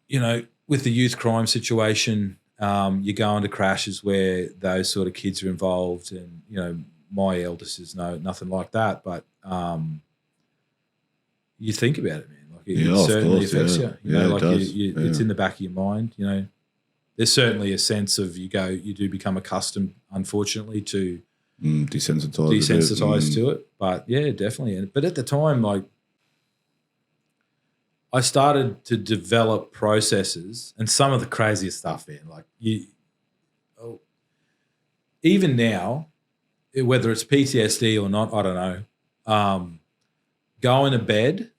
Speaker 2: you know, with the youth crime situation, you go into crashes where those sort of kids are involved, and, you know, my eldest is nothing like that, but you think about it, man. Like it certainly affects you. You know, like it's in the back of your mind. You know, there's certainly a sense of you do become accustomed, unfortunately, to desensitized to it. But yeah, definitely. But at the time, like, I started to develop processes, and some of the craziest stuff, man. Like even now, whether it's PTSD or not, I don't know. Going to bed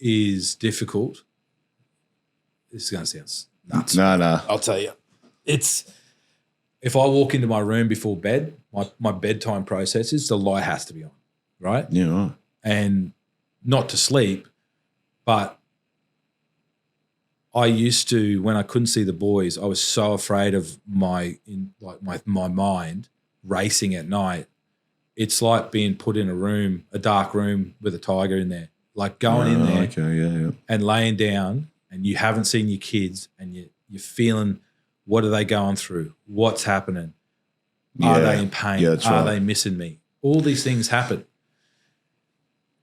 Speaker 2: is difficult. This is going to sound nuts.
Speaker 4: No.
Speaker 2: I'll tell you. It's, if I walk into my room before bed, my bedtime processes, the light has to be on, right?
Speaker 4: Yeah, right.
Speaker 2: And not to sleep, but I used to, when I couldn't see the boys, I was so afraid of my mind racing at night. It's like being put in a dark room with a tiger in there, like going in there and laying down, and you haven't seen your kids, and you're feeling, what are they going through? What's happening? Are they in pain? Are they missing me? All these things happen.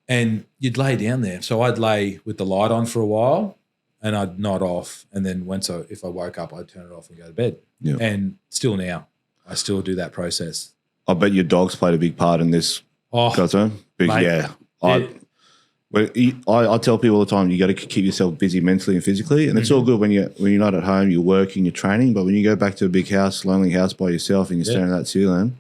Speaker 2: And you'd lay down there. So I'd lay with the light on for a while, and I'd nod off. And then if I woke up, I'd turn it off and go to bed. Yeah. And still now, I still do that process.
Speaker 4: I bet your dogs played a big part in this. I tell people all the time, you got to keep yourself busy mentally and physically, and it's all good when you're not at home, you're working, you're training. But when you go back to a big house, lonely house by yourself, and you're staring at that ceiling,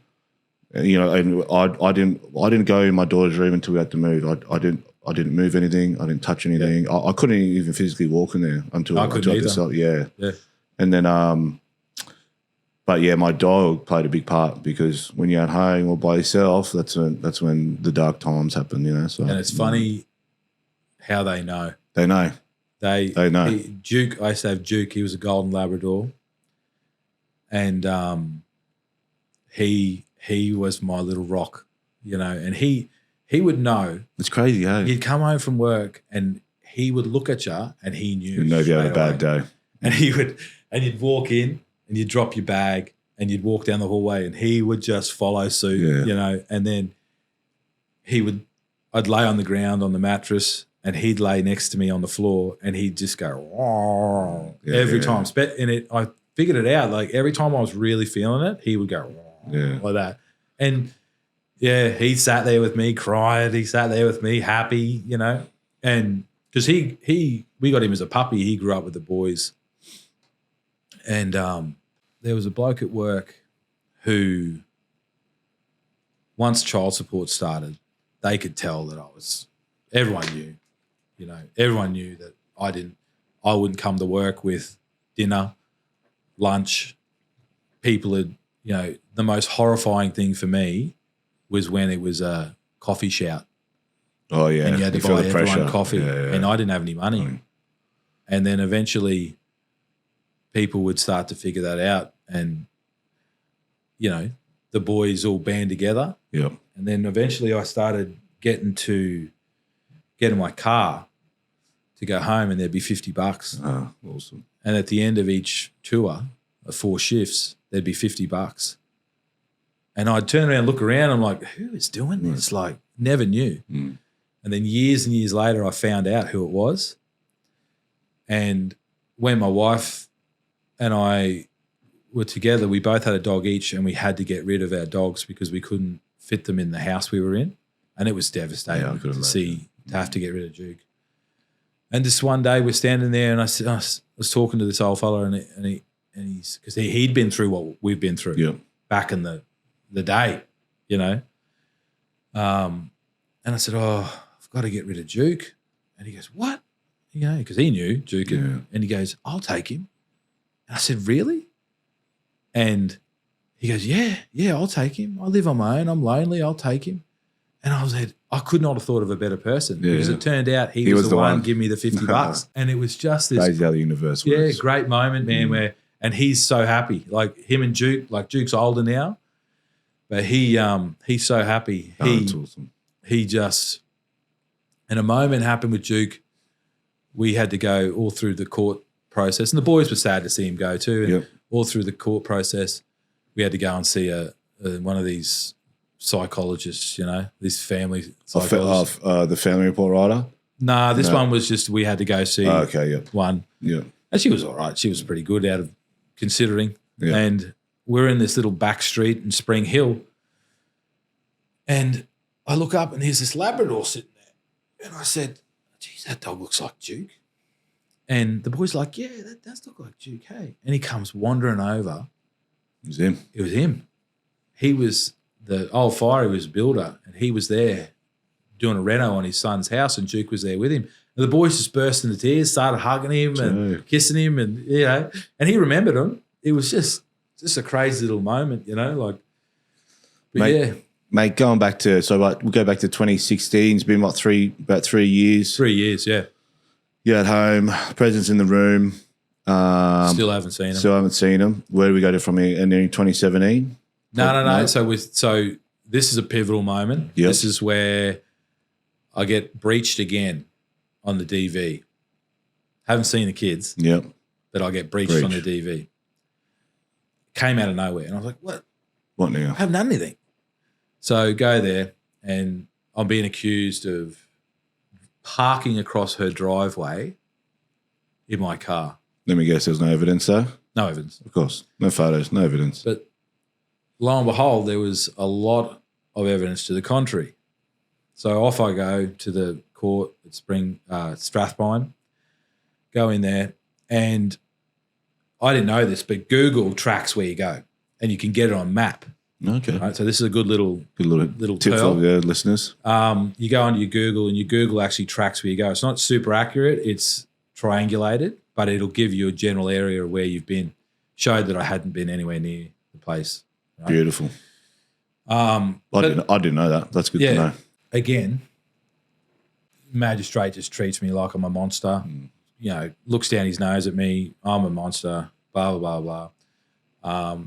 Speaker 4: you know, and I didn't go in my daughter's room until we had to move. I didn't move anything. I didn't touch anything. I couldn't even physically walk in there until I got this up. Yeah. And then, but yeah, my dog played a big part because when you're at home or by yourself, that's when the dark times happen, you know. So
Speaker 2: And it's funny how they know.
Speaker 4: They know.
Speaker 2: They
Speaker 4: know.
Speaker 2: Duke, I used to have Duke. He was a golden Labrador, and he was my little rock, you know. And he would know.
Speaker 4: It's crazy, hey?
Speaker 2: He'd come home from work and he would look at you and he knew.
Speaker 4: You know if you had a
Speaker 2: straight
Speaker 4: bad
Speaker 2: away.
Speaker 4: day.
Speaker 2: And you'd walk in and you'd drop your bag and you'd walk down the hallway and he would just follow suit, you know. And then I'd lay on the ground on the mattress and he'd lay next to me on the floor and he'd just go every time. And I figured it out. Like every time I was really feeling it, he would go like that. And yeah, he sat there with me, cried. He sat there with me, happy, you know. And because we got him as a puppy. He grew up with the boys. And there was a bloke at work who, once child support started, they could tell that everyone knew, you know, everyone knew that I wouldn't come to work with dinner, lunch. People had, you know, the most horrifying thing for me was when it was a coffee shout.
Speaker 4: Oh, yeah.
Speaker 2: And you had to
Speaker 4: feel
Speaker 2: buy
Speaker 4: the
Speaker 2: everyone
Speaker 4: pressure.
Speaker 2: coffee.
Speaker 4: Yeah.
Speaker 2: And I didn't have any money. And then eventually people would start to figure that out and, you know, the boys all band together.
Speaker 4: Yep.
Speaker 2: And then eventually I started get in my car to go home and there'd be $50.
Speaker 4: Oh, awesome.
Speaker 2: And at the end of each tour of 4 shifts, there'd be $50. And I'd turn around and look around. I'm like, who is doing this? Like, never knew.
Speaker 4: Mm.
Speaker 2: And then years and years later, I found out who it was. And when my wife and I were together, we both had a dog each and we had to get rid of our dogs because we couldn't fit them in the house we were in. And it was devastating to have to get rid of Duke. And this one day we're standing there and I was talking to this old fella and he's because he'd been through what we've been through back in the day, you know. And I said, I've got to get rid of Duke. And he goes, what? You know, because he knew Duke. And he goes, I'll take him. And I said, really? And he goes, yeah, I'll take him. I live on my own. I'm lonely. I'll take him. And I could not have thought of a better person because it turned out he was the one give me the $50. And it was just this
Speaker 4: crazy how the universe works.
Speaker 2: Yeah, great moment, man, and he's so happy. Like him and Duke, like Duke's older now, but he's so happy.
Speaker 4: That's awesome.
Speaker 2: He just, and a moment happened with Duke. We had to go all through the court process, and the boys were sad to see him go too. And all through the court process, we had to go and see one of these psychologists, you know, this family psychologist.
Speaker 4: The family report writer?
Speaker 2: Nah, this one was just we had to go see one.
Speaker 4: Yeah.
Speaker 2: And she was all right. She was pretty good out of considering.
Speaker 4: Yeah.
Speaker 2: And we're in this little back street in Spring Hill. And I look up and there's this Labrador sitting there. And I said, geez, that dog looks like Duke. And the boy's like, yeah, that does look like Duke, hey. And he comes wandering over.
Speaker 4: It was him.
Speaker 2: It was him. He was the old fire, he was a builder, and he was there doing a reno on his son's house, and Duke was there with him. And the boys just burst into tears, started hugging him and kissing him, and you know, and he remembered him. It was just a crazy little moment, you know, like.
Speaker 4: Mate, going back to we'll go back to 2016. It's been about 3 years.
Speaker 2: 3 years, yeah.
Speaker 4: You're at home, presence in the room.
Speaker 2: Still haven't seen him.
Speaker 4: Where do we go to from here? And then in 2017.
Speaker 2: No. So this is a pivotal moment.
Speaker 4: Yep.
Speaker 2: This is where I get breached again on the DV. Haven't seen the kids.
Speaker 4: Yep.
Speaker 2: But I get breached on the DV. Came out of nowhere. And I was like, what?
Speaker 4: What now?
Speaker 2: I haven't done anything. So go there and I'm being accused of parking across her driveway in my car.
Speaker 4: Let me guess, there's no evidence though?
Speaker 2: No evidence.
Speaker 4: Of course. No photos, no evidence.
Speaker 2: But lo and behold, there was a lot of evidence to the contrary. So off I go to the court at Strathpine, go in there, and I didn't know this, but Google tracks where you go, and you can get it on map.
Speaker 4: Okay.
Speaker 2: Right? So this is a good little
Speaker 4: tip
Speaker 2: pearl.
Speaker 4: for the listeners.
Speaker 2: You go onto your Google, and your Google actually tracks where you go. It's not super accurate. It's triangulated, but it'll give you a general area of where you've been. Showed that I hadn't been anywhere near the place. Right?
Speaker 4: Beautiful. I didn't know that. That's good to know.
Speaker 2: Again, magistrate just treats me like I'm a monster. You know, looks down his nose at me. I'm a monster. Blah blah blah blah.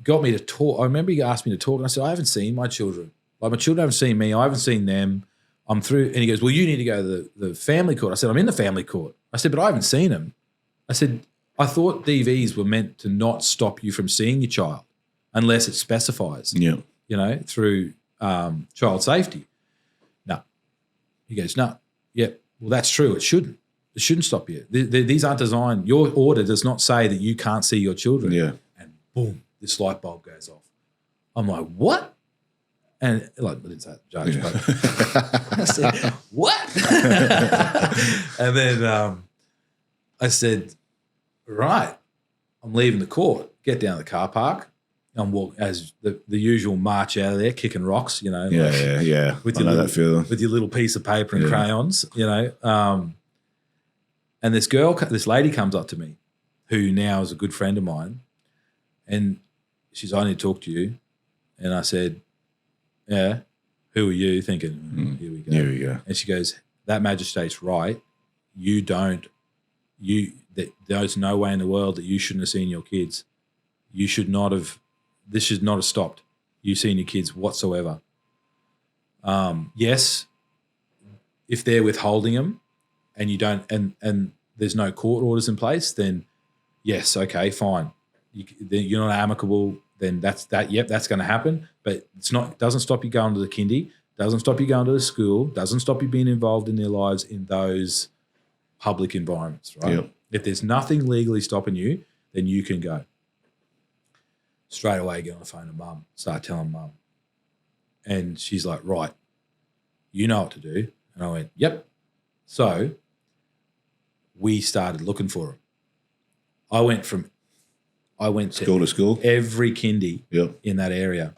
Speaker 2: Got me to talk. I remember he asked me to talk, and I said, I haven't seen my children. Like my children haven't seen me. I haven't seen them. I'm through. And he goes, well, you need to go to the family court. I said, I'm in the family court. I said, but I haven't seen them. I said, I thought DVs were meant to not stop you from seeing your child unless it specifies.
Speaker 4: Yeah.
Speaker 2: You know, through child safety. No. He goes, no. Yep. Well, that's true. It shouldn't. It shouldn't stop you. These aren't designed. Your order does not say that you can't see your children.
Speaker 4: Yeah.
Speaker 2: And boom, this light bulb goes off. I'm like, what? And like, I didn't say that, judge, but I said, what? And then I said, right, I'm leaving the court. Get down to the car park. I'm walk as the usual march out of there, kicking rocks, you know.
Speaker 4: Yeah.
Speaker 2: With
Speaker 4: I
Speaker 2: your
Speaker 4: know
Speaker 2: little,
Speaker 4: that feeling.
Speaker 2: with your little piece of paper and crayons, you know. And this lady comes up to me, who now is a good friend of mine, and she's, I need to talk to you. And I said, yeah, who are you? Thinking, here we go.
Speaker 4: Here we go.
Speaker 2: And she goes, that magistrate's right. There's no way in the world that you shouldn't have seen your kids. You should not have, this should not have stopped you seeing your kids whatsoever. Yes, if they're withholding them and you don't, and there's no court orders in place, then yes, okay, fine. You're not amicable, then that's going to happen. But doesn't stop you going to the kindy, doesn't stop you going to the school, doesn't stop you being involved in their lives in those public environments, right?
Speaker 4: Yep.
Speaker 2: If there's nothing legally stopping you, then you can go. Straight away, get on the phone to mum, start telling mum. And she's like, right, you know what to do. And I went, yep. So we started looking for him. I went school
Speaker 4: to school,
Speaker 2: every kindy
Speaker 4: Yep.
Speaker 2: in that area.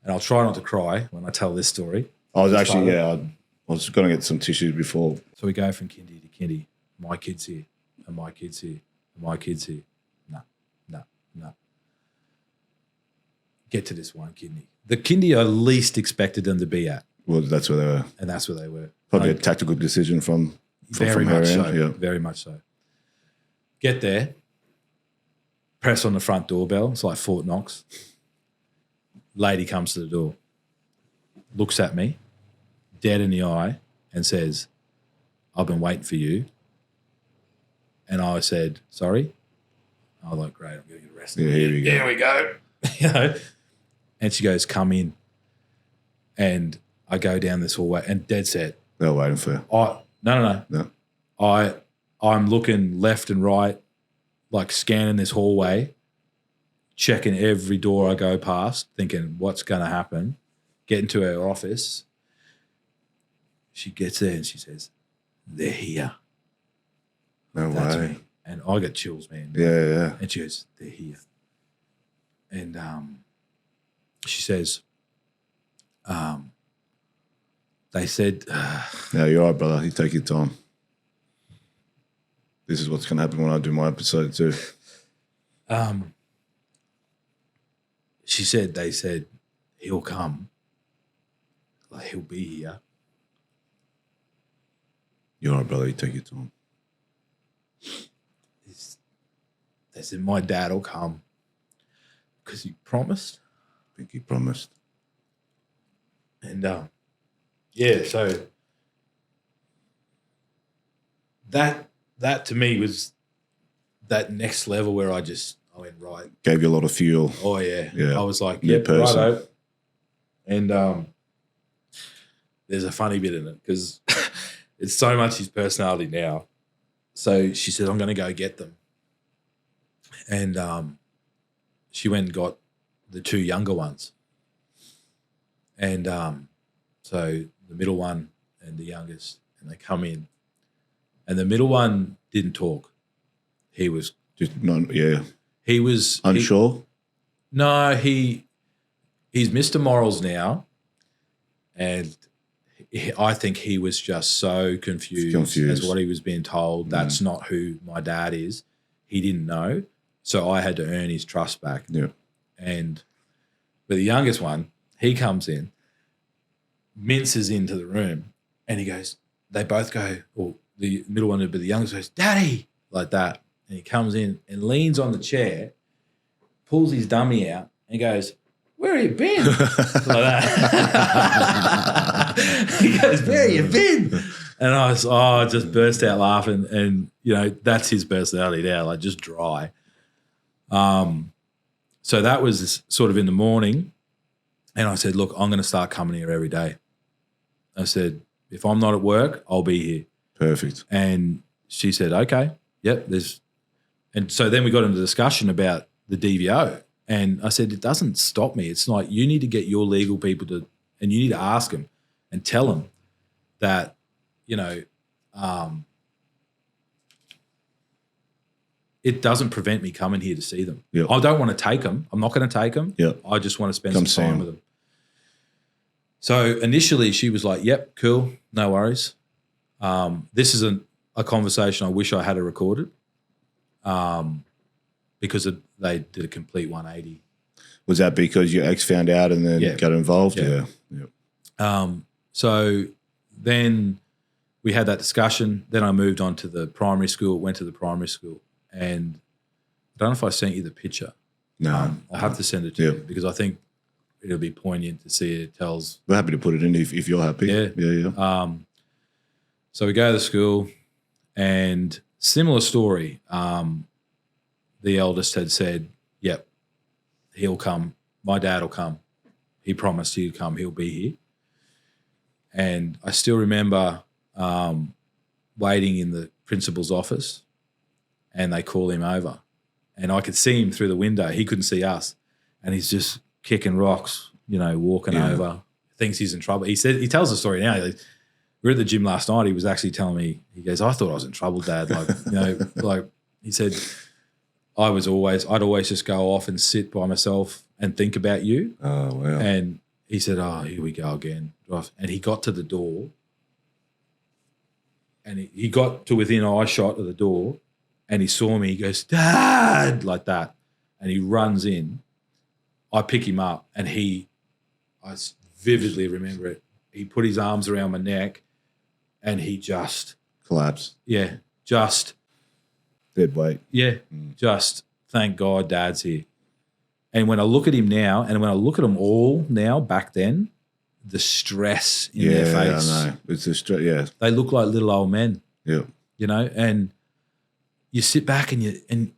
Speaker 2: And I'll try not to cry when I tell this story.
Speaker 4: I was actually, I was going to get some tissues before.
Speaker 2: So we go from kindy to kindy. My kid's here, and my kid's here, and my kid's here. No. Get to this one kindy. The kindy I least expected them to be at.
Speaker 4: Well, that's where they were.
Speaker 2: And that's where they were.
Speaker 4: Probably a tactical decision from
Speaker 2: Very
Speaker 4: her
Speaker 2: much
Speaker 4: end.
Speaker 2: so.
Speaker 4: Yeah.
Speaker 2: Very much so. Get there, press on the front doorbell. It's like Fort Knox. Lady comes to the door, looks at me, dead in the eye, and says, I've been waiting for you. And I said, sorry? I was like, great, I'm going to get arrested.
Speaker 4: Yeah, here we go.
Speaker 2: Here we go. You know? And she goes, come in. And I go down this hallway and dead set.
Speaker 4: They were waiting for you.
Speaker 2: No. I'm looking left and right, like scanning this hallway, checking every door I go past, thinking what's going to happen. Get into her office. She gets there and she says, they're here.
Speaker 4: No
Speaker 2: That's
Speaker 4: way.
Speaker 2: me. And I got chills, man.
Speaker 4: Yeah.
Speaker 2: And she goes, they're here. And she says, they said,
Speaker 4: No, you're all right, brother. You take your time. This is what's going to happen when I do my episode too.
Speaker 2: she said, they said, he'll come. Like, he'll be here.
Speaker 4: You're all right, brother. You take your time.
Speaker 2: They said, my dad will come because he promised.
Speaker 4: I think he promised.
Speaker 2: And yeah, so that to me was that next level where I went, right.
Speaker 4: Gave you a lot of fuel.
Speaker 2: Oh, yeah.
Speaker 4: Yeah.
Speaker 2: I was like,
Speaker 4: New
Speaker 2: yep,
Speaker 4: person.
Speaker 2: righto. And there's a funny bit in it because it's so much his personality now. So she said, I'm going to go get them. And she went and got the two younger ones. And so the middle one and the youngest, and they come in. And the middle one didn't talk. He was
Speaker 4: Just not, yeah.
Speaker 2: He was
Speaker 4: Unsure?
Speaker 2: he's Mr. Morals now, and I think he was just so confused as what he was being told. That's not who my dad is. He didn't know. So I had to earn his trust back.
Speaker 4: Yeah.
Speaker 2: But the youngest one, he comes in, minces into the room, and he goes, they both go, or the middle one, but the youngest goes, Daddy, like that. And he comes in and leans on the chair, pulls his dummy out, and goes, where have you been? Like that. He goes, where have you been? And I just burst out laughing. And, that's his personality now, like just dry. So that was sort of in the morning. And I said, look, I'm going to start coming here every day. I said, if I'm not at work, I'll be here.
Speaker 4: Perfect.
Speaker 2: And she said, okay, yep. And so then we got into discussion about the DVO. And I said, it doesn't stop me. It's like you need to get your legal people and you need to ask them and tell them that, it doesn't prevent me coming here to see them.
Speaker 4: Yep.
Speaker 2: I don't want to take them. I'm not going to take them.
Speaker 4: Yep.
Speaker 2: I just want to spend some time with them. So initially she was like, yep, cool, no worries. This isn't a conversation I wish I had recorded because they did a complete 180.
Speaker 4: Was that because your ex found out and then got involved?
Speaker 2: Yeah. So then we had that discussion. Then I moved on to the primary school, went to the primary school. And I don't know if I sent you the picture.
Speaker 4: No.
Speaker 2: I'll have to send it to you because I think it'll be poignant to see it tells.
Speaker 4: We're happy to put it in if you're happy.
Speaker 2: Yeah. So we go to the school and similar story. The eldest had said, yep, he'll come. My dad will come. He promised he'd come. He'll be here. And I still remember waiting in the principal's office and they call him over. And I could see him through the window. He couldn't see us. And he's just kicking rocks, walking over. Thinks he's in trouble. He tells the story now. We were at the gym last night. He was actually telling me, he goes, I thought I was in trouble, Dad. Like he said, I'd always just go off and sit by myself and think about you.
Speaker 4: Oh, wow.
Speaker 2: And he said, here we go again. And he got to the door and he got to within eye shot of the door and he saw me. He goes, Dad, like that. And he runs in. I pick him up and I vividly remember it. He put his arms around my neck and he just
Speaker 4: collapsed.
Speaker 2: Yeah, just
Speaker 4: dead weight.
Speaker 2: Yeah, just thank God Dad's here. And when I look at him now, and when I look at them all now, back then, the stress in their face.
Speaker 4: Yeah, I know. It's a stress. Yeah,
Speaker 2: they look like little old men.
Speaker 4: Yeah,
Speaker 2: and you sit back and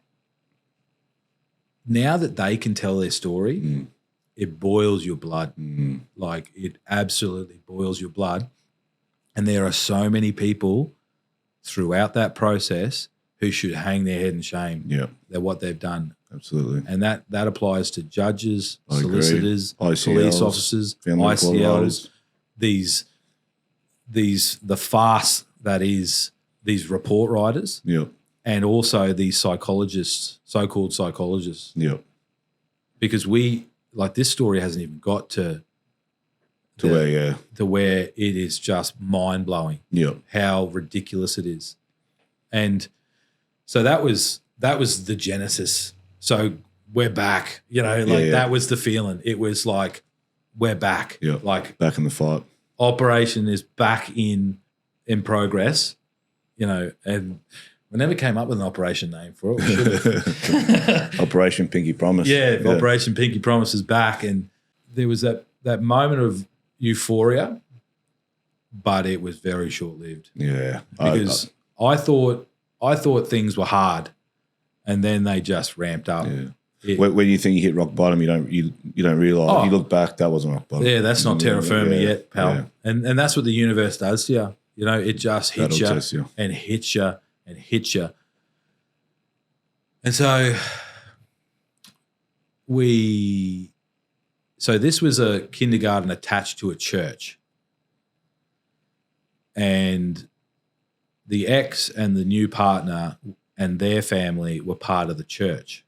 Speaker 2: now that they can tell their story, it boils your blood. Like it absolutely boils your blood. And there are so many people throughout that process who should hang their head in shame.
Speaker 4: Yeah,
Speaker 2: at what they've done.
Speaker 4: Absolutely.
Speaker 2: And that applies to judges,
Speaker 4: I
Speaker 2: solicitors,
Speaker 4: agree. ICLs,
Speaker 2: police officers, ICLs, the farce that is these report writers.
Speaker 4: Yeah.
Speaker 2: And also these psychologists, so-called psychologists.
Speaker 4: Yeah.
Speaker 2: Because this story hasn't even got to where it is just mind-blowing.
Speaker 4: Yeah.
Speaker 2: How ridiculous it is. And so that was the genesis. So we're back, that was the feeling. It was like, we're back.
Speaker 4: Yeah.
Speaker 2: Like
Speaker 4: back in the fight.
Speaker 2: Operation is back in progress, and we never came up with an operation name for it. We should have.
Speaker 4: Operation Pinky Promise.
Speaker 2: Yeah, Operation Pinky Promise is back. And there was that moment of euphoria, but it was very short-lived.
Speaker 4: Yeah.
Speaker 2: Because I thought things were hard and then they just ramped up.
Speaker 4: Yeah. When you think you hit rock bottom, you don't realize. You look back, that wasn't rock bottom.
Speaker 2: Yeah, that's not terra firma yet, pal. Yeah. And that's what the universe does to you. It just hits you and hits you and hits you. And so this was a kindergarten attached to a church. And the ex and the new partner and their family were part of the church.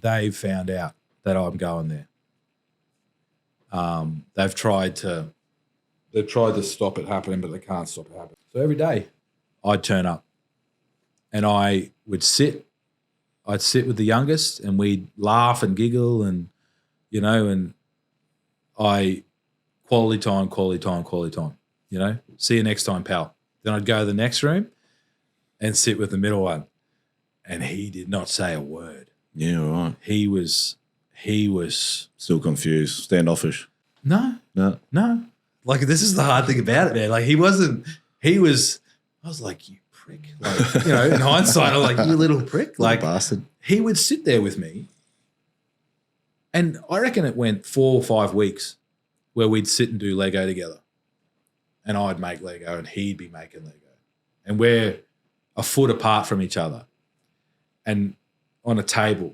Speaker 2: They've found out that I'm going there. They've tried to they've tried to stop it happening, but they can't stop it happening. So every day I'd turn up and I would sit. I'd sit with the youngest and we'd laugh and giggle and, you know, and quality time, you know, see you next time, pal. Then I'd go to the next room and sit with the middle one. And he did not say a word.
Speaker 4: Yeah, right.
Speaker 2: He was
Speaker 4: Still confused, standoffish.
Speaker 2: no. Like, this is the hard thing about it, man. Like, I was like, you prick. Like, you know, in hindsight, I'm like, you little prick. Like,
Speaker 4: bastard.
Speaker 2: he would sit there with me. And I reckon it went 4 or 5 weeks where we'd sit and do Lego together. And I'd make Lego and he'd be making Lego. And we're a foot apart from each other and on a table.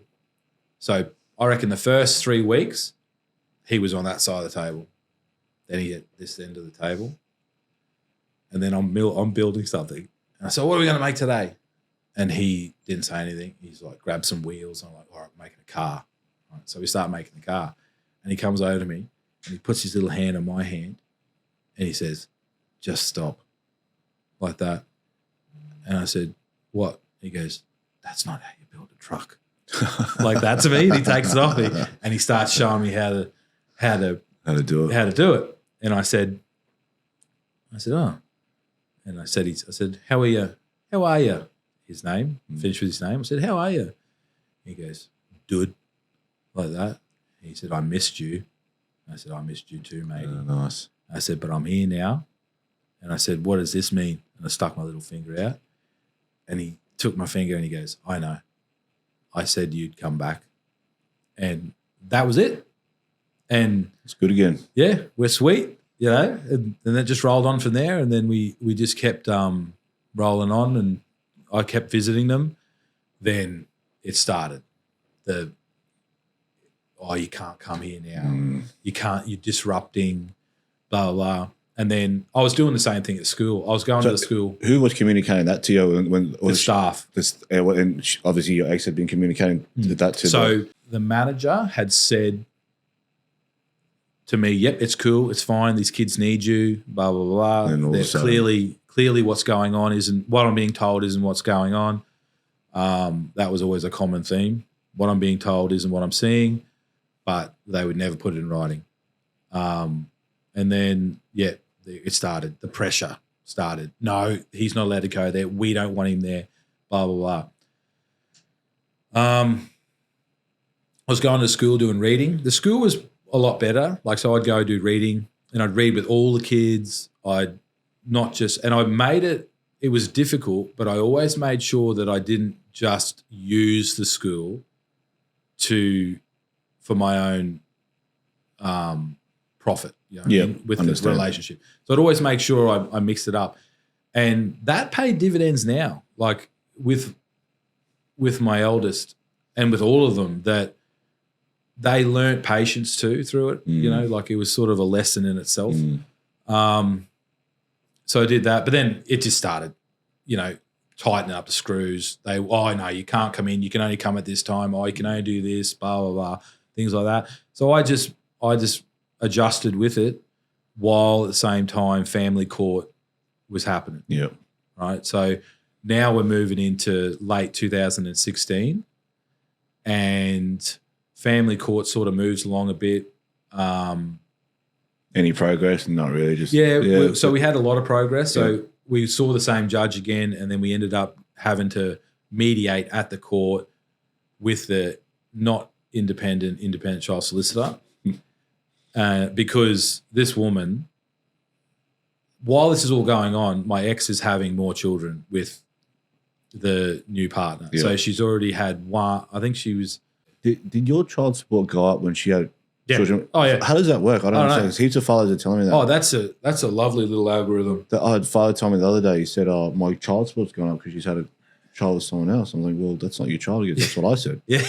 Speaker 2: So I reckon the first 3 weeks, he was on that side of the table. Then he at this end of the table. And then I'm building something. And I said, what are we going to make today? And he didn't say anything. He's like, grab some wheels. I'm like, all right, making a car. All right, so we start making the car. And he comes over to me and he puts his little hand on my hand and he says, just stop. Like that. And I said, what? He goes, that's not how you build a truck. Like that to me. And he takes it off me and he starts showing me how to do it. And I said, oh. And I said, how are you? How are you? His name, finished with his name. I said, how are you? He goes, dude, like that. He said, I missed you. I said, I missed you too, mate.
Speaker 4: Nice.
Speaker 2: I said, but I'm here now. And I said, what does this mean? And I stuck my little finger out. And he took my finger and he goes, I know. I said you'd come back. And that was it. And
Speaker 4: it's good again.
Speaker 2: Yeah, we're sweet, you know. And that just rolled on from there. And then we just kept rolling on and I kept visiting them. Then it started. You can't come here now. You can't, you're disrupting, blah, blah, blah. And then I was doing the same thing at school. I was going to the school.
Speaker 4: Who was communicating that to you? When
Speaker 2: the staff.
Speaker 4: And obviously your ex had been communicating that to
Speaker 2: So the manager had said to me, yep, it's cool, it's fine, these kids need you, blah, blah, blah.
Speaker 4: And
Speaker 2: they're clearly what's going on isn't, what I'm being told isn't what's going on. That was always a common theme. What I'm being told isn't what I'm seeing, but they would never put it in writing. And then, yeah, it started. The pressure started. No, he's not allowed to go there. We don't want him there, blah, blah, blah. I was going to school doing reading. The school was a lot better. Like, so I'd go do reading and I'd read with all the kids. And I made it, it was difficult, but I always made sure that I didn't just use the school for my own profit, you know, with the relationship. So I'd always make sure I mixed it up. And that paid dividends now, like with my eldest and with all of them, that they learnt patience too through it, you know, like it was sort of a lesson in itself. So I did that, but then it just started, you know, tightening up the screws. No, you can't come in. You can only come at this time. You can only do this, blah, blah, blah, things like that. So I just adjusted with it while at the same time family court was happening.
Speaker 4: Yeah.
Speaker 2: Right. So now we're moving into late 2016 and family court sort of moves along a bit.
Speaker 4: Any progress? Not really. Just
Speaker 2: So we had a lot of progress. So we saw the same judge again, and then we ended up having to mediate at the court with the not independent child solicitor, because this woman, while this is all going on, my ex is having more children with the new partner. Yeah. So she's already had one. I think she was.
Speaker 4: Did your child support go up when she had children?
Speaker 2: Oh, yeah.
Speaker 4: How does that work? I don't understand. There's heaps of fathers are telling me that.
Speaker 2: Oh, that's a lovely little algorithm.
Speaker 4: I had a father tell me the other day, he said, my child support's gone up because she's had a child with someone else. I'm like, well, that's not your child. That's what I said.
Speaker 2: Yeah.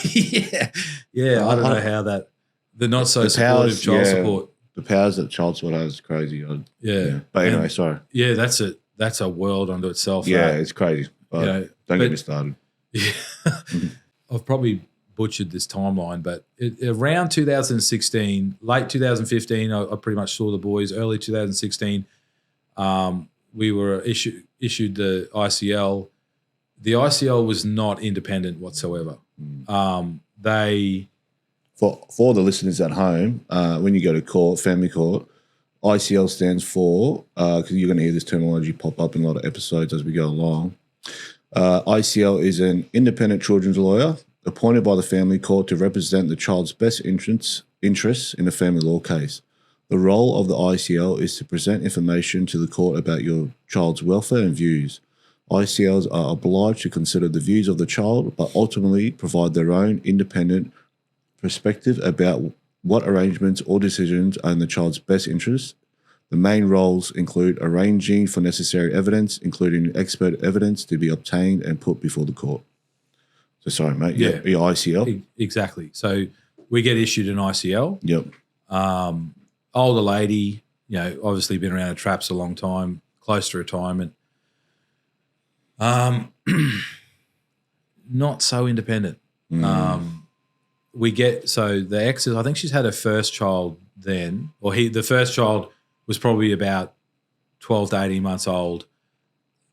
Speaker 2: I don't know how that, the not so supportive child support.
Speaker 4: The powers that child support has is crazy. But anyway, sorry.
Speaker 2: Yeah, that's a world unto itself.
Speaker 4: Yeah, it's crazy. But don't get me started.
Speaker 2: Yeah. I've probably butchered this timeline, but around 2016, late 2015, I pretty much saw the boys. Early 2016, we were issued the ICL. The ICL was not independent whatsoever. They
Speaker 4: For the listeners at home, when you go to court, family court, ICL stands for, because you're going to hear this terminology pop up in a lot of episodes as we go along. ICL is an independent children's lawyer appointed by the family court to represent the child's best interests in a family law case. The role of the ICL is to present information to the court about your child's welfare and views. ICLs are obliged to consider the views of the child, but ultimately provide their own independent perspective about what arrangements or decisions are in the child's best interest. The main roles include arranging for necessary evidence, including expert evidence to be obtained and put before the court. So sorry, mate. Yeah. Your ICL.
Speaker 2: Exactly. So we get issued an ICL.
Speaker 4: Yep.
Speaker 2: Older lady, obviously been around the traps a long time, close to retirement. Not so independent. We get, so the ex, I think she's had her first child then, or the first child was probably about 12 to 18 months old.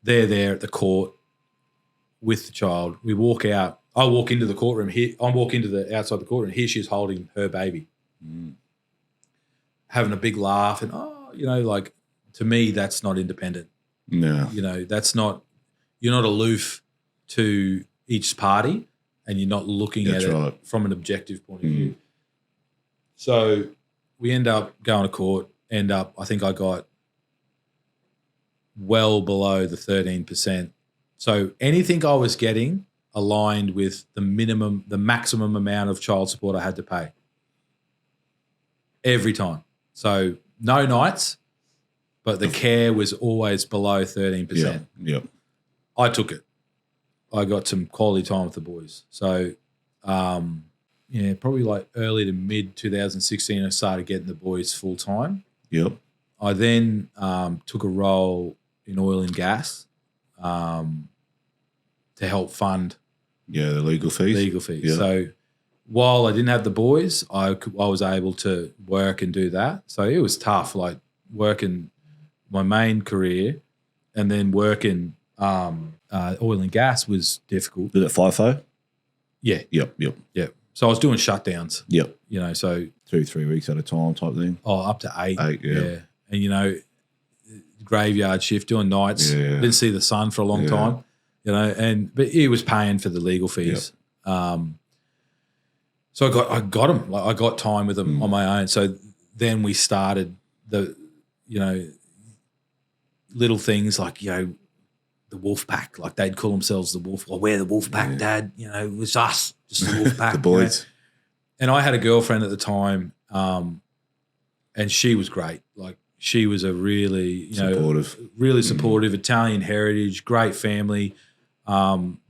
Speaker 2: They're there at the court with the child. We walk out. I walk into the courtroom here. I walk into the outside the courtroom. Here she's holding her baby, having a big laugh. And, to me, that's not independent.
Speaker 4: No.
Speaker 2: That's not, you're not aloof to each party and you're not looking at it from an objective point of view. So we end up going to court, I think I got well below the 13%. So anything I was getting aligned with the maximum amount of child support I had to pay every time. So no nights, but the care was always below 13%.
Speaker 4: Yep.
Speaker 2: I took it. I got some quality time with the boys. So, probably like early to mid 2016, I started getting the boys full time.
Speaker 4: Yep.
Speaker 2: I then took a role in oil and gas to help fund
Speaker 4: the legal fees. Yep.
Speaker 2: So while I didn't have the boys, I was able to work and do that. So it was tough, like working my main career and then working oil and gas was difficult.
Speaker 4: Was it FIFO?
Speaker 2: Yeah.
Speaker 4: Yep.
Speaker 2: So I was doing shutdowns.
Speaker 4: Yep.
Speaker 2: So
Speaker 4: 2-3 weeks at a time type thing.
Speaker 2: Oh, up to 8.
Speaker 4: 8, yeah.
Speaker 2: And, graveyard shift, doing nights.
Speaker 4: Yeah.
Speaker 2: Didn't see the sun for a long time, but he was paying for the legal fees. Yep. So I got them. Like I got time with them on my own. So then we started the, little things like, the wolf pack, like they'd call themselves the wolf. Well, we're the wolf pack, Dad. It was us, just the wolf pack.
Speaker 4: The boys.
Speaker 2: And I had a girlfriend at the time, and she was great. Like she was a really, supportive Italian heritage, great family.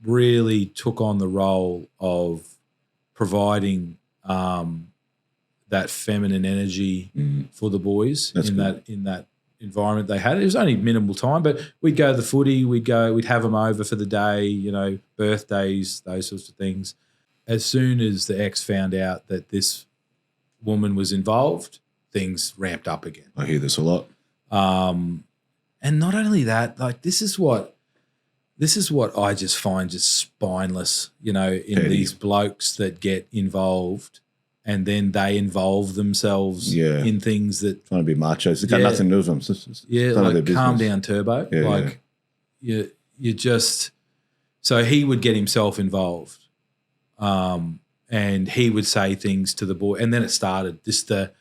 Speaker 2: Really took on the role of providing that feminine energy for the boys in that environment they had. It was only minimal time, but we'd go to the footy, we'd have them over for the day, birthdays, those sorts of things. As soon as the ex found out that this woman was involved, things ramped up again.
Speaker 4: I hear this a lot.
Speaker 2: And not only that, like this is what I just find just spineless, in these blokes that get involved and then they involve themselves in things that
Speaker 4: trying to be macho. It's got nothing to do with them.
Speaker 2: Like calm down, Turbo. You just so he would get himself involved, and he would say things to the boy, and then it started just the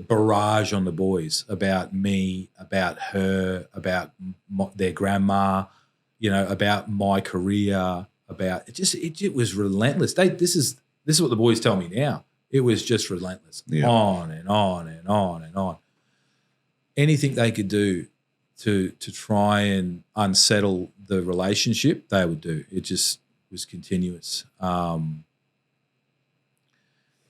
Speaker 2: barrage on the boys about me, about her, about their grandma, about my career, about it was relentless. This is what the boys tell me now. It was just relentless, on and on and on and on. Anything they could do to try and unsettle the relationship, they would do. It just was continuous. And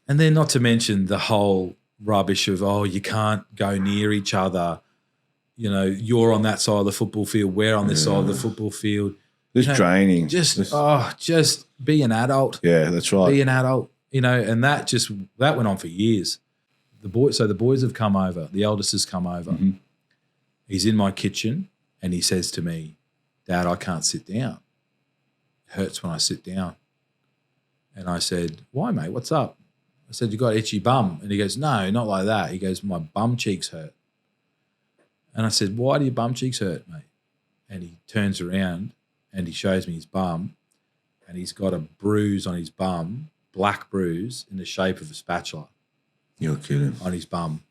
Speaker 2: then not to mention the whole rubbish of, you can't go near each other. You're on that side of the football field, we're on this side of the football field.
Speaker 4: It's draining.
Speaker 2: Just be an adult.
Speaker 4: Yeah, that's right.
Speaker 2: Be an adult, and that went on for years. The boys have come over. The eldest has come over.
Speaker 4: Mm-hmm.
Speaker 2: He's in my kitchen and he says to me, "Dad, I can't sit down. It hurts when I sit down." And I said, "Why, mate? What's up?" I said, "You got itchy bum." And he goes, "No, not like that." He goes, "My bum cheeks hurt." And I said, "Why do your bum cheeks hurt, mate?" And he turns around and he shows me his bum, and he's got a bruise on his bum, black bruise in the shape of a spatula.
Speaker 4: You're kidding.
Speaker 2: On his bum.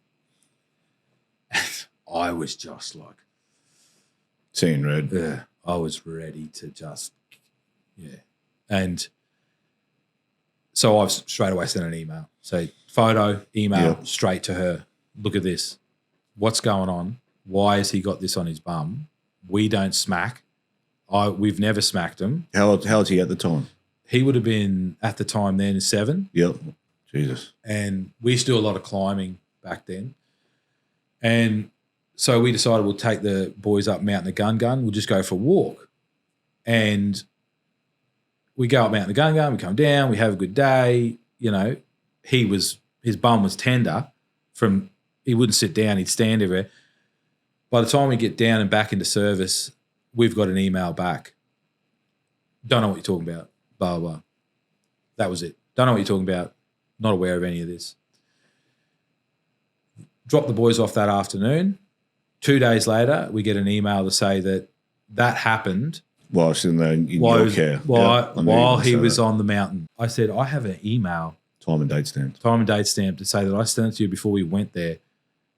Speaker 2: And I was just like,
Speaker 4: seeing red.
Speaker 2: I was ready to just, And so I've straight away sent an email. So photo, email, straight to her. Look at this. What's going on? Why has he got this on his bum? We don't smack. We've never smacked him.
Speaker 4: How old's he at the time?
Speaker 2: He would have been at the time then 7.
Speaker 4: Yep. Jesus.
Speaker 2: And we used to do a lot of climbing back then. And so we decided we'll take the boys up Mountain of Gun. We'll just go for a walk. And we go up Mountain of Gun, we come down, we have a good day. His bum was tender he wouldn't sit down, he'd stand everywhere. By the time we get down and back into service, we've got an email back. Don't know what you're talking about, blah, blah, blah. That was it. Don't know what you're talking about. Not aware of any of this. Dropped the boys off that afternoon. 2 days later, we get an email to say that happened
Speaker 4: whilst in your care.
Speaker 2: While he was on the mountain. I said, I have an email.
Speaker 4: Time and date stamp
Speaker 2: To say that I sent it to you before we went there.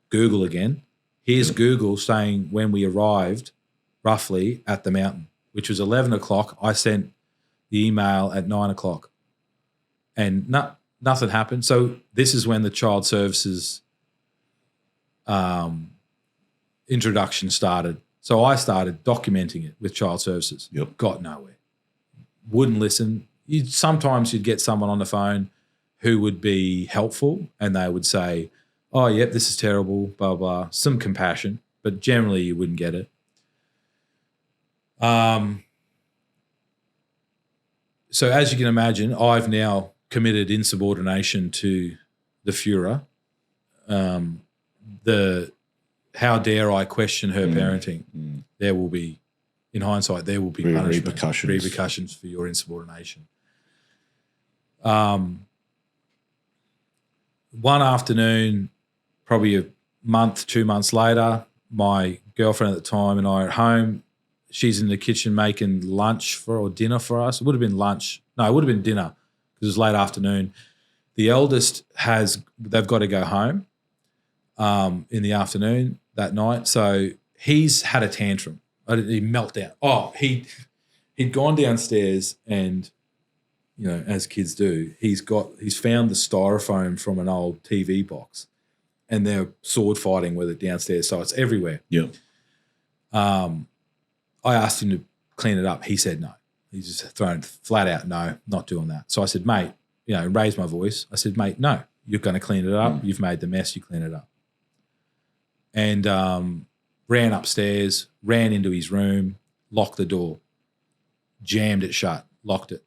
Speaker 2: Google again. Here's Google saying when we arrived roughly at the mountain, which was 11 o'clock. I sent the email at 9 o'clock. And nothing happened. So this is when the child services introduction started. So I started documenting it with child services.
Speaker 4: Yep.
Speaker 2: Got nowhere. Wouldn't listen. Sometimes you'd get someone on the phone who would be helpful and they would say, "Oh, yep, this is terrible, blah, blah," some compassion, but generally you wouldn't get it. So as you can imagine, I've now committed insubordination to the Führer. How dare I question her parenting? There will be, in hindsight, there will be punishment, repercussions for your insubordination. One afternoon, probably a month, 2 months later, my girlfriend at the time and I are at home. She's in the kitchen making lunch or dinner for us. It would have been lunch. No, it would have been dinner because it was late afternoon. The eldest they've got to go home in the afternoon that night. So he's had a tantrum. He meltdown. Oh, he'd gone downstairs and, as kids do, he's found the styrofoam from an old TV box and they're sword fighting with it downstairs. So it's everywhere.
Speaker 4: Yep.
Speaker 2: I asked him to clean it up. He said no. He's just thrown flat out, no, not doing that. So I said, "Mate," raised my voice. I said, "Mate, no, you're going to clean it up. You've made the mess, you clean it up." And ran upstairs, ran into his room, locked the door, jammed it shut, locked it.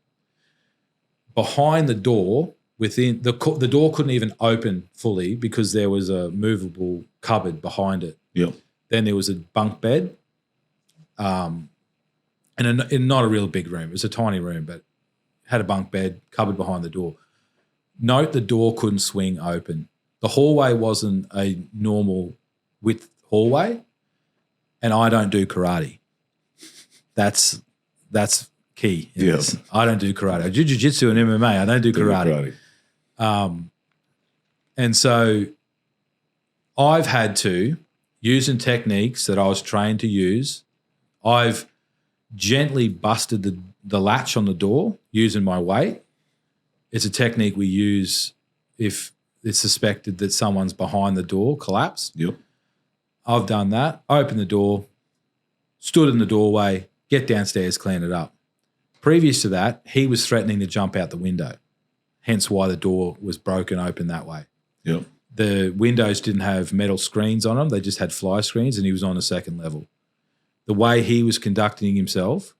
Speaker 2: Behind the door, within the door couldn't even open fully because there was a movable cupboard behind it.
Speaker 4: Yep.
Speaker 2: Then there was a bunk bed. In not a real big room. It was a tiny room, but had a bunk bed, cupboard behind the door. Note the door couldn't swing open. The hallway wasn't a normal width hallway, and I don't do karate. That's key.
Speaker 4: Yes.
Speaker 2: I don't do karate. I do jiu-jitsu and MMA. I don't do karate. And so I've had to, using techniques that I was trained to use, I've gently busted the latch on the door using my weight. It's a technique we use if it's suspected that someone's behind the door, collapsed.
Speaker 4: Yep.
Speaker 2: I've done that. Open the door, stood in the doorway, get downstairs, clean it up. Previous to that, he was threatening to jump out the window, hence why the door was broken open that way.
Speaker 4: Yep.
Speaker 2: The windows didn't have metal screens on them. They just had fly screens and he was on the second level. The way he was conducting himself,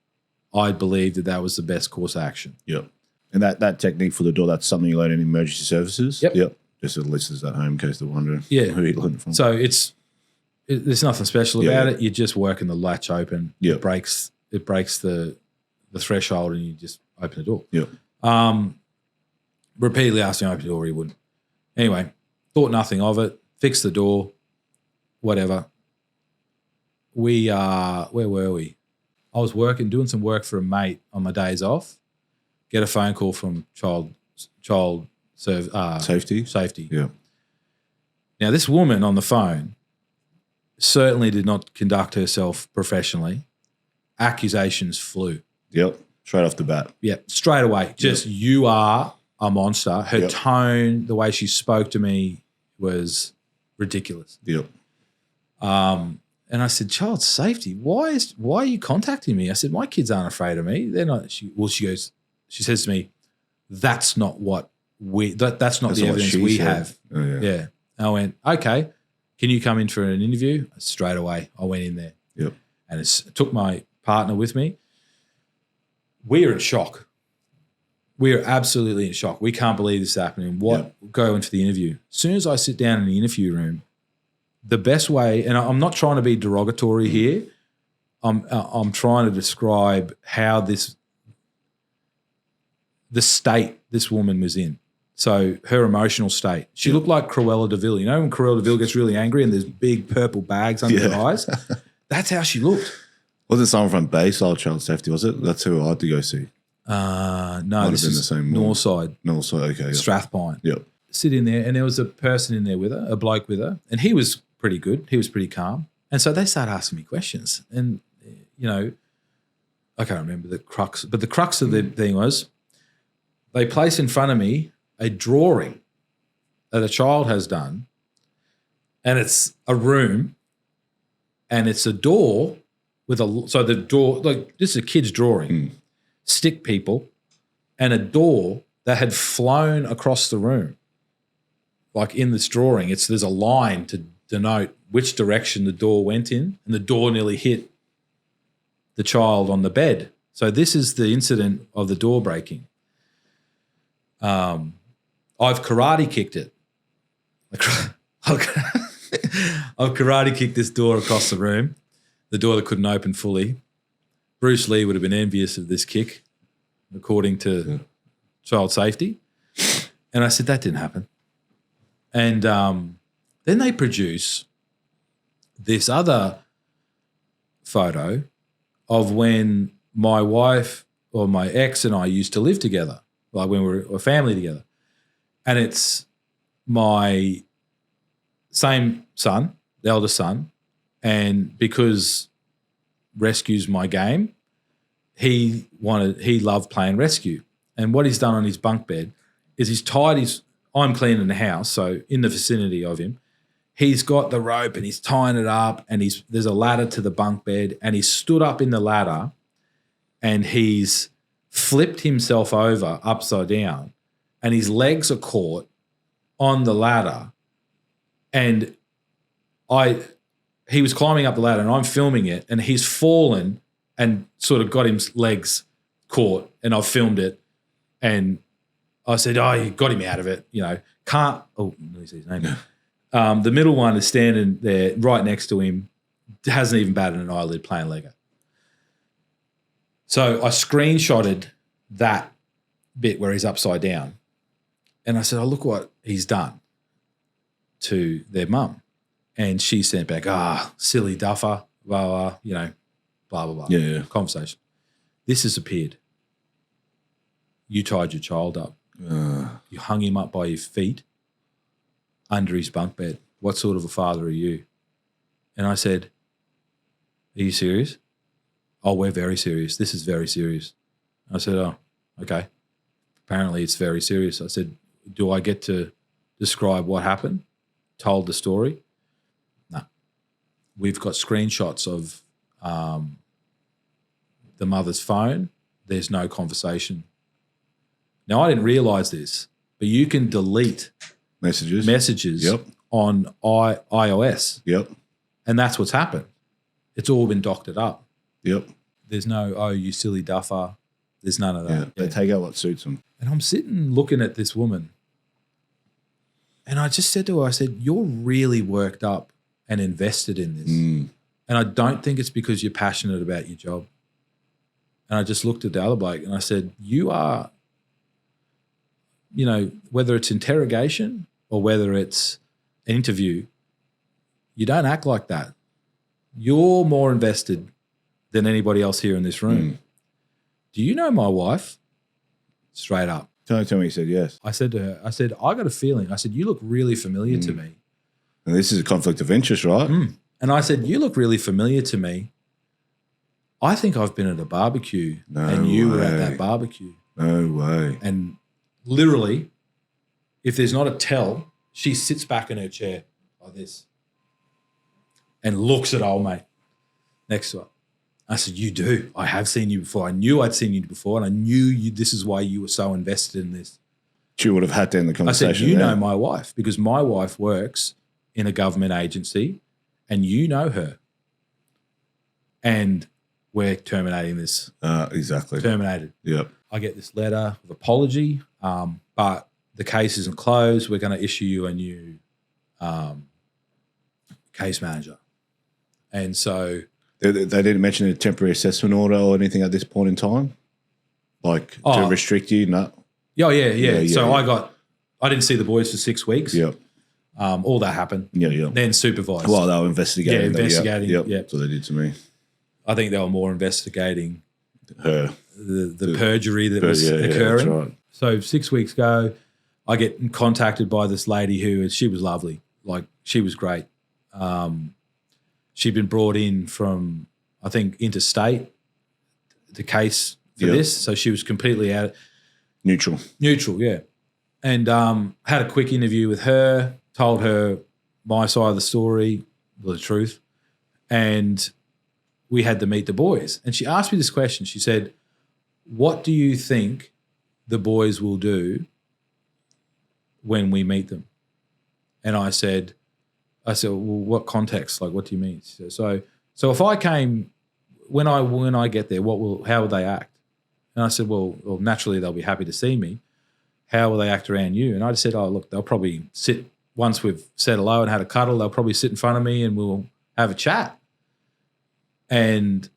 Speaker 2: I believed that was the best course of action.
Speaker 4: Yep. And that technique for the door, that's something you learn in emergency services?
Speaker 2: Yep.
Speaker 4: Just the listeners at home in case they're wondering
Speaker 2: Yeah.
Speaker 4: who you learned from.
Speaker 2: So there's nothing special about it. You're just working the latch open.
Speaker 4: Yeah.
Speaker 2: It breaks the threshold and you just open the door.
Speaker 4: Yeah.
Speaker 2: Repeatedly asked him to open the door, he wouldn't. Anyway, thought nothing of it, fixed the door, whatever. Where were we? I was doing some work for a mate on my days off, get a phone call from child safety.
Speaker 4: Yeah.
Speaker 2: Now, this woman on the phone certainly did not conduct herself professionally. Accusations flew.
Speaker 4: Yep. Straight off the bat.
Speaker 2: Yeah, straight away. Just you are a monster. Her tone, the way she spoke to me was ridiculous.
Speaker 4: Yep.
Speaker 2: And I said, child safety, why are you contacting me? I said, my kids aren't afraid of me. They're not. She says to me, that's not what that's not the evidence we have.
Speaker 4: Oh, yeah.
Speaker 2: Yeah. I went, okay, can you come in for an interview? Straight away, I went in there.
Speaker 4: Yep.
Speaker 2: And took my partner with me. We are in shock. We are absolutely in shock. We can't believe this is happening. Go into the interview. As soon as I sit down in the interview room, the best way, and I'm not trying to be derogatory here, I'm trying to describe how the state this woman was in. So her emotional state. She looked like Cruella de Vil. You know when Cruella de Vil gets really angry and there's big purple bags under her eyes? That's how she looked.
Speaker 4: Wasn't someone from Bayside Child Safety, was it? That's who I had to go see.
Speaker 2: No, this is the same Northside.
Speaker 4: Northside, okay. Yep.
Speaker 2: Strathpine.
Speaker 4: Yep.
Speaker 2: Sit in there, and there was a person in there with her, a bloke with her, and he was pretty good. He was pretty calm. And so they started asking me questions. And, I can't remember the crux, but the crux of the thing was they placed in front of me a drawing that a child has done, and it's a room, and it's a door so the door, like this is a kid's drawing, stick people, and a door that had flown across the room. Like in this drawing, there's a line to denote which direction the door went in, and the door nearly hit the child on the bed. So this is the incident of the door breaking. I've karate kicked it. I've karate kicked this door across the room, the door that couldn't open fully. Bruce Lee would have been envious of this kick, according to child safety. And I said, that didn't happen. And then they produce this other photo of when my wife or my ex and I used to live together, like when we were a family together. And it's my same son, the eldest son, and because rescue's my game, he loved playing rescue. And what he's done on his bunk bed is he's tied I'm cleaning the house, so in the vicinity of him, he's got the rope and he's tying it up, and there's a ladder to the bunk bed, and he's stood up in the ladder and he's flipped himself over upside down, and his legs are caught on the ladder, and he was climbing up the ladder and I'm filming it, and he's fallen and sort of got his legs caught, and I've filmed it, and I said, you got him out of it, can't, let me see his name. The middle one is standing there right next to him, hasn't even batted an eyelid, playing Lego. So I screenshotted that bit where he's upside down, and I said, look what he's done to their mum. And she sent back, silly duffer, blah, blah, blah, blah, blah.
Speaker 4: Yeah.
Speaker 2: Conversation. This has appeared. You tied your child up. You hung him up by your feet under his bunk bed. What sort of a father are you? And I said, are you serious? Oh, we're very serious. This is very serious. I said, oh, okay. Apparently it's very serious. I said, do I get to describe what happened? Told the story? No. We've got screenshots of the mother's phone. There's no conversation. Now, I didn't realise this, but you can delete messages on iOS.
Speaker 4: Yep.
Speaker 2: And that's what's happened. It's all been doctored up.
Speaker 4: Yep.
Speaker 2: There's no, oh, you silly duffer. There's none of that.
Speaker 4: They take out what suits them.
Speaker 2: And I'm sitting looking at this woman, and I just said to her, I said, you're really worked up and invested in this. And I don't think it's because you're passionate about your job. And I just looked at the other bloke and I said, you are, you know, whether it's interrogation or whether it's an interview, you don't act like that. You're more invested than anybody else here in this room. Do you know my wife? Straight up.
Speaker 4: Tell me he said yes.
Speaker 2: I said to her, I said, I got a feeling. I said, you look really familiar to me.
Speaker 4: And this is a conflict of interest, right?
Speaker 2: And I said, you look really familiar to me. I think I've been at a barbecue and you were at that barbecue.
Speaker 4: No way.
Speaker 2: And literally, if there's not a tell, she sits back in her chair like this and looks at old mate next to her. I said, you do. I have seen you before. I knew I'd seen you before, and I knew you. This is why you were so invested in this.
Speaker 4: She would have had to end the conversation.
Speaker 2: I said, you know my wife, because my wife works in a government agency and you know her. And we're terminating this.
Speaker 4: Exactly.
Speaker 2: Terminated.
Speaker 4: Yep.
Speaker 2: I get this letter of apology, but the case isn't closed. We're going to issue you a new case manager. And so
Speaker 4: They didn't mention a temporary assessment order or anything at this point in time? Like to restrict you? No.
Speaker 2: Yeah. So I didn't see the boys for 6 weeks.
Speaker 4: Yep.
Speaker 2: All that happened.
Speaker 4: Yeah.
Speaker 2: Then supervised.
Speaker 4: Well, they were investigating.
Speaker 2: Yeah, investigating.
Speaker 4: Yep.
Speaker 2: Yeah.
Speaker 4: That's what they did to me.
Speaker 2: I think they were more investigating
Speaker 4: Her.
Speaker 2: the perjury that was occurring.
Speaker 4: Yeah, that's right.
Speaker 2: So 6 weeks ago, I get contacted by this lady she was lovely. Like, she was great. She'd been brought in from, I think, interstate, the case for this. So she was completely out.
Speaker 4: Neutral,
Speaker 2: yeah. And had a quick interview with her, told her my side of the story, the truth. And we had to meet the boys. And she asked me this question. She said, what do you think the boys will do when we meet them? And I said, well, what context? Like, what do you mean? So if I came, when I get there, how will they act? And I said, well, naturally they'll be happy to see me. How will they act around you? And I just said, oh, look, they'll probably sit, once we've said hello and had a cuddle, they'll probably sit in front of me and we'll have a chat. And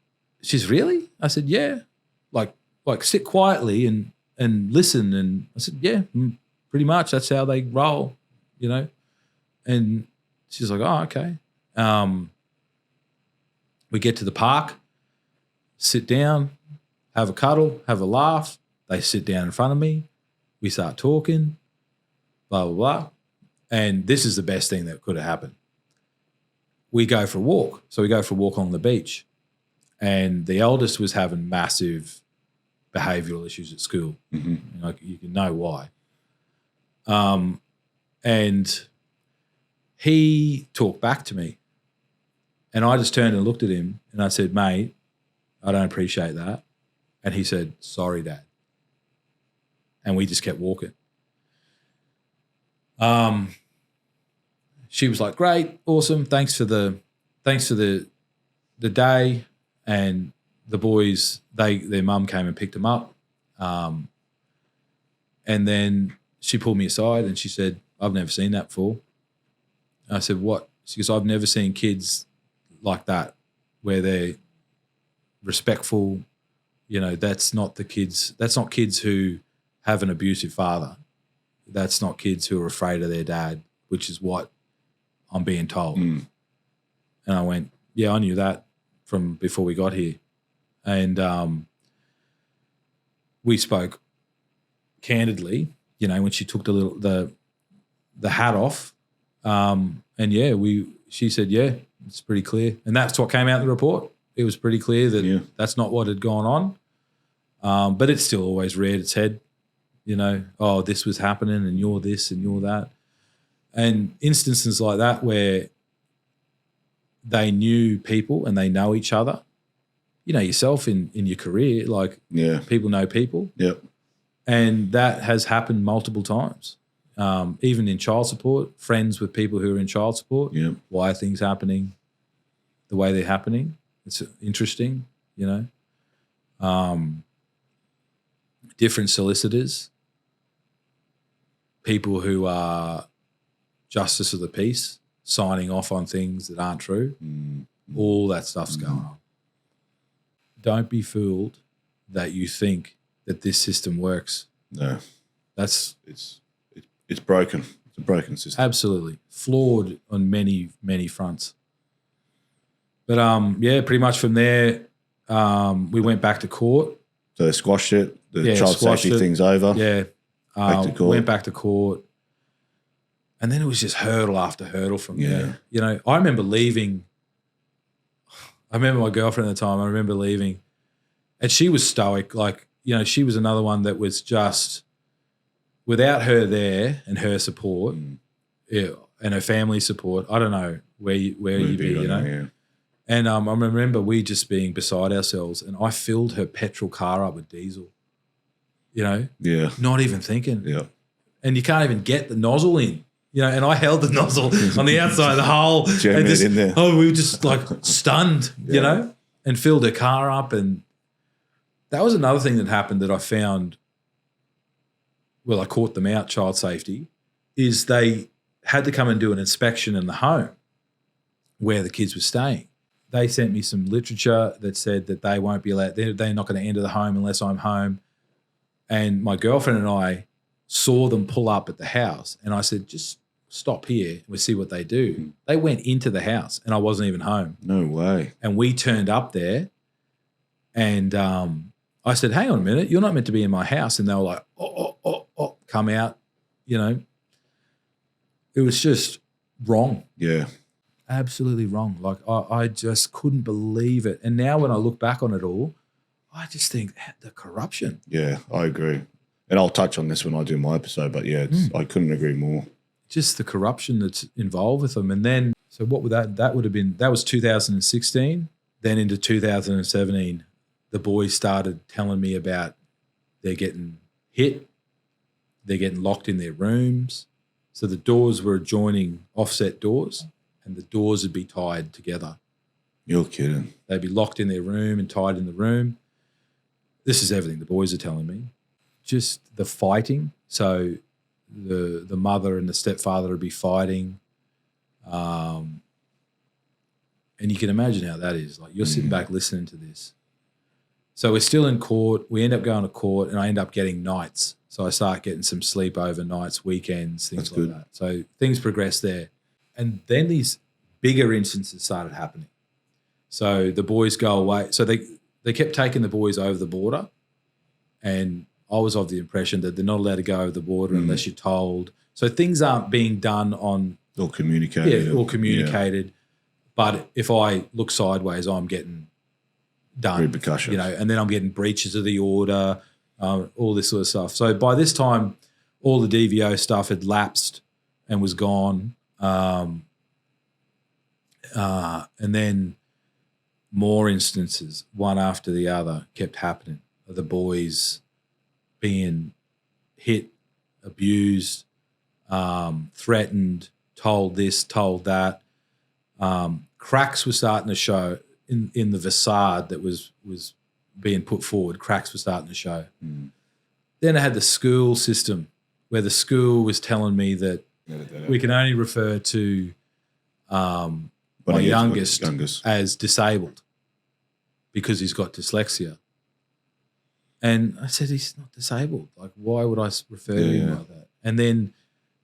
Speaker 2: she's, really? I said, yeah. Like sit quietly and listen. And I said, yeah, pretty much. That's how they roll, you know? And she's like, oh, okay. We get to the park, sit down, have a cuddle, have a laugh. They sit down in front of me. We start talking, blah, blah, blah. And this is the best thing that could have happened. We go for a walk. So we go for a walk on the beach. And the eldest was having massive behavioural issues at school. Mm-hmm. Like, you can know why. And he talked back to me. And I just turned and looked at him and I said, mate, I don't appreciate that. And he said, sorry, Dad. And we just kept walking. She was like, great, awesome. Thanks for the day. And the boys, their mum came and picked them up. And then she pulled me aside and she said, I've never seen that before. I said, what? She goes, I've never seen kids like that, where they're respectful. You know, that's not kids who have an abusive father. That's not kids who are afraid of their dad, which is what I'm being told. And I went, yeah, I knew that from before we got here. And we spoke candidly, you know, when she took the hat off. And yeah, she said, yeah, it's pretty clear. And that's what came out in the report. It was pretty clear that that's not what had gone on. But it still always reared its head, you know, oh, this was happening and you're this and you're that. And instances like that where they knew people and they know each other, you know, yourself in your career, like people know people.
Speaker 4: Yep.
Speaker 2: And that has happened multiple times. Even in child support, friends with people who are in child support, why are things happening the way they're happening? It's interesting, you know. different solicitors, people who are justice of the peace, signing off on things that aren't true. All that stuff's going on. Don't be fooled that you think that this system works.
Speaker 4: No,
Speaker 2: That's
Speaker 4: it's broken. It's a broken system.
Speaker 2: absolutely flawed on many, many fronts. But yeah, pretty much from there, we went back to court.
Speaker 4: So they squashed it. The child
Speaker 2: squashed
Speaker 4: safety
Speaker 2: it.
Speaker 4: thing's over.
Speaker 2: Yeah.
Speaker 4: Back to court.
Speaker 2: Went back to court. And then it was just hurdle after hurdle from
Speaker 4: Yeah.
Speaker 2: there. You know, I remember leaving. I remember my girlfriend at the time. I remember leaving. And she was stoic. Like, you know, she was another one that was just, without her there and her support, yeah, and her family support, I don't know where you'd be, you know.
Speaker 4: Yeah.
Speaker 2: And I remember we just being beside ourselves, and I filled her petrol car up with diesel, you know,
Speaker 4: Yeah.
Speaker 2: not even thinking.
Speaker 4: Yeah.
Speaker 2: And you can't even get the nozzle in, you know, and I held the nozzle on the outside of the hole.
Speaker 4: Jamming
Speaker 2: and just,
Speaker 4: it in there.
Speaker 2: Oh, we were just like stunned, you know, and filled her car up. And that was another thing that happened that I found, well, I caught them out, child safety, is they had to come and do an inspection in the home where the kids were staying. They sent me some literature that said that they won't be allowed, they're not going to enter the home unless I'm home. And my girlfriend and I saw them pull up at the house, and I said, just stop here. We'll see what they do. They went into the house, and I wasn't even home.
Speaker 4: No way.
Speaker 2: And we turned up there, and I said, hang on a minute, you're not meant to be in my house. And they were like, oh, come out, you know. It was just wrong.
Speaker 4: Yeah.
Speaker 2: Absolutely wrong. Like, I just couldn't believe it. And now when I look back on it all, I just think the corruption.
Speaker 4: Yeah, I agree. And I'll touch on this when I do my episode, but yeah, I couldn't agree more.
Speaker 2: Just the corruption that's involved with them. And then, so what would that would have been, that was 2016. Then into 2017, the boys started telling me about they're getting hit, they're getting locked in their rooms. So the doors were adjoining offset doors, and the doors would be tied together.
Speaker 4: You're kidding.
Speaker 2: They'd be locked in their room and tied in the room. This is everything the boys are telling me. Just the fighting. So the mother and the stepfather would be fighting. And you can imagine how that is. Like, you're sitting back listening to this. So we're still in court. We end up going to court, and I end up getting nights. So I start getting some sleep overnights, weekends, things
Speaker 4: That's
Speaker 2: like
Speaker 4: good.
Speaker 2: that. So things progress there. And then these bigger instances started happening. So the boys go away. So they kept taking the boys over the border, and I was of the impression that they're not allowed to go over the border unless you're told. So things aren't being done on
Speaker 4: Or communicated.
Speaker 2: or communicated. But if I look sideways, I'm getting done.
Speaker 4: Repercussions.
Speaker 2: You know, and then I'm getting breaches of the order, all this sort of stuff. So by this time, all the DVO stuff had lapsed and was gone. And then more instances, one after the other, kept happening of the boys being hit, abused, threatened, told this, told that. Cracks were starting to show in the facade that was being put forward. Cracks were starting to show. Then I had the school system, where the school was telling me that we can only refer to my youngest as disabled because he's got dyslexia. And I said, he's not disabled. Like, why would I refer to him like that? And then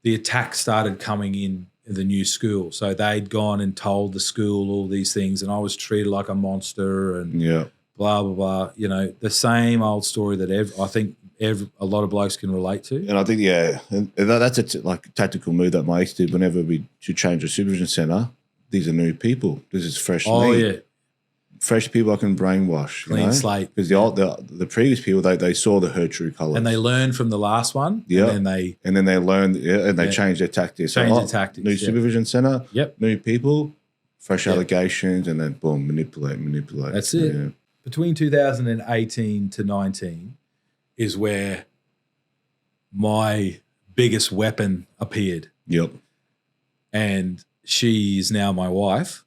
Speaker 2: the attacks started coming in the new school. So they'd gone and told the school all these things, and I was treated like a monster and blah, blah, blah. You know, the same old story that I think a lot of blokes can relate to.
Speaker 4: And I think, and that's a tactical move that my ex did whenever we should change the supervision centre. These are new people. This is fresh meat.
Speaker 2: Oh, yeah.
Speaker 4: Fresh people I can brainwash.
Speaker 2: Clean slate.
Speaker 4: Because the previous people, they saw her true colours.
Speaker 2: And they learned from the last one.
Speaker 4: Yeah.
Speaker 2: And then
Speaker 4: they learned, and they changed their tactics.
Speaker 2: Changed their tactics.
Speaker 4: New supervision centre.
Speaker 2: Yep.
Speaker 4: New people, fresh allegations, and then boom, manipulate.
Speaker 2: That's it.
Speaker 4: Yeah.
Speaker 2: Between 2018 to 19 is where my biggest weapon appeared.
Speaker 4: Yep.
Speaker 2: And she is now my wife,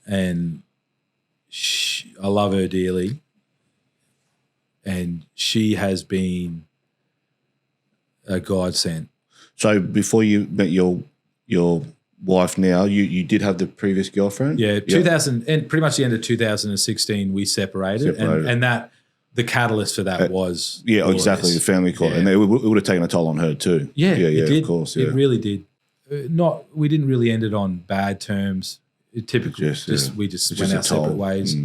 Speaker 2: and I love her dearly. and she has been a godsend.
Speaker 4: So before you met your wife now, you did have the previous girlfriend?
Speaker 2: Yeah, 2000 and pretty much the end of 2016 we separated. And that the catalyst for that was
Speaker 4: exactly, the family court, and it would have taken a toll on her too.
Speaker 2: Yeah,
Speaker 4: it did.
Speaker 2: Of
Speaker 4: course,
Speaker 2: it really did. We didn't really end it on bad terms. Typically, we just went our separate ways.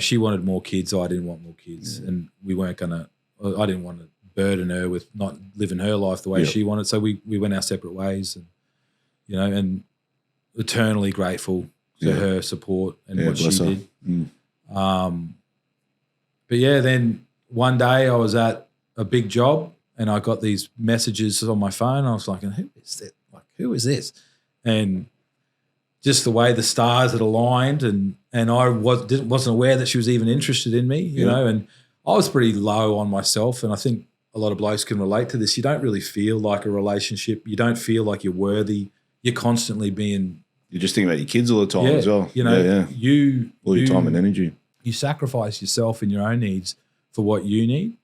Speaker 2: She wanted more kids, I didn't want more kids, and we weren't gonna. I didn't want to burden her with not living her life the way she wanted, so we went our separate ways, and and eternally grateful to her support and what she did. But then one day I was at a big job and I got these messages on my phone. I was like, who is that? Like, who is this? And just the way the stars had aligned, and I wasn't aware that she was even interested in me, you know, and I was pretty low on myself, and I think a lot of blokes can relate to this. You don't really feel like a relationship. You don't feel like you're worthy. You're constantly being...
Speaker 4: You're just thinking about your kids all the time as well.
Speaker 2: You know,
Speaker 4: all your time and energy.
Speaker 2: You sacrifice yourself and your own needs for what you need.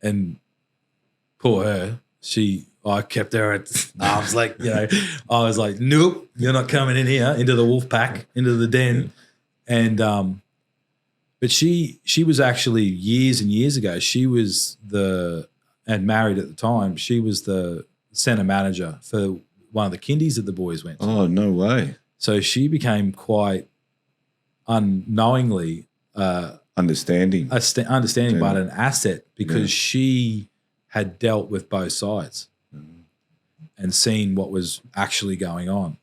Speaker 2: And poor her, I kept her at arm's length, I was like, nope, you're not coming in here, into the wolf pack, into the den. And but she was actually years and years ago, she was and married at the time, she was the centre manager for one of the kindies that the boys went to.
Speaker 4: Oh, no way.
Speaker 2: So she became quite unknowingly
Speaker 4: understanding,
Speaker 2: but an asset, because she had dealt with both sides and seen what was actually going on.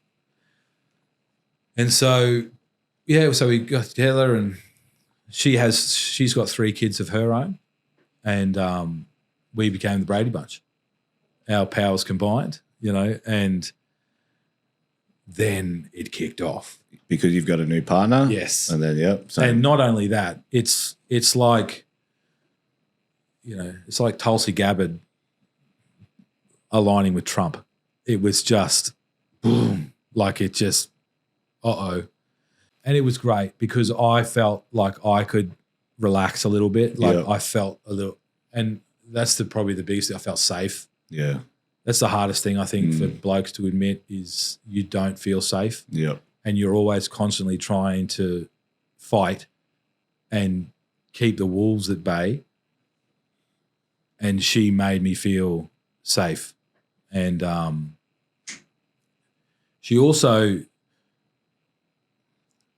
Speaker 2: And so, so we got together, and she's got 3 kids of her own, and we became the Brady Bunch. Our powers combined, and then it kicked off.
Speaker 4: Because you've got a new partner?
Speaker 2: Yes.
Speaker 4: And then,
Speaker 2: and not only that, it's like, it's like Tulsi Gabbard aligning with Trump. It was just boom, like it just, And it was great because I felt like I could relax a little bit. Like I felt a little, and that's probably the biggest thing. I felt safe.
Speaker 4: Yeah.
Speaker 2: That's the hardest thing I think for blokes to admit, is you don't feel safe.
Speaker 4: Yeah.
Speaker 2: And you're always constantly trying to fight and keep the wolves at bay. And she made me feel safe. And she also a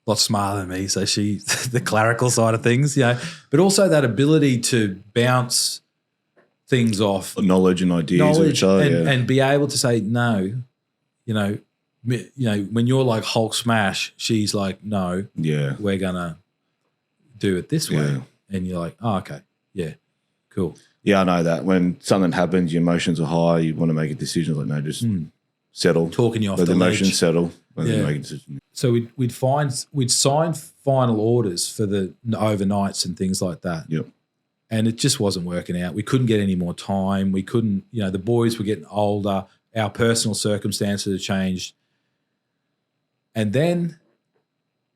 Speaker 2: lot smarter than me, so she the clerical side of things, but also that ability to bounce things off,
Speaker 4: knowledge and ideas,
Speaker 2: and be able to say no. When you're like Hulk smash, she's like, no, we're gonna do it this way, and you're like, oh, okay, yeah, cool.
Speaker 4: Yeah, I know that when something happens, your emotions are high. You want to make a decision, like no, just settle.
Speaker 2: Talking you off
Speaker 4: let
Speaker 2: the
Speaker 4: emotions
Speaker 2: ledge.
Speaker 4: settle. And then make a decision.
Speaker 2: So we'd sign final orders for the overnights and things like that.
Speaker 4: Yep.
Speaker 2: And it just wasn't working out. We couldn't get any more time. We couldn't, the boys were getting older. Our personal circumstances had changed. And then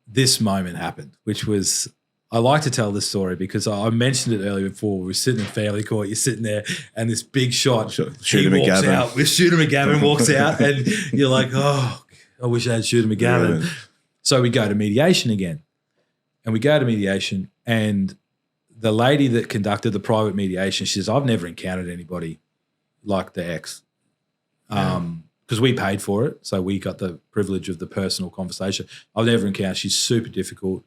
Speaker 2: this moment happened, which was, I like to tell this story because I mentioned it earlier before. We were sitting in family court, you're sitting there, and this big shot,
Speaker 4: Shooter McGavin.
Speaker 2: Out. Shooter McGavin walks out, and you're like, oh, I wish I had Shooter McGavin. Yeah. So we go to mediation again. And we go to mediation, and the lady that conducted the private mediation, she says, I've never encountered anybody like the ex. Because we paid for it, so we got the privilege of the personal conversation. I've never encountered. She's super difficult.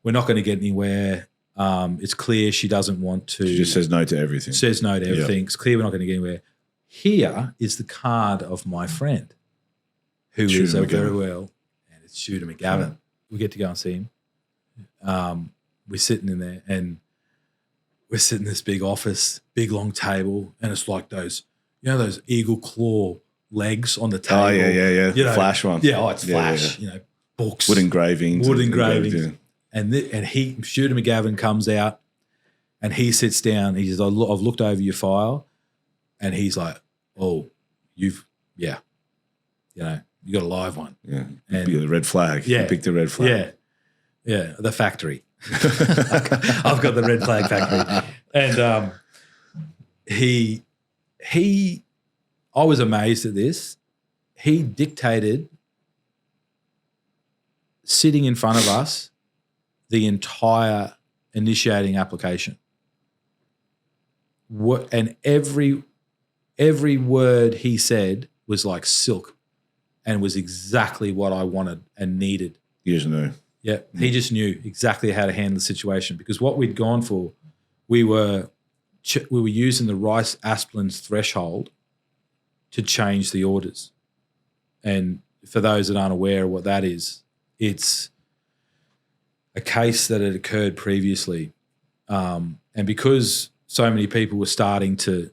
Speaker 2: We're not going to get anywhere. It's clear she doesn't want to.
Speaker 4: She just says no to everything.
Speaker 2: Says no to everything. Yep. It's clear we're not going to get anywhere. Here is the card of my friend, who is very well, and it's Shooter McGavin. Right. We get to go and see him. We're sitting in there, and we're sitting in this big office, big long table, and it's like those, those eagle claw legs on the table.
Speaker 4: Oh, yeah. Flash one.
Speaker 2: Yeah, it's Flash.
Speaker 4: Yeah.
Speaker 2: Books.
Speaker 4: Wood engravings.
Speaker 2: Yeah. And Shooter McGavin comes out, and he sits down. He says, I've looked over your file. And he's like, oh, you got a live one.
Speaker 4: Yeah. And the red flag.
Speaker 2: Yeah.
Speaker 4: You picked the red flag.
Speaker 2: Yeah. The factory. I've got the red flag factory. And I was amazed at this. He dictated, sitting in front of us, the entire initiating application. And every word he said was like silk and was exactly what I wanted and needed.
Speaker 4: You just knew.
Speaker 2: Yeah, he just knew exactly how to handle the situation, because what we'd gone for, we were using the Rice-Asplund's threshold to change the orders. And for those that aren't aware of what that is, it's a case that had occurred previously. And because so many people were starting to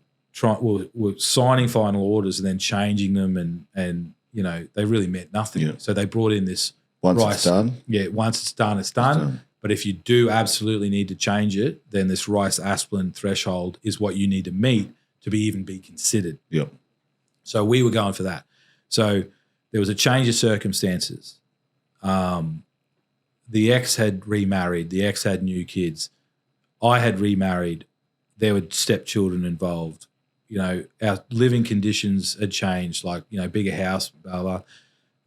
Speaker 2: were signing final orders and then changing them, and you know, they really meant nothing.
Speaker 4: Yeah.
Speaker 2: So they brought in this
Speaker 4: Once it's done.
Speaker 2: Yeah, once it's done, it's done. But if you do absolutely need to change it, then this Rice-Asplund threshold is what you need to meet to even be considered.
Speaker 4: Yep.
Speaker 2: So we were going for that. So there was a change of circumstances. The ex had remarried. The ex had new kids. I had remarried. There were stepchildren involved. You know, our living conditions had changed, like, you know, bigger house, blah,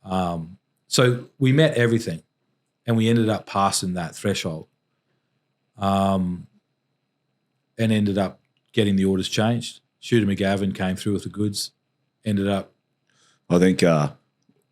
Speaker 2: blah. So we met everything, and we ended up passing that threshold, and ended up getting the orders changed. Shooter McGavin came through with the goods, ended up.
Speaker 4: I think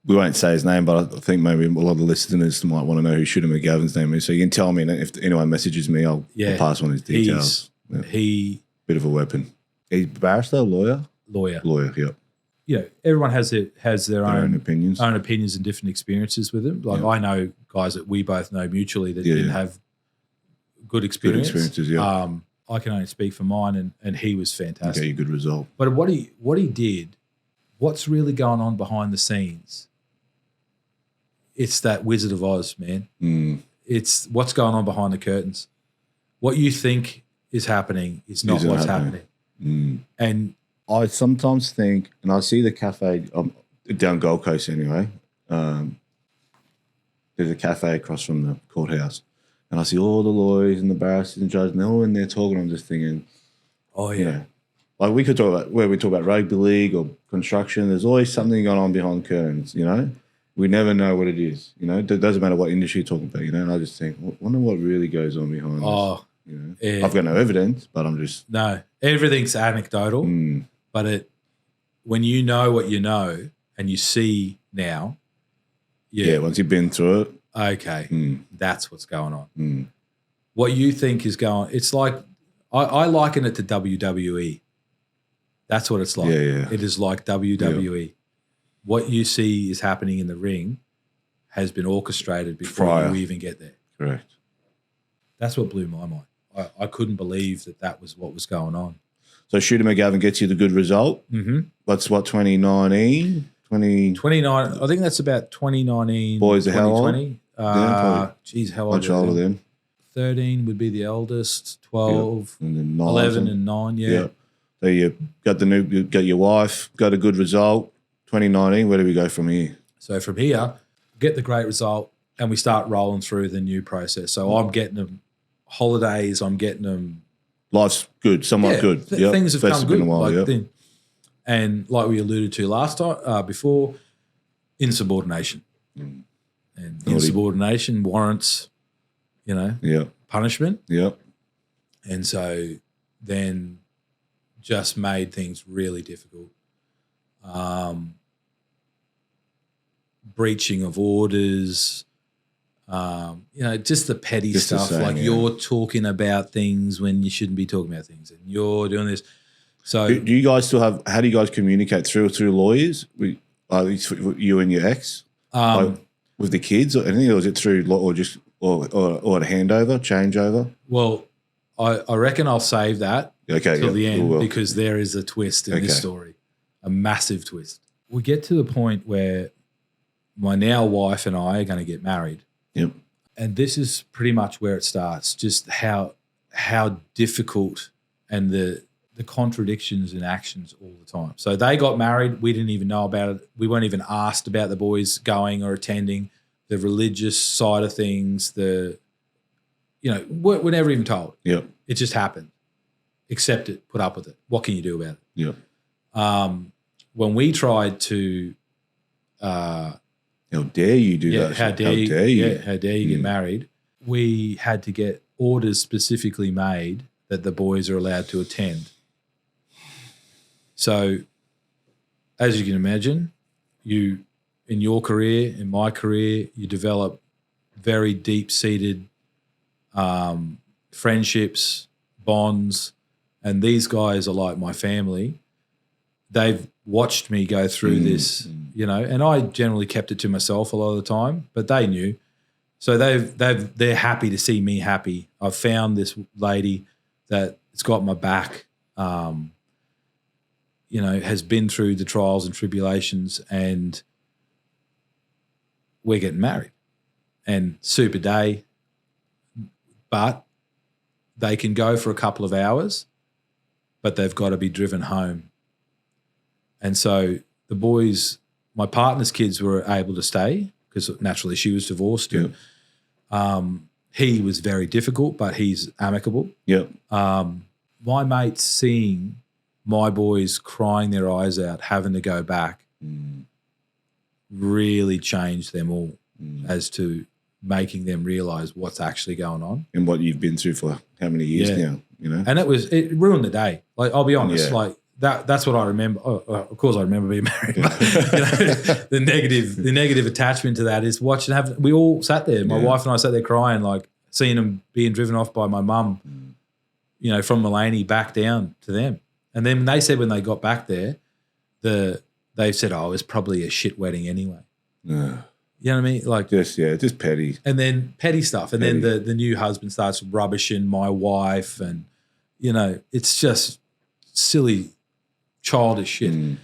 Speaker 4: we won't say his name, but I think maybe a lot of the listeners might want to know who Shooter McGavin's name is. So you can tell me, and if anyone messages me, I'll pass on his details. Bit of a weapon. He's barrister, lawyer? Lawyer, yep.
Speaker 2: You know, everyone has their own
Speaker 4: opinions.
Speaker 2: Own opinions and different experiences with him. Like, I know guys that we both know mutually that didn't have good experience.
Speaker 4: Good experiences, yeah.
Speaker 2: I can only speak for mine, and he was fantastic.
Speaker 4: Okay, a good result.
Speaker 2: But what he did, what's really going on behind the scenes? It's that Wizard of Oz, man. It's what's going on behind the curtains. What you think is happening is not what's happening. And
Speaker 4: I sometimes think, and I see the cafe down Gold Coast anyway. There's a cafe across from the courthouse, and I see all the lawyers and the barristers and judges, and they're all in there talking. I'm just thinking,
Speaker 2: oh yeah,
Speaker 4: you know, like we could talk about where we talk about rugby league or construction. There's always something going on behind curtains. You know, we never know what it is. You know, it doesn't matter what industry you're talking about. You know, and I just think, wonder what really goes on behind this. You know,
Speaker 2: yeah.
Speaker 4: I've got no evidence, but I'm just
Speaker 2: everything's anecdotal. But when you know what you know and you see now,
Speaker 4: once you've been through it,
Speaker 2: okay, that's what's going on. What you think is going, it's like I liken it to WWE. That's what it's like. It is like WWE. Yeah. What you see is happening in the ring has been orchestrated before you even get there.
Speaker 4: Correct.
Speaker 2: That's what blew my mind. I couldn't believe that was what was going on.
Speaker 4: So Shooter McGavin gets you the good result. That's what, 2019?
Speaker 2: 29. I think that's about 2019.
Speaker 4: Boys are how old?
Speaker 2: Geez, how old?
Speaker 4: Much older then.
Speaker 2: 13 would be the eldest. 12,
Speaker 4: and then 9,
Speaker 2: 11 and 9, yeah.
Speaker 4: So you got your wife, got a good result. 2019, where do we go from here?
Speaker 2: So from here, get the great result, and we start rolling through the new process. So I'm getting them holidays, I'm getting them.
Speaker 4: Life's good, somewhat good.
Speaker 2: Things have come good.
Speaker 4: Been a while,
Speaker 2: and like we alluded to last time, before, insubordination. And insubordination warrants, punishment.
Speaker 4: Yep.
Speaker 2: And so then just made things really difficult. Breaching of orders, just the petty stuff. You're talking about things when you shouldn't be talking about things, and you're doing this. So,
Speaker 4: do you guys still have? How do you guys communicate through lawyers? You and your ex, with the kids, or anything, or is it through or just or a handover, changeover?
Speaker 2: Well, I reckon I'll save that till the end because there is a twist in this story, a massive twist. We get to the point where my now wife and I are going to get married.
Speaker 4: Yep.
Speaker 2: And this is pretty much where it starts, just how difficult and the contradictions in actions all the time. So they got married. We didn't even know about it. We weren't even asked about the boys going or attending. The religious side of things, we're never even told.
Speaker 4: Yep.
Speaker 2: It just happened. Accept it, put up with it. What can you do about it?
Speaker 4: Yep.
Speaker 2: When we tried to
Speaker 4: how dare you do that?
Speaker 2: How dare you? Yeah, how dare you get married? We had to get orders specifically made that the boys are allowed to attend. So, as you can imagine, in your career, in my career, you develop very deep-seated friendships, bonds, and these guys are like my family. They've watched me go through this, and I generally kept it to myself a lot of the time, but they knew. So they're happy to see me happy. I've found this lady that's got my back, has been through the trials and tribulations, and we're getting married. And super day, but they can go for a couple of hours, but they've got to be driven home. And so the boys, my partner's kids were able to stay because naturally she was divorced.
Speaker 4: Yeah.
Speaker 2: And, he was very difficult, but he's amicable.
Speaker 4: Yep.
Speaker 2: My mates seeing my boys crying their eyes out, having to go back, really changed them all as to making them realise what's actually going on.
Speaker 4: And what you've been through for how many years now,
Speaker 2: And it ruined the day. Like, I'll be honest, that's what I remember. Of course, I remember being married. But, the negative attachment to that is watching. We all sat there. My wife and I sat there crying, like seeing them being driven off by my mum, from Mullaney back down to them. And then they said when they got back there, they said, "Oh, it was probably a shit wedding anyway." You know what I mean? Like
Speaker 4: just petty.
Speaker 2: And then petty stuff. And then the new husband starts rubbishing my wife, and it's just silly, childish shit.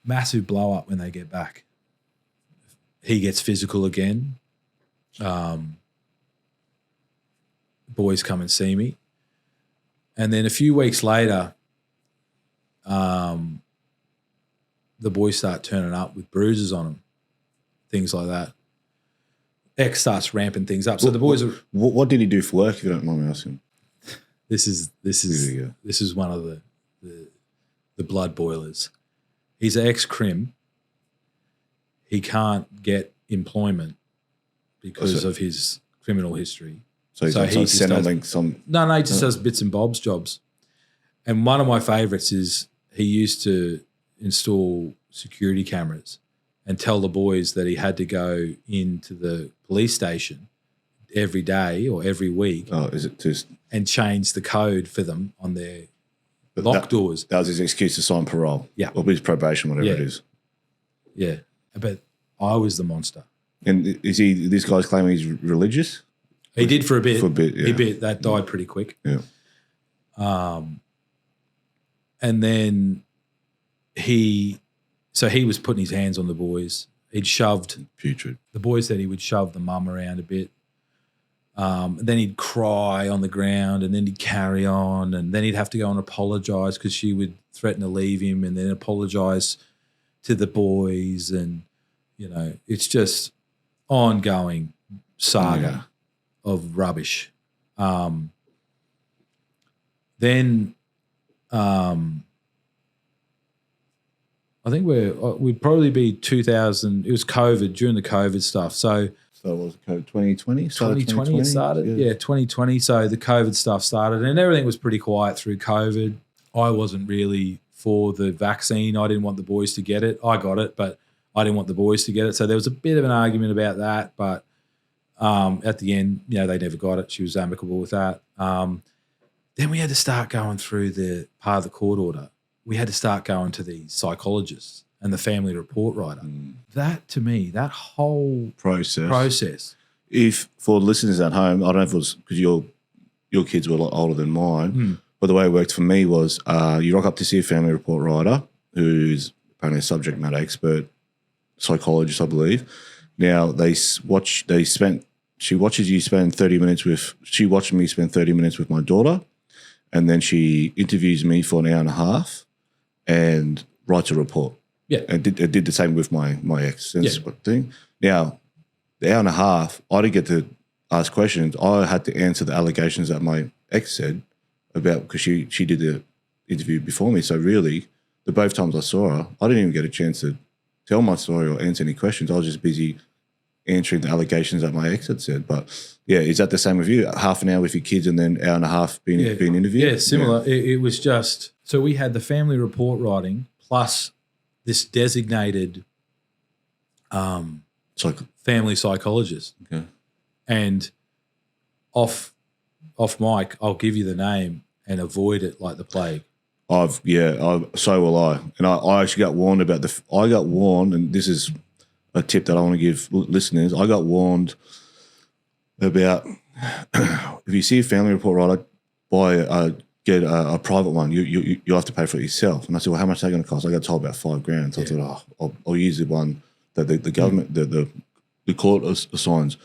Speaker 2: Massive blow up when they get back. He gets physical again. Boys come and see me. And then a few weeks later, the boys start turning up with bruises on them, things like that. X starts ramping things up. So the boys are.
Speaker 4: What did he do for work? If you don't mind me asking.
Speaker 2: This is one of the blood boilers. He's an ex-crim. He can't get employment because of his criminal history.
Speaker 4: So he's settling some.
Speaker 2: No, he just does bits and bobs jobs. And one of my favourites is he used to install security cameras and tell the boys that he had to go into the police station every day or every week.
Speaker 4: Oh, is it just
Speaker 2: and change the code for them on their lock doors?
Speaker 4: That was his excuse to sign parole.
Speaker 2: Yeah,
Speaker 4: or his probation, whatever it is.
Speaker 2: Yeah, but I was the monster.
Speaker 4: And is he? This guy's claiming he's religious.
Speaker 2: He did for a bit.
Speaker 4: Yeah.
Speaker 2: That died pretty quick.
Speaker 4: Yeah.
Speaker 2: And then he was putting his hands on the boys. He'd shoved
Speaker 4: putrid.
Speaker 2: The boys said he would shove the mum around a bit. Then he'd cry on the ground, and then he'd carry on, and then he'd have to go and apologise because she would threaten to leave him, and then apologise to the boys, and it's just ongoing saga of rubbish. Then I think we'd probably be 2000. It was COVID, during the COVID stuff. So
Speaker 4: it was 2020?
Speaker 2: 2020 it started? Yeah, 2020. So the COVID stuff started, and everything was pretty quiet through COVID. I wasn't really for the vaccine. I didn't want the boys to get it. I got it, but I didn't want the boys to get it. So there was a bit of an argument about that, but at the end, they never got it. She was amicable with that. Then we had to start going through the part of the court order. We had to start going to the psychologist and the family report writer. That, to me, that whole process.
Speaker 4: If for listeners at home, I don't know if it was because your kids were a lot older than mine, but the way it worked for me was you rock up to see a family report writer who's apparently a subject matter expert, psychologist, I believe. Now she watched me spend 30 minutes with my daughter, and then she interviews me for an hour and a half and writes a report.
Speaker 2: Yeah.
Speaker 4: And did the same with my ex thing. Now, the hour and a half, I didn't get to ask questions, I had to answer the allegations that my ex said about, because she did the interview before me. So really, the both times I saw her, I didn't even get a chance to tell my story or answer any questions. I was just busy answering the allegations that my ex had said. But yeah, is that the same with you? Half an hour with your kids and then hour and a half being interviewed?
Speaker 2: Yeah, similar.
Speaker 4: Yeah.
Speaker 2: It was just, so we had the family report writing plus this designated family psychologist.
Speaker 4: Okay.
Speaker 2: And off mic, I'll give you the name and avoid it like the plague.
Speaker 4: So will I. And I actually got warned about I got warned, and this is a tip that I want to give listeners. I got warned about if you see a family report writer, get a private one. You have to pay for it yourself. And I said, well, how much is that going to cost? I got told about $5,000. So I thought, I'll use the one that the government, the court assigns.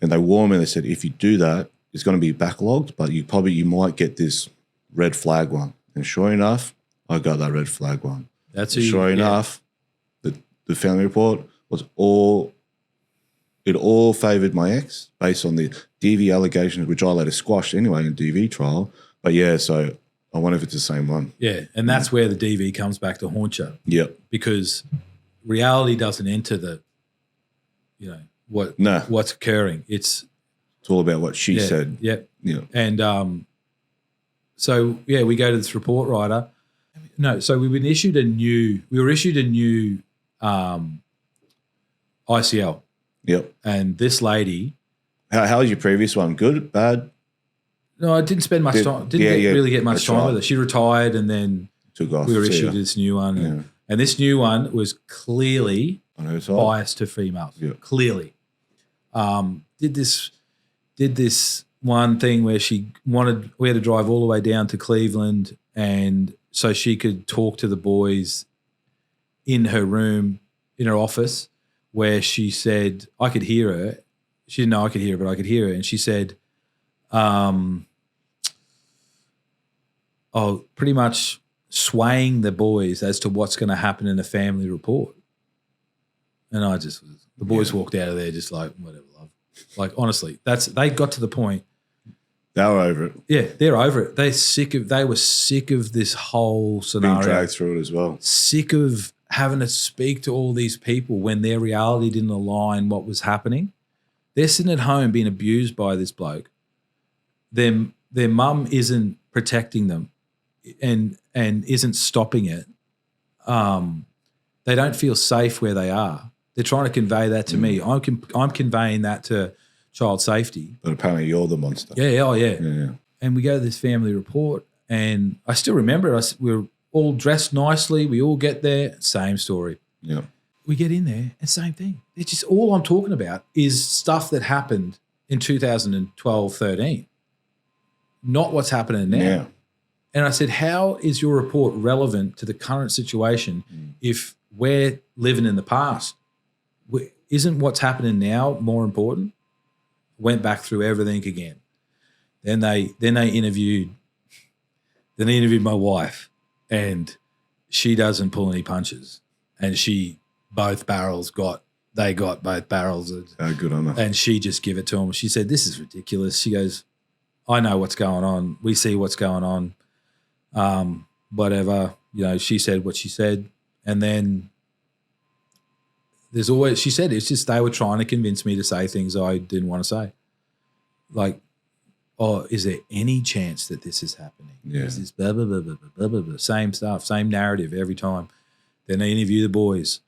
Speaker 4: And they warned me. They said, if you do that, it's going to be backlogged, but you might get this red flag one. And sure enough, I got that red flag one. Sure enough, the family report was all favoured my ex based on the DV allegations, which I later squashed anyway in DV trial. But yeah, so I wonder if it's the same one.
Speaker 2: Yeah, and that's where the DV comes back to haunt you.
Speaker 4: Yep.
Speaker 2: Because reality doesn't enter what's occurring. It's
Speaker 4: all about what she said.
Speaker 2: Yep.
Speaker 4: Yeah.
Speaker 2: And so yeah, we go to this report writer. No, so we were issued a new ICL.
Speaker 4: Yep.
Speaker 2: And this lady.
Speaker 4: How was your previous one? Good? Bad?
Speaker 2: No, I didn't spend much time. Really get much time with her. She retired and then
Speaker 4: took off.
Speaker 2: We were issued this new one. And this new one was clearly biased to females.
Speaker 4: Yep.
Speaker 2: Clearly. Did this one thing where we had to drive all the way down to Cleveland, and so she could talk to the boys in her room, in her office, where she said, I could hear her. She didn't know I could hear her, but I could hear her. And she said, pretty much swaying the boys as to what's going to happen in the family report. And the boys walked out of there just like, whatever, love. Like, honestly, they got to the point.
Speaker 4: They were over it.
Speaker 2: Yeah, they're over it. They were sick of this whole scenario.
Speaker 4: Being dragged through it as well.
Speaker 2: Sick of having to speak to all these people when their reality didn't align what was happening. They're sitting at home being abused by this bloke. Their mum isn't protecting them and isn't stopping it. They don't feel safe where they are. They're trying to convey that to me. I'm conveying that to child safety.
Speaker 4: But apparently you're the monster.
Speaker 2: Yeah. And we go to this family report, and I still remember we're all dressed nicely. We all get there. Same story.
Speaker 4: Yeah.
Speaker 2: We get in there, and same thing. It's just all I'm talking about is stuff that happened in 2012, 13, not what's happening now.
Speaker 4: Yeah.
Speaker 2: And I said, how is your report relevant to the current situation if we're living in the past? Isn't what's happening now more important? Went back through everything again. Then they interviewed my wife, and she doesn't pull any punches, and both barrels got both barrels.
Speaker 4: Good on her.
Speaker 2: And she just give it to him. She said, this is ridiculous. She goes, I know what's going on. We see what's going on. Whatever, she said what she said. And then she said, it's just they were trying to convince me to say things I didn't want to say. Like, is there any chance that this is happening?
Speaker 4: Yeah.
Speaker 2: Is this blah, blah, blah, blah, blah, blah, blah. Same stuff, same narrative every time. Then they interview the boys.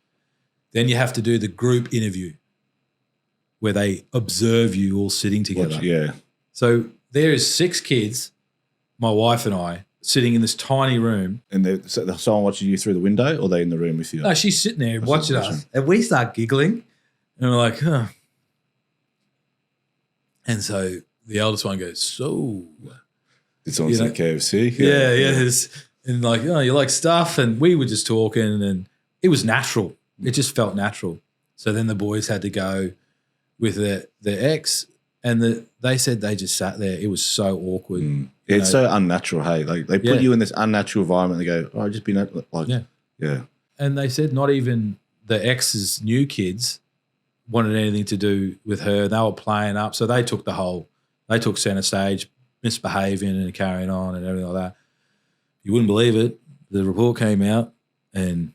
Speaker 2: Then you have to do the group interview where they observe you all sitting together.
Speaker 4: Yeah.
Speaker 2: So there is 6 kids, my wife and I, sitting in this tiny room.
Speaker 4: And someone watching you through the window, or are they in the room with you?
Speaker 2: No, she's sitting there watching us. And we start giggling. And we're like, huh. And so the eldest one goes, so.
Speaker 4: Did someone say KFC?
Speaker 2: Yeah. And like, you like stuff? And we were just talking, and it was natural. It just felt natural. So then the boys had to go with their ex, and they said they just sat there. It was so awkward.
Speaker 4: It's so unnatural, hey? Like they put you in this unnatural environment. They go, just be natural. Yeah.
Speaker 2: And they said not even the ex's new kids wanted anything to do with her. They were playing up. So they took center stage, misbehaving and carrying on and everything like that. You wouldn't believe it. The report came out and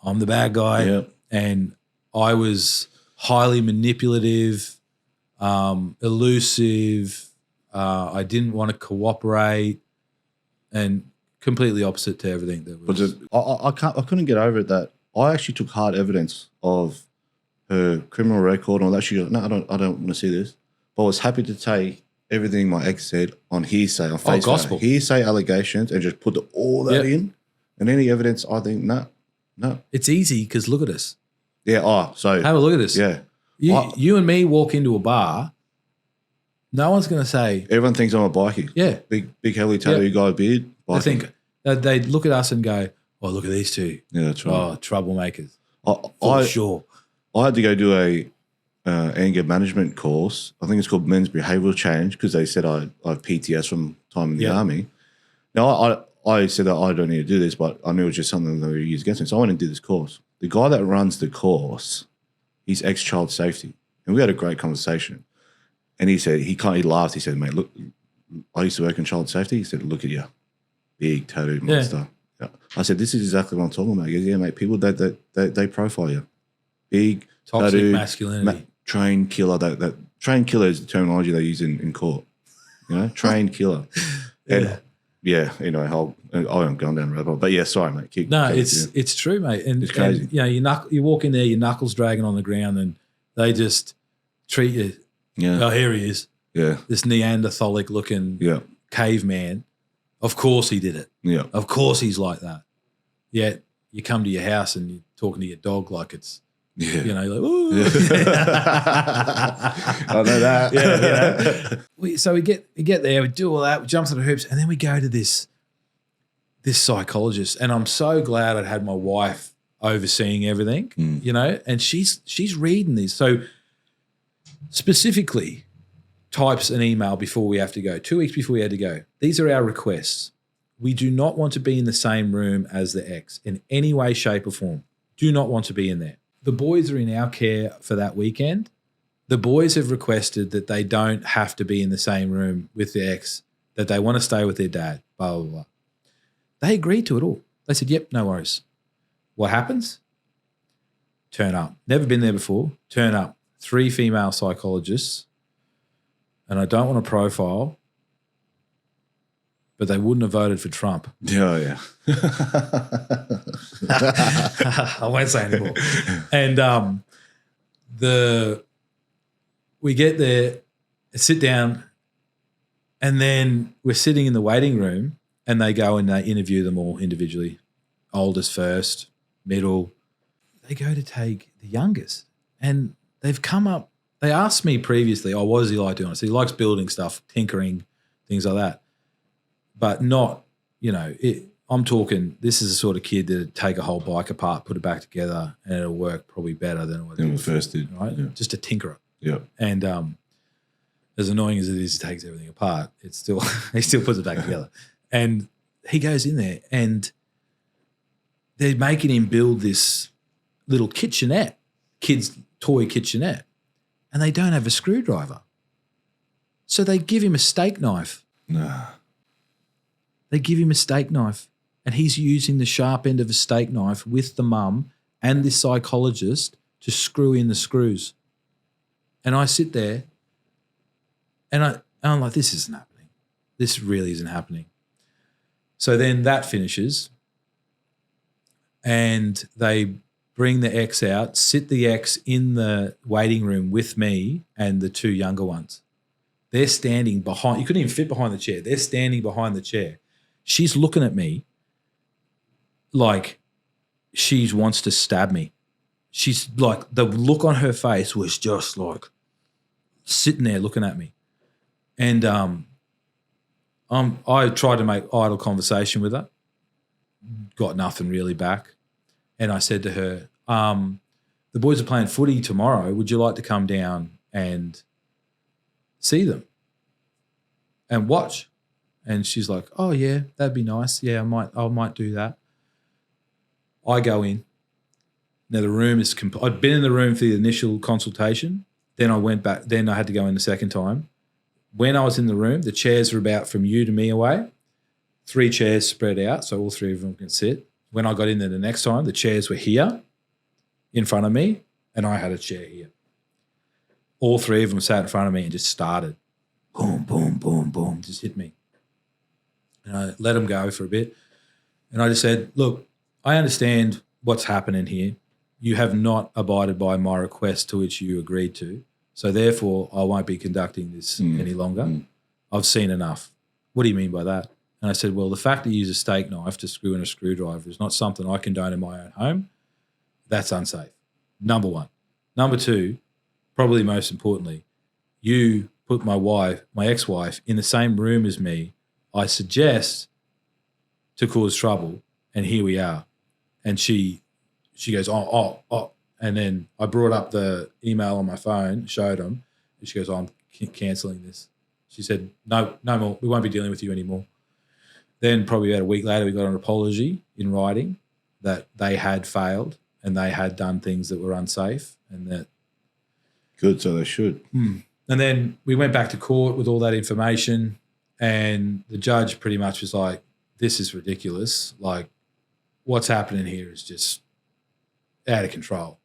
Speaker 2: I'm the bad guy.
Speaker 4: Yep.
Speaker 2: And I was highly manipulative, elusive. I didn't want to cooperate, and completely opposite to everything that was.
Speaker 4: But I couldn't get over it that I actually took hard evidence of her criminal record and all that. She goes, no, I don't want to see this. But I was happy to take everything my ex said on hearsay, on face
Speaker 2: gospel.
Speaker 4: value, hearsay allegations, and just put all that in. And any evidence, I think, no.
Speaker 2: It's easy because look at us.
Speaker 4: Yeah. So
Speaker 2: Have a look at us.
Speaker 4: yeah,
Speaker 2: You and me walk into a bar. No one's going to say.
Speaker 4: everyone thinks I'm a bikie.
Speaker 2: Yeah.
Speaker 4: Big heavily tattoo guy, beard.
Speaker 2: They
Speaker 4: Bikie.
Speaker 2: think they look at us and go, "Oh, look at these two.
Speaker 4: Yeah, that's right.
Speaker 2: Oh, troublemakers."
Speaker 4: I
Speaker 2: Sure.
Speaker 4: I had to go do a anger management course. I think it's called Men's Behavioural Change because they said I have PTS from time in the army. Now, I said that I don't need to do this, but I knew it was just something that we used against me. So I went and did this course. The guy that runs the course, he's ex-child safety. And we had a great conversation. And he said, he laughed. He said, mate, look, I used to work in child safety. He said, look at you, big tattooed monster. Yeah. I said, this is exactly what I'm talking about. He goes, yeah, mate, people, they profile you. Big,
Speaker 2: Toxic
Speaker 4: tattooed,
Speaker 2: masculinity.
Speaker 4: trained killer. That trained killer is the terminology they use in court. You know, trained killer. And, anyway, I haven't gone down the rabbit hole. But yeah, sorry, mate.
Speaker 2: It's true, mate. And
Speaker 4: It's crazy.
Speaker 2: And, you know, you walk in there, your knuckles dragging on the ground, and they just treat you.
Speaker 4: Yeah.
Speaker 2: Oh, here he is.
Speaker 4: Yeah.
Speaker 2: This Neanderthalic looking caveman. Of course he did it.
Speaker 4: Yeah.
Speaker 2: Of course he's like that. Yet you come to your house and you're talking to your dog like it's, you know, like, ooh.
Speaker 4: I know that.
Speaker 2: So we get there, we do all that, we jump to the hoops, and then we go to this psychologist. And I'm so glad I'd had my wife overseeing everything, you know, and she's reading these. So specifically types an email before we have to go, 2 weeks before we had to go. These are our requests. We do not want to be in the same room as the ex in any way, shape, or form. Do not want to be in there. The boys are in our care for that weekend. The boys have requested that they don't have to be in the same room with the ex, that they want to stay with their dad, blah, blah, blah. They agreed to it all. They said, yep, no worries. What happens? Turn up. Never been there before. Turn up. 3 female psychologists, and I don't want to profile, but they wouldn't have voted for Trump.
Speaker 4: Yeah.
Speaker 2: I won't say anymore. And we get there, sit down, and then we're sitting in the waiting room, and they go and they interview them all individually. Oldest first, middle. They go to take the youngest, and they've come up. They asked me previously, what does he like doing? So he likes building stuff, tinkering, things like that. But not, you know, I'm talking, this is the sort of kid that would take a whole bike apart, put it back together, and it'll work probably better than what
Speaker 4: it first did.
Speaker 2: Right?
Speaker 4: Yeah.
Speaker 2: Just a tinkerer.
Speaker 4: Yeah.
Speaker 2: And as annoying as it is, he takes everything apart, it's still, he still puts it back together. And he goes in there and they're making him build this little kitchenette, kids' toy kitchenette, and they don't have a screwdriver. So they give him a steak knife.
Speaker 4: Nah.
Speaker 2: They give him a steak knife, and he's using the sharp end of a steak knife with the mum and the psychologist to screw in the screws. And I sit there and I'm like, this isn't happening. This really isn't happening. So then that finishes and they bring the ex out, sit the ex in the waiting room with me and the 2 younger ones. They're standing behind, you couldn't even fit behind the chair. They're standing behind the chair. She's looking at me like she wants to stab me. She's like, the look on her face was just like sitting there looking at me. And I tried to make idle conversation with her, got nothing really back. And I said to her, the boys are playing footy tomorrow. Would you like to come down and see them and watch? And she's like, oh, yeah, that'd be nice. Yeah, I might do that. I go in. Now the room is I'd been in the room for the initial consultation. Then I went back. Then I had to go in the second time. When I was in the room, the chairs were about from you to me away. 3 chairs spread out, so all 3 of them can sit. When I got in there the next time, the chairs were here in front of me, and I had a chair here. All 3 of them sat in front of me and just started. Boom, boom, boom, boom, just hit me. And I let them go for a bit. And I just said, look, I understand what's happening here. You have not abided by my request to which you agreed to. So therefore, I won't be conducting this any longer. I've seen enough. What do you mean by that? And I said, well, the fact that you use a steak knife to screw in a screwdriver is not something I condone in my own home. That's unsafe. Number 1. Number 2, probably most importantly, you put my ex-wife, in the same room as me, I suggest, to cause trouble, and here we are. And she goes, oh. And then I brought up the email on my phone, showed them, and she goes, I'm cancelling this. She said, no more. We won't be dealing with you anymore. Then probably about a week later, we got an apology in writing that they had failed and they had done things that were unsafe and that.
Speaker 4: Good, so they should.
Speaker 2: And then we went back to court with all that information, and the judge pretty much was like, this is ridiculous. Like, what's happening here is just out of control.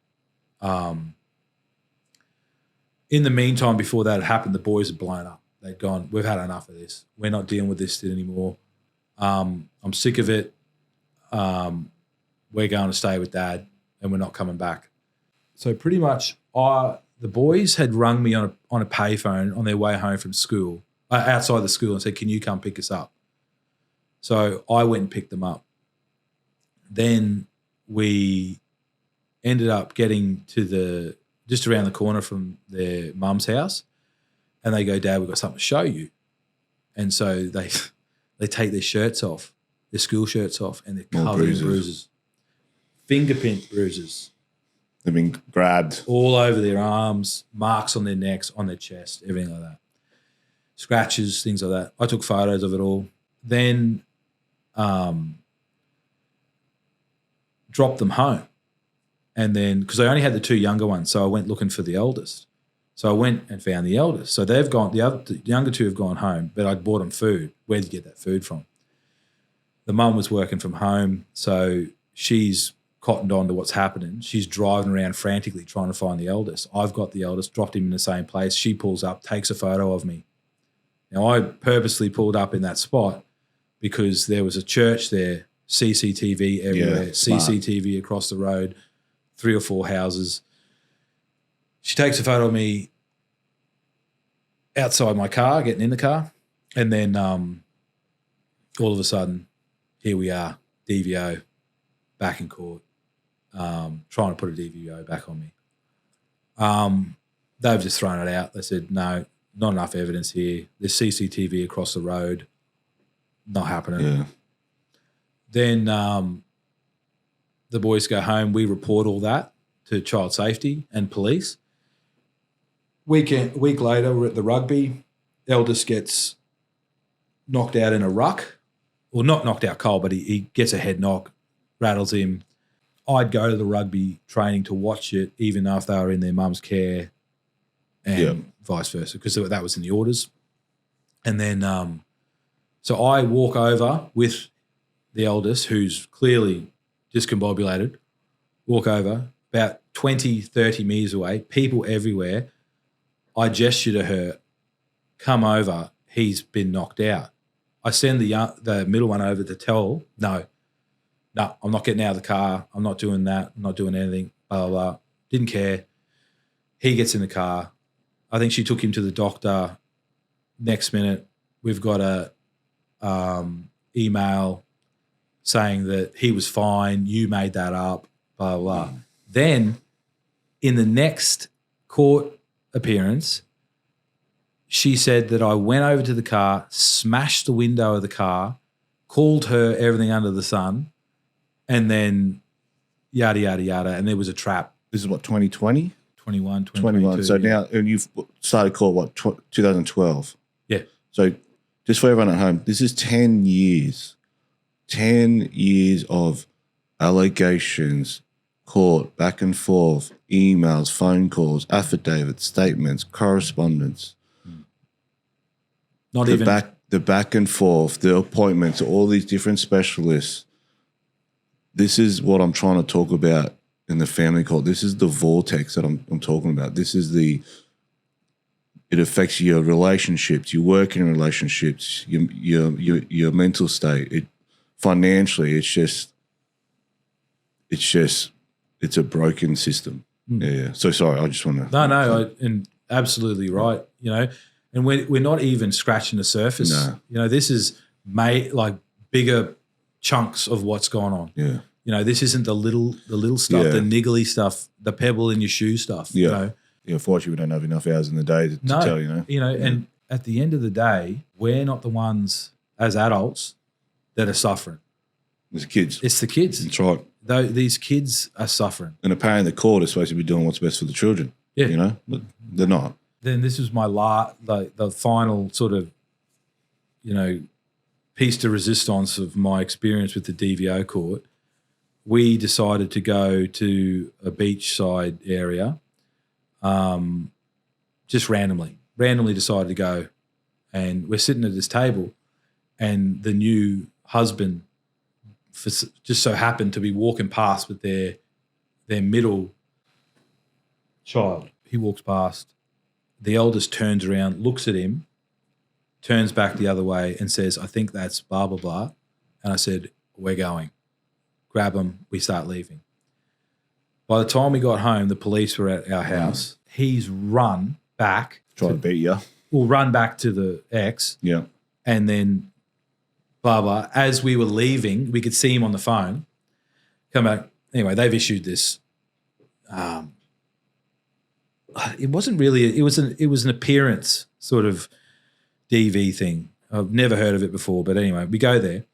Speaker 2: In the meantime, before that had happened, the boys had blown up. They'd gone, we've had enough of this. We're not dealing with this anymore. I'm sick of it. We're going to stay with Dad and we're not coming back. So pretty much the boys had rung me on a payphone on their way home from school, outside the school, and said, can you come pick us up? So I went and picked them up. Then we ended up getting to just around the corner from their mum's house, and they go, Dad, we've got something to show you. And so they take their shirts off, their school shirts off, and they're covered in bruises. Fingerprint bruises.
Speaker 4: They've been grabbed.
Speaker 2: All over their arms, marks on their necks, on their chest, everything like that. Scratches, things like that. I took photos of it all. Then dropped them home. And then, because I only had the 2 younger ones, so I went looking for the eldest. So I went and found the eldest. So they've gone, the younger 2 have gone home, but I bought them food. Where'd you get that food from? The mum was working from home, so she's cottoned on to what's happening. She's driving around frantically trying to find the eldest. I've got the eldest, dropped him in the same place. She pulls up, takes a photo of me. Now, I purposely pulled up in that spot because there was a church there, CCTV everywhere, CCTV across the road, 3 or 4 houses. She takes a photo of me outside my car, getting in the car, and then all of a sudden, here we are, DVO, back in court, trying to put a DVO back on me. They've just thrown it out. They said, no, not enough evidence here. There's CCTV across the road. Not happening.
Speaker 4: Yeah.
Speaker 2: Then the boys go home. We report all that to child safety and police. Week later, we're at the rugby. Eldest gets knocked out in a ruck. Well, not knocked out cold, but he gets a head knock, rattles him. I'd go to the rugby training to watch it, even if they were in their mum's care, and vice versa, because that was in the orders. And then, so I walk over with the eldest, who's clearly discombobulated, walk over, about 20, 30 metres away, people everywhere. I gesture to her, come over, he's been knocked out. I send the middle one over to tell, no, I'm not getting out of the car. I'm not doing that. I'm not doing anything, blah, blah, blah. Didn't care. He gets in the car. I think she took him to the doctor. Next minute, we've got a email saying that he was fine, you made that up, blah, blah, blah. Then in the next court appearance, she said that I went over to the car, smashed the window of the car, called her everything under the sun, and then yada, yada, yada, and there was a trap.
Speaker 4: This is what, 2020?
Speaker 2: 21.
Speaker 4: So now, and you've started court, what, 2012?
Speaker 2: Yeah.
Speaker 4: So just for everyone at home, this is 10 years. 10 years of allegations, court, back and forth, emails, phone calls, affidavits, statements, correspondence.
Speaker 3: Not
Speaker 4: the
Speaker 3: even
Speaker 4: back and forth, the appointments, all these different specialists. This is what I'm trying to talk about in the family court. This is the vortex that I'm talking about. This is it affects your relationships, your working relationships, your mental state. Financially, it's a broken system. Yeah. So sorry, I just want to.
Speaker 3: No, and absolutely right. You know, and we're not even scratching the surface.
Speaker 4: No.
Speaker 3: You know, this is like bigger chunks of what's going on.
Speaker 4: Yeah.
Speaker 3: You know, this isn't the little stuff,
Speaker 4: Yeah.
Speaker 3: the niggly stuff, the pebble in your shoe stuff.
Speaker 4: Yeah.
Speaker 3: You know?
Speaker 4: Yeah, fortunately, we don't have enough hours in the day to tell, you know.
Speaker 3: You know, and at the end of the day, we're not the ones as adults that are suffering.
Speaker 4: It's the kids.
Speaker 3: It's the kids.
Speaker 4: That's right.
Speaker 3: These kids are suffering.
Speaker 4: And apparently the court is supposed to be doing what's best for the children.
Speaker 3: Yeah.
Speaker 4: You know, but they're not.
Speaker 3: Then this was my the final sort of, you know, piece de resistance of my experience with the DVO court. We decided to go to a beachside area, just randomly decided to go, and we're sitting at this table, and the new husband just so happened to be walking past with their middle child. He walks past. The eldest turns around, looks at him, turns back the other way and says, I think that's blah, blah, blah. And I said, we're going. Grab him. We start leaving. By the time we got home, the police were at our house. He's run back.
Speaker 4: Try to beat you.
Speaker 3: We'll run back to the ex.
Speaker 4: Yeah.
Speaker 3: And then blah, blah. As we were leaving, we could see him on the phone. Come back. Anyway, they've issued this. It wasn't really. It was an appearance sort of DV thing. I've never heard of it before, but anyway, we go there,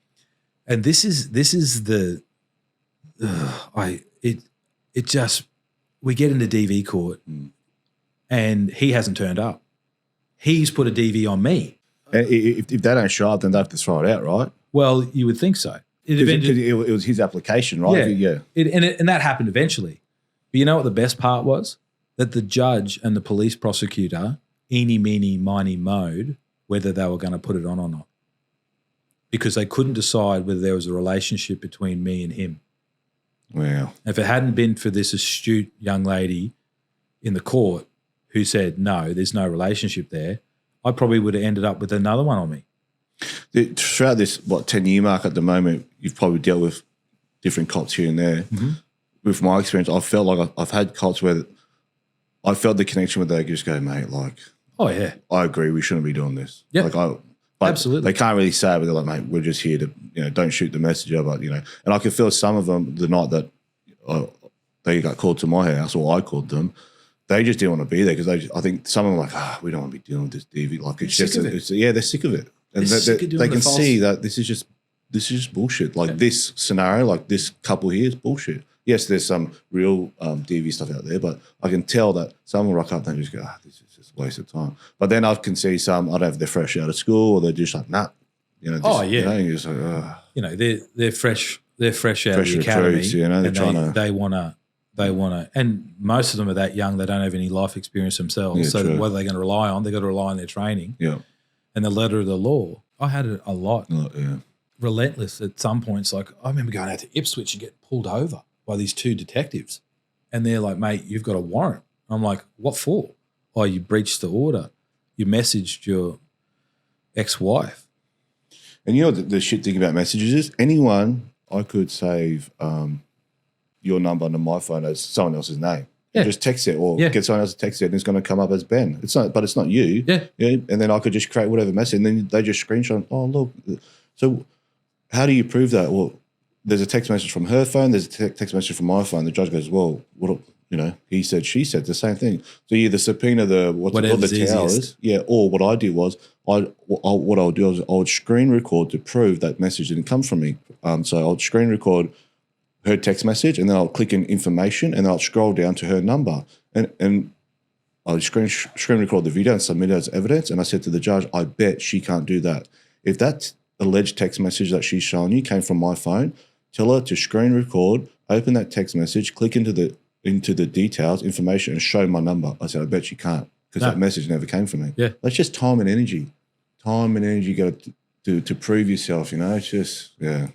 Speaker 3: and this is the. We get into DV court, and he hasn't turned up. He's put a DV on me.
Speaker 4: And if they don't show up, then they have to throw it out, right?
Speaker 3: Well, you would think so.
Speaker 4: It was his application, right?
Speaker 3: Yeah. And that happened eventually. But you know what the best part was? That the judge and the police prosecutor, Eeny, meeny, miny, mode, whether they were going to put it on or not. Because they couldn't decide whether there was a relationship between me and him.
Speaker 4: Wow.
Speaker 3: If it hadn't been for this astute young lady in the court who said, no, there's no relationship there, I probably would have ended up with another one on me.
Speaker 4: Throughout this, 10-year mark at the moment, you've probably dealt with different cops here and there. Mm-hmm. With my experience, I felt like I've had cops where I felt the connection where they just go, mate, like,
Speaker 3: oh, yeah,
Speaker 4: I agree, we shouldn't be doing this.
Speaker 3: Yeah,
Speaker 4: but
Speaker 3: absolutely.
Speaker 4: They can't really say it, but they're like, mate, we're just here to, don't shoot the messenger. But, and I could feel some of them the night that they got called to my house, or I called them, they just didn't want to be there because I think some of them are like, we don't want to be dealing with this DV. Like, it's just, they're sick of it. And they can see that this is just bullshit. Like this scenario, like this couple here is bullshit. Yes, there's some real DV stuff out there, but I can tell that some will rock up and just go, this is just a waste of time. But then I can see some, I don't know if they're fresh out of school or they're just like, nah. You're just like,
Speaker 3: they're fresh out of the academy.
Speaker 4: Recruits, they're
Speaker 3: they want to, and most of them are that young, they don't have any life experience themselves.
Speaker 4: Yeah,
Speaker 3: so
Speaker 4: true.
Speaker 3: what are they going to rely on? They've got to rely on their training.
Speaker 4: Yeah.
Speaker 3: And the letter of the law. I had it a lot.
Speaker 4: Yeah.
Speaker 3: Relentless at some points. Like I remember going out to Ipswich and getting pulled over by these two detectives. And they're like, mate, you've got a warrant. I'm like, what for? Oh, you breached the order. You messaged your ex-wife.
Speaker 4: And you know what the shit thing about messages is? Anyone, I could save your number under my phone as someone else's name.
Speaker 3: Yeah.
Speaker 4: Just text it or get someone else to text it and it's going to come up as Ben. It's not you.
Speaker 3: Yeah.
Speaker 4: And then I could just create whatever message and then they just screenshot, oh, look. So how do you prove that? Well, there's a text message from her phone. There's a text message from my phone. The judge goes, well, what, he said, she said, the same thing. So you either subpoena the towers. Yeah. Or what I did was what I would do is I would screen record to prove that message didn't come from me. So I would screen record her text message and then I'll click in information and then I'll scroll down to her number and I'll screen record the video and submit it as evidence. And I said to the judge, I bet she can't do that. If that alleged text message that she's showing you came from my phone, tell her to screen record open that text message, click into the details, information, and show my number. I said, I bet you can't because that message never came from me.
Speaker 3: Yeah.
Speaker 4: That's just time and energy. Time and energy you got to prove yourself, you know. It's just, yeah.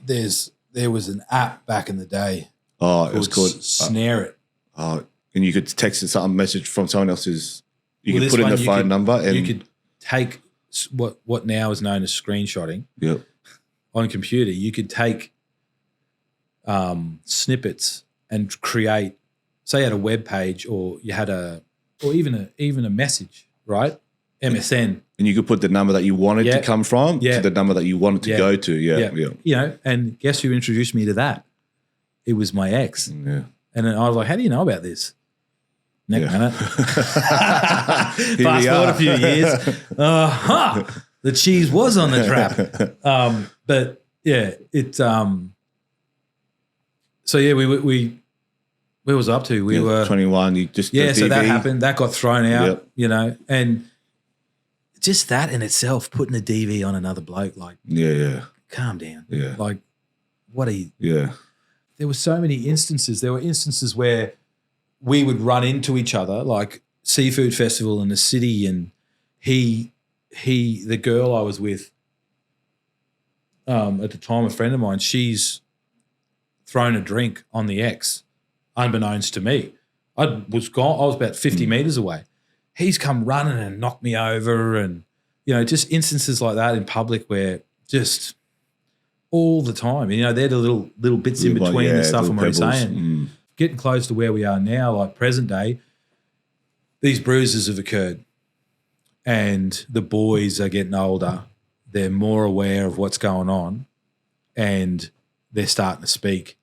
Speaker 3: There was an app back in the day.
Speaker 4: Oh, it was called
Speaker 3: Snare It.
Speaker 4: Oh, and you could text some message from someone else's. You could
Speaker 3: Well,
Speaker 4: put in the phone number, and
Speaker 3: you could take what now is known as screenshotting.
Speaker 4: Yep.
Speaker 3: On a computer. You could take snippets and create. Say you had a web page, or you had or even a message, right? MSN.
Speaker 4: And you could put the number that you wanted to come from to the number that you wanted to go to. Yeah.
Speaker 3: You know, and guess who introduced me to that? It was my ex.
Speaker 4: Yeah.
Speaker 3: And then I was like, how do you know about this? Next minute. Fast
Speaker 4: forward
Speaker 3: a few years. The cheese was on the trap. But yeah, so yeah, we where was I up to? We were
Speaker 4: 21. You just
Speaker 3: so that happened. That got thrown out, you know, and just that in itself, putting a DV on another bloke, like, calm down.
Speaker 4: Yeah.
Speaker 3: Like, what are you?
Speaker 4: Yeah.
Speaker 3: There were so many instances. There were instances where we would run into each other, like seafood festival in the city, and the girl I was with at the time, a friend of mine, she's thrown a drink on the ex, unbeknownst to me. I was about 50 meters away. He's come running and knocked me over, and, you know, just instances like that in public where just all the time. You know, they're the little bits in between and stuff I'm already saying. Getting close to where we are now, like present day, these bruises have occurred and the boys are getting older. They're more aware of what's going on and they're starting to speak.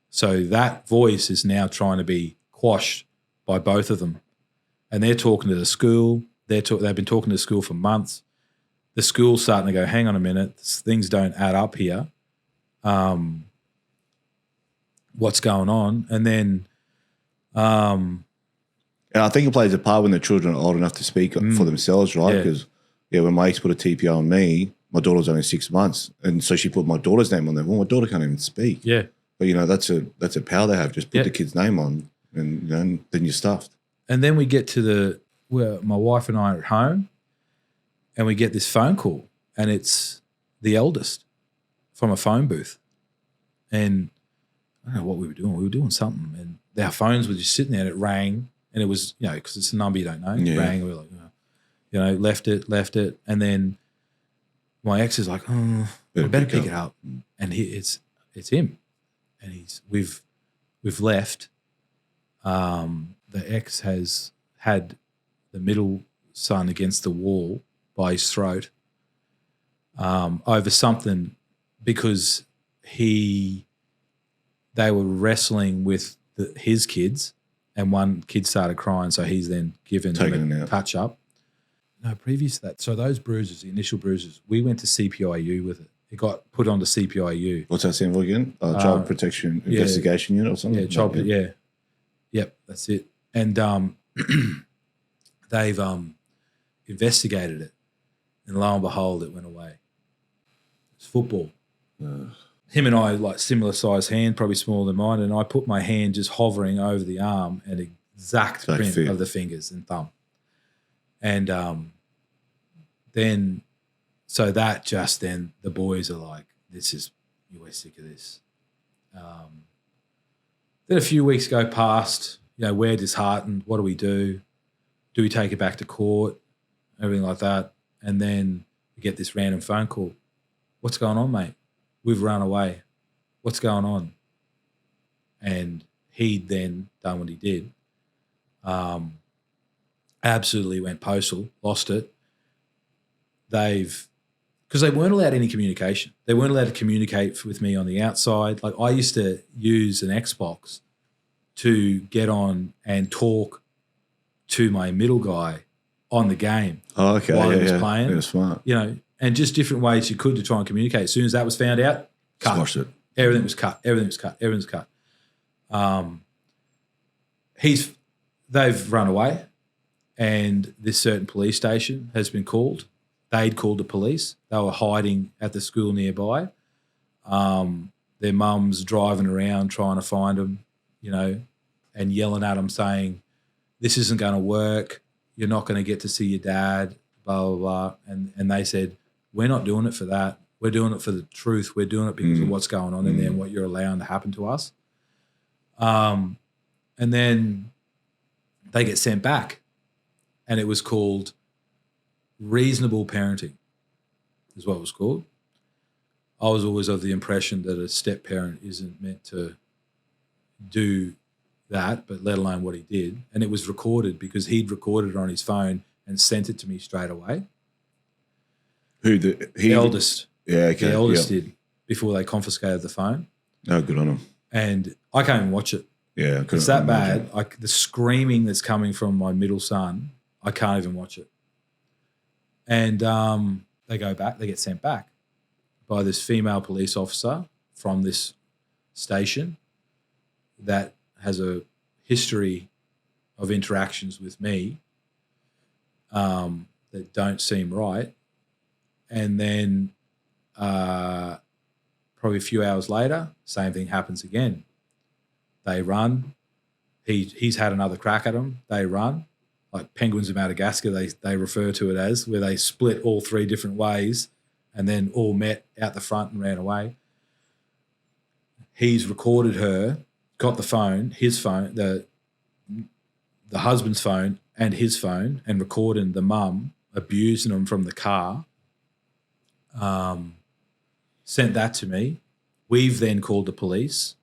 Speaker 3: So that voice is now trying to be quashed by both of them. And they're talking to the school. They've been talking to the school for months. The school's starting to go, hang on a minute, things don't add up here. What's going on? And then
Speaker 4: and I think it plays a part when the children are old enough to speak for themselves, right? Because when my ex put a TPO on me, my daughter was only 6 months, and so she put my daughter's name on there. Well, my daughter can't even speak. Yeah, but you know that's a power they have. Just put the kid's name on, and you know, and then you're stuffed.
Speaker 3: And then we get to where my wife and I are at home, and we get this phone call, and it's the eldest from a phone booth, and I don't know what we were doing. We were doing something, and our phones were just sitting there, and it rang, and it was, you know, because it's a number you don't know. It rang, and we were like, you know, left it, and then my ex is like, oh, I better pick it up, and it's him, and we've left. The ex has had the middle son against the wall by his throat over something because they were wrestling with his kids and one kid started crying, so he's then given him a touch up. No, previous to that, so those bruises, the initial bruises, we went to CPIU with it. It got put onto CPIU.
Speaker 4: What's that stand for again? Child Protection Investigation Unit or something?
Speaker 3: Yeah, Yep, that's it. And they've investigated it, and lo and behold, it went away. It's football. Him and I, like similar size hand, probably smaller than mine, and I put my hand just hovering over the arm, an exact print of the fingers and thumb. And then the boys are like, we're sick of this. Then a few weeks go past, you know, we're disheartened. What do we do? Do we take it back to court? Everything like that. And then we get this random phone call. What's going on, mate? We've run away. What's going on? And he'd then done what he did. Absolutely went postal, lost it. Because they weren't allowed any communication. They weren't allowed to communicate with me on the outside. Like I used to use an Xbox to get on and talk to my middle guy on the game while he was playing.
Speaker 4: Yeah, smart.
Speaker 3: You know, and just different ways you could to try and communicate. As soon as that was found out, cut.
Speaker 4: Squashed it.
Speaker 3: Everything was cut. Everything's cut. They've run away, and this certain police station has been called. They'd called the police. They were hiding at the school nearby. The their mum's driving around trying to find them, you know, and yelling at them saying, this isn't going to work. You're not going to get to see your dad, blah, blah, blah. And they said, we're not doing it for that. We're doing it for the truth. We're doing it because of what's going on in there and what you're allowing to happen to us. And then they get sent back. And it was called reasonable parenting is what it was called. I was always of the impression that a step parent isn't meant to do that, but let alone what he did. And it was recorded because he'd recorded it on his phone and sent it to me straight away.
Speaker 2: The
Speaker 3: Eldest.
Speaker 4: Yeah, okay.
Speaker 3: The Eldest did before they confiscated the phone.
Speaker 4: Oh, good on him.
Speaker 3: And I can't even watch it.
Speaker 4: Yeah.
Speaker 3: It's that bad. The screaming that's coming from my middle son, I can't even watch it. And they go back, they get sent back by this female police officer from this station that has a history of interactions with me that don't seem right. And then probably a few hours later, same thing happens again. They run. He's had another crack at them. They run. Like penguins of Madagascar, they refer to it as, where they split all three different ways and then all met out the front and ran away. He's recorded her, got the phone, his phone, the husband's phone and his phone, and recorded the mum abusing him from the car. Sent that to me. We've then called the police,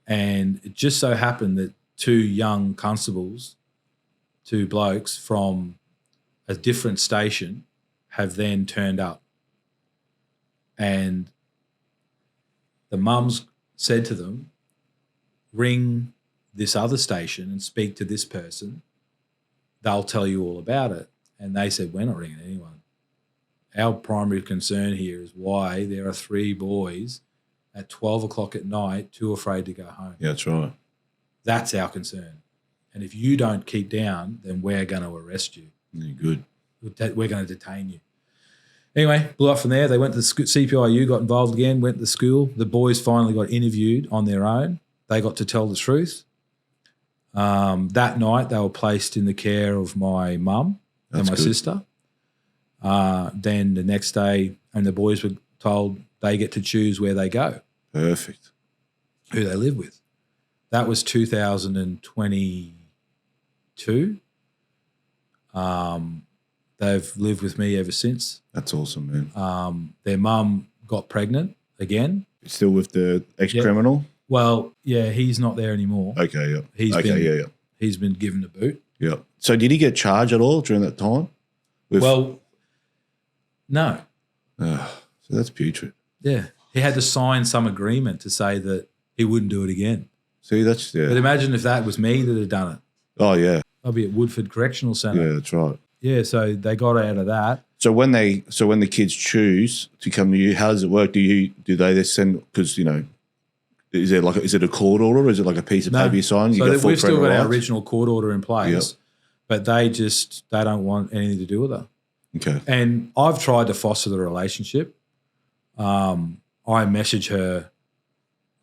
Speaker 3: and it just so happened that two young constables, two blokes from a different station, have then turned up. And the mums said to them, ring this other station and speak to this person. They'll tell you all about it. And they said, we're not ringing anyone. Our primary concern here is why there are three boys at 12 o'clock at night too afraid to go home.
Speaker 4: Yeah, that's right.
Speaker 3: That's our concern. And if you don't keep down, then we're going to arrest you.
Speaker 4: Yeah, good.
Speaker 3: We're going to detain you. Anyway, blew up from there. They went to the CPIU, got involved again, went to the school. The boys finally got interviewed on their own. They got to tell the truth. That night, they were placed in the care of my mum and my sister. Then the next day, and the boys were told they get to choose where they go.
Speaker 4: Perfect.
Speaker 3: Who they live with. That was 2022. They've lived with me ever since.
Speaker 4: That's awesome, man.
Speaker 3: Their mum got pregnant again.
Speaker 4: Still with the ex-criminal?
Speaker 3: Yep. Well, yeah, he's not there anymore.
Speaker 4: Okay, yeah.
Speaker 3: He's been given the boot.
Speaker 4: Yeah. So did he get charged at all during that time?
Speaker 3: Well, no.
Speaker 4: So that's putrid.
Speaker 3: Yeah. He had to sign some agreement to say that he wouldn't do it again.
Speaker 4: See, that's,
Speaker 3: But imagine if that was me that had done it.
Speaker 4: Oh, yeah.
Speaker 3: I'd be at Woodford Correctional Centre.
Speaker 4: Yeah, that's right.
Speaker 3: Yeah, so they got out of that.
Speaker 4: So when the kids choose to come to you, how does it work? Do they just send, because, you know, is it a court order or is it like a piece of paper you sign?
Speaker 3: So we've still got our original court order in place, but they don't want anything to do with her.
Speaker 4: Okay.
Speaker 3: And I've tried to foster the relationship. I message her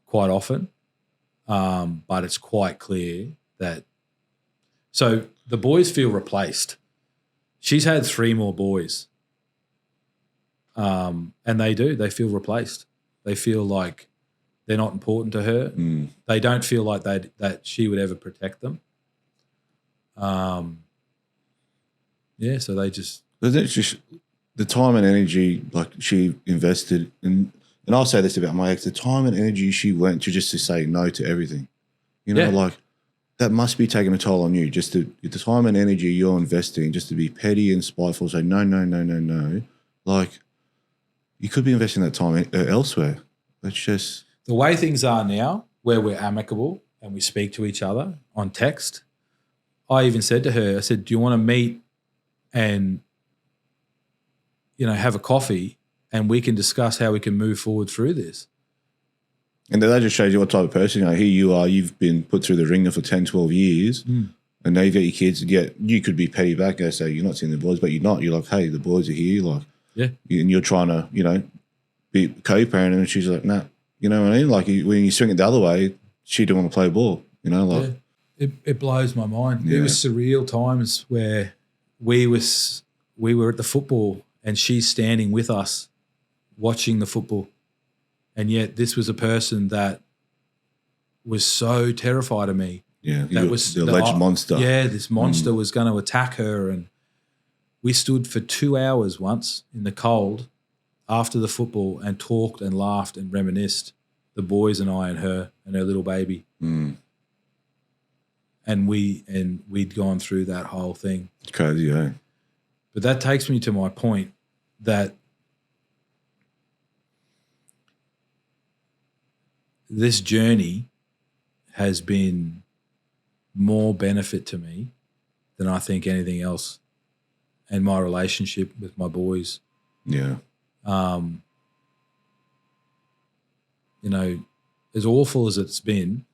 Speaker 3: quite often, but it's quite clear that. So the boys feel replaced. She's had 3 more boys, and they do. They feel replaced. They feel like they're not important to her. They don't feel like that she would ever protect them. Yeah, so they just.
Speaker 4: It's just the time and energy like she invested in, and I'll say this about my ex, the time and energy she went to just to say no to everything. You know, like that must be taking a toll on you. Just the time and energy you're investing just to be petty and spiteful, say no, no, no, no, no. Like you could be investing that time elsewhere. It's just
Speaker 3: the way things are now, where we're amicable and we speak to each other on text. I even said to her, I said, do you want to meet and, you know, have a coffee and we can discuss how we can move forward through this?
Speaker 4: And that just shows you what type of person, you know, here you are, you've been put through the ringer for 10, 12 years and now you've got your kids, and yet you could be petty back and say you're not seeing the boys, but you're not. You're like, hey, the boys are here, like, and you're trying to, you know, be co-parent, and she's like, nah, You know what I mean? Like when you swing it the other way, she didn't want to play ball. You know, like
Speaker 3: it blows my mind.
Speaker 4: Yeah.
Speaker 3: It was surreal times where we were at the football and she's standing with us watching the football, and yet this was a person that was so terrified of me.
Speaker 4: Yeah,
Speaker 3: that was
Speaker 4: the alleged monster.
Speaker 3: Yeah, this monster was going to attack her, and we stood for 2 hours once in the cold after the football and talked and laughed and reminisced, the boys and I and her little baby.
Speaker 4: Mm.
Speaker 3: And we'd gone through that whole thing.
Speaker 4: It's crazy, eh?
Speaker 3: But that takes me to my point that this journey has been more benefit to me than I think anything else, and my relationship with my boys.
Speaker 4: Yeah.
Speaker 3: You know, as awful as it's been,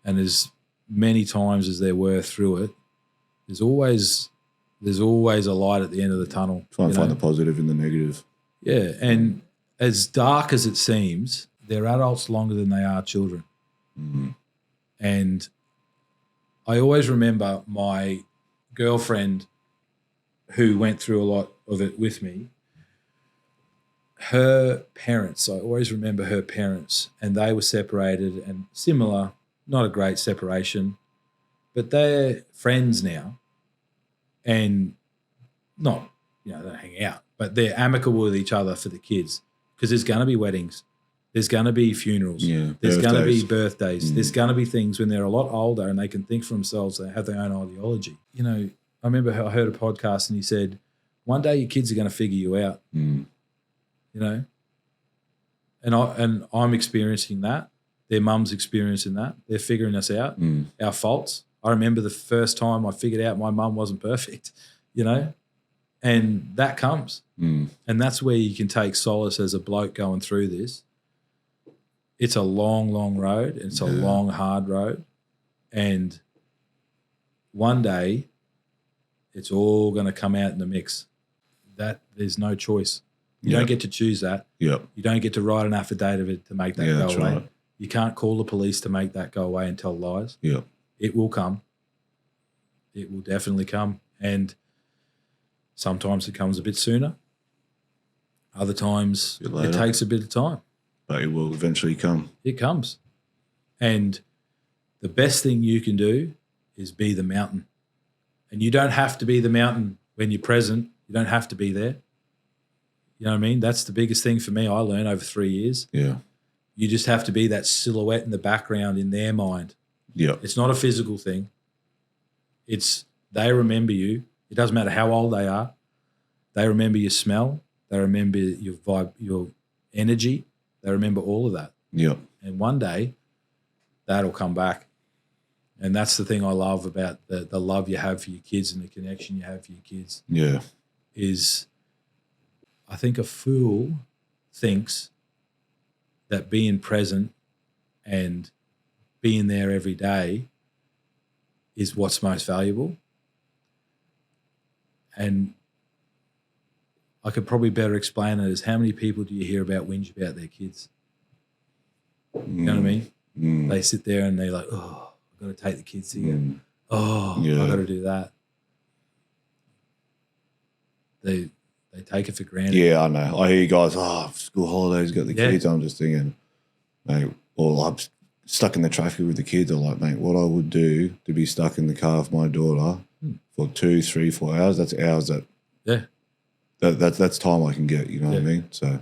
Speaker 3: and as many times as there were through it, there's always a light at the end of the tunnel.
Speaker 4: Try and find the positive in the negative.
Speaker 3: Yeah, and as dark as it seems, they're adults longer than they are children.
Speaker 4: Mm-hmm.
Speaker 3: And I always remember my girlfriend, who went through a lot of it with me, her parents, I always remember her parents, and they were separated and similar, not a great separation, but they're friends now, and not, they don't hang out, but they're amicable with each other for the kids, because there's going to be weddings. There's going to be funerals.
Speaker 4: Yeah,
Speaker 3: there's going to be birthdays. There's going to be things when they're a lot older and they can think for themselves. They have their own ideology. I remember I heard a podcast and he said, one day your kids are going to figure you out.
Speaker 4: Mm.
Speaker 3: And I'm experiencing that. Their mum's experiencing that. They're figuring us out, our faults. I remember the first time I figured out my mum wasn't perfect, and that comes.
Speaker 4: Mm.
Speaker 3: And that's where you can take solace as a bloke going through this. It's a long, long road. It's a long, hard road. And one day it's all going to come out in the mix. That there's no choice. You don't get to choose that.
Speaker 4: Yep.
Speaker 3: You don't get to write an affidavit to make that go away.
Speaker 4: Right.
Speaker 3: You can't call the police to make that go away and tell lies.
Speaker 4: Yep.
Speaker 3: It will come. It will definitely come. And sometimes it comes a bit sooner. Other times it takes a bit of time.
Speaker 4: But it will eventually come.
Speaker 3: It comes. And the best thing you can do is be the mountain. And you don't have to be the mountain when you're present. You don't have to be there. You know what I mean? That's the biggest thing for me I learned over 3 years.
Speaker 4: Yeah.
Speaker 3: You just have to be that silhouette in the background in their mind.
Speaker 4: Yeah.
Speaker 3: It's not a physical thing. It's they remember you. It doesn't matter how old they are. They remember your smell. They remember your vibe, your energy. They remember all of that.
Speaker 4: Yep.
Speaker 3: And one day that'll come back. And that's the thing I love about the love you have for your kids and the connection you have for your kids.
Speaker 4: Yeah.
Speaker 3: Is I think a fool thinks that being present and being there every day is what's most valuable. And I could probably better explain it as how many people do you hear about whinge about their kids? You know what I mean?
Speaker 4: Mm.
Speaker 3: They sit there and they're like, oh, I've got to take the kids here. Oh,
Speaker 4: Yeah.
Speaker 3: I've got to do that. They take it for granted.
Speaker 4: Yeah, I know. I hear you guys, school holidays, got the
Speaker 3: Yeah.
Speaker 4: kids. I'm just thinking, mate, or I'm stuck in the traffic with the kids. I'm like, mate, what I would do to be stuck in the car with my daughter for 2, 3, 4 hours, that's hours that's time I can get, you know what I mean? So,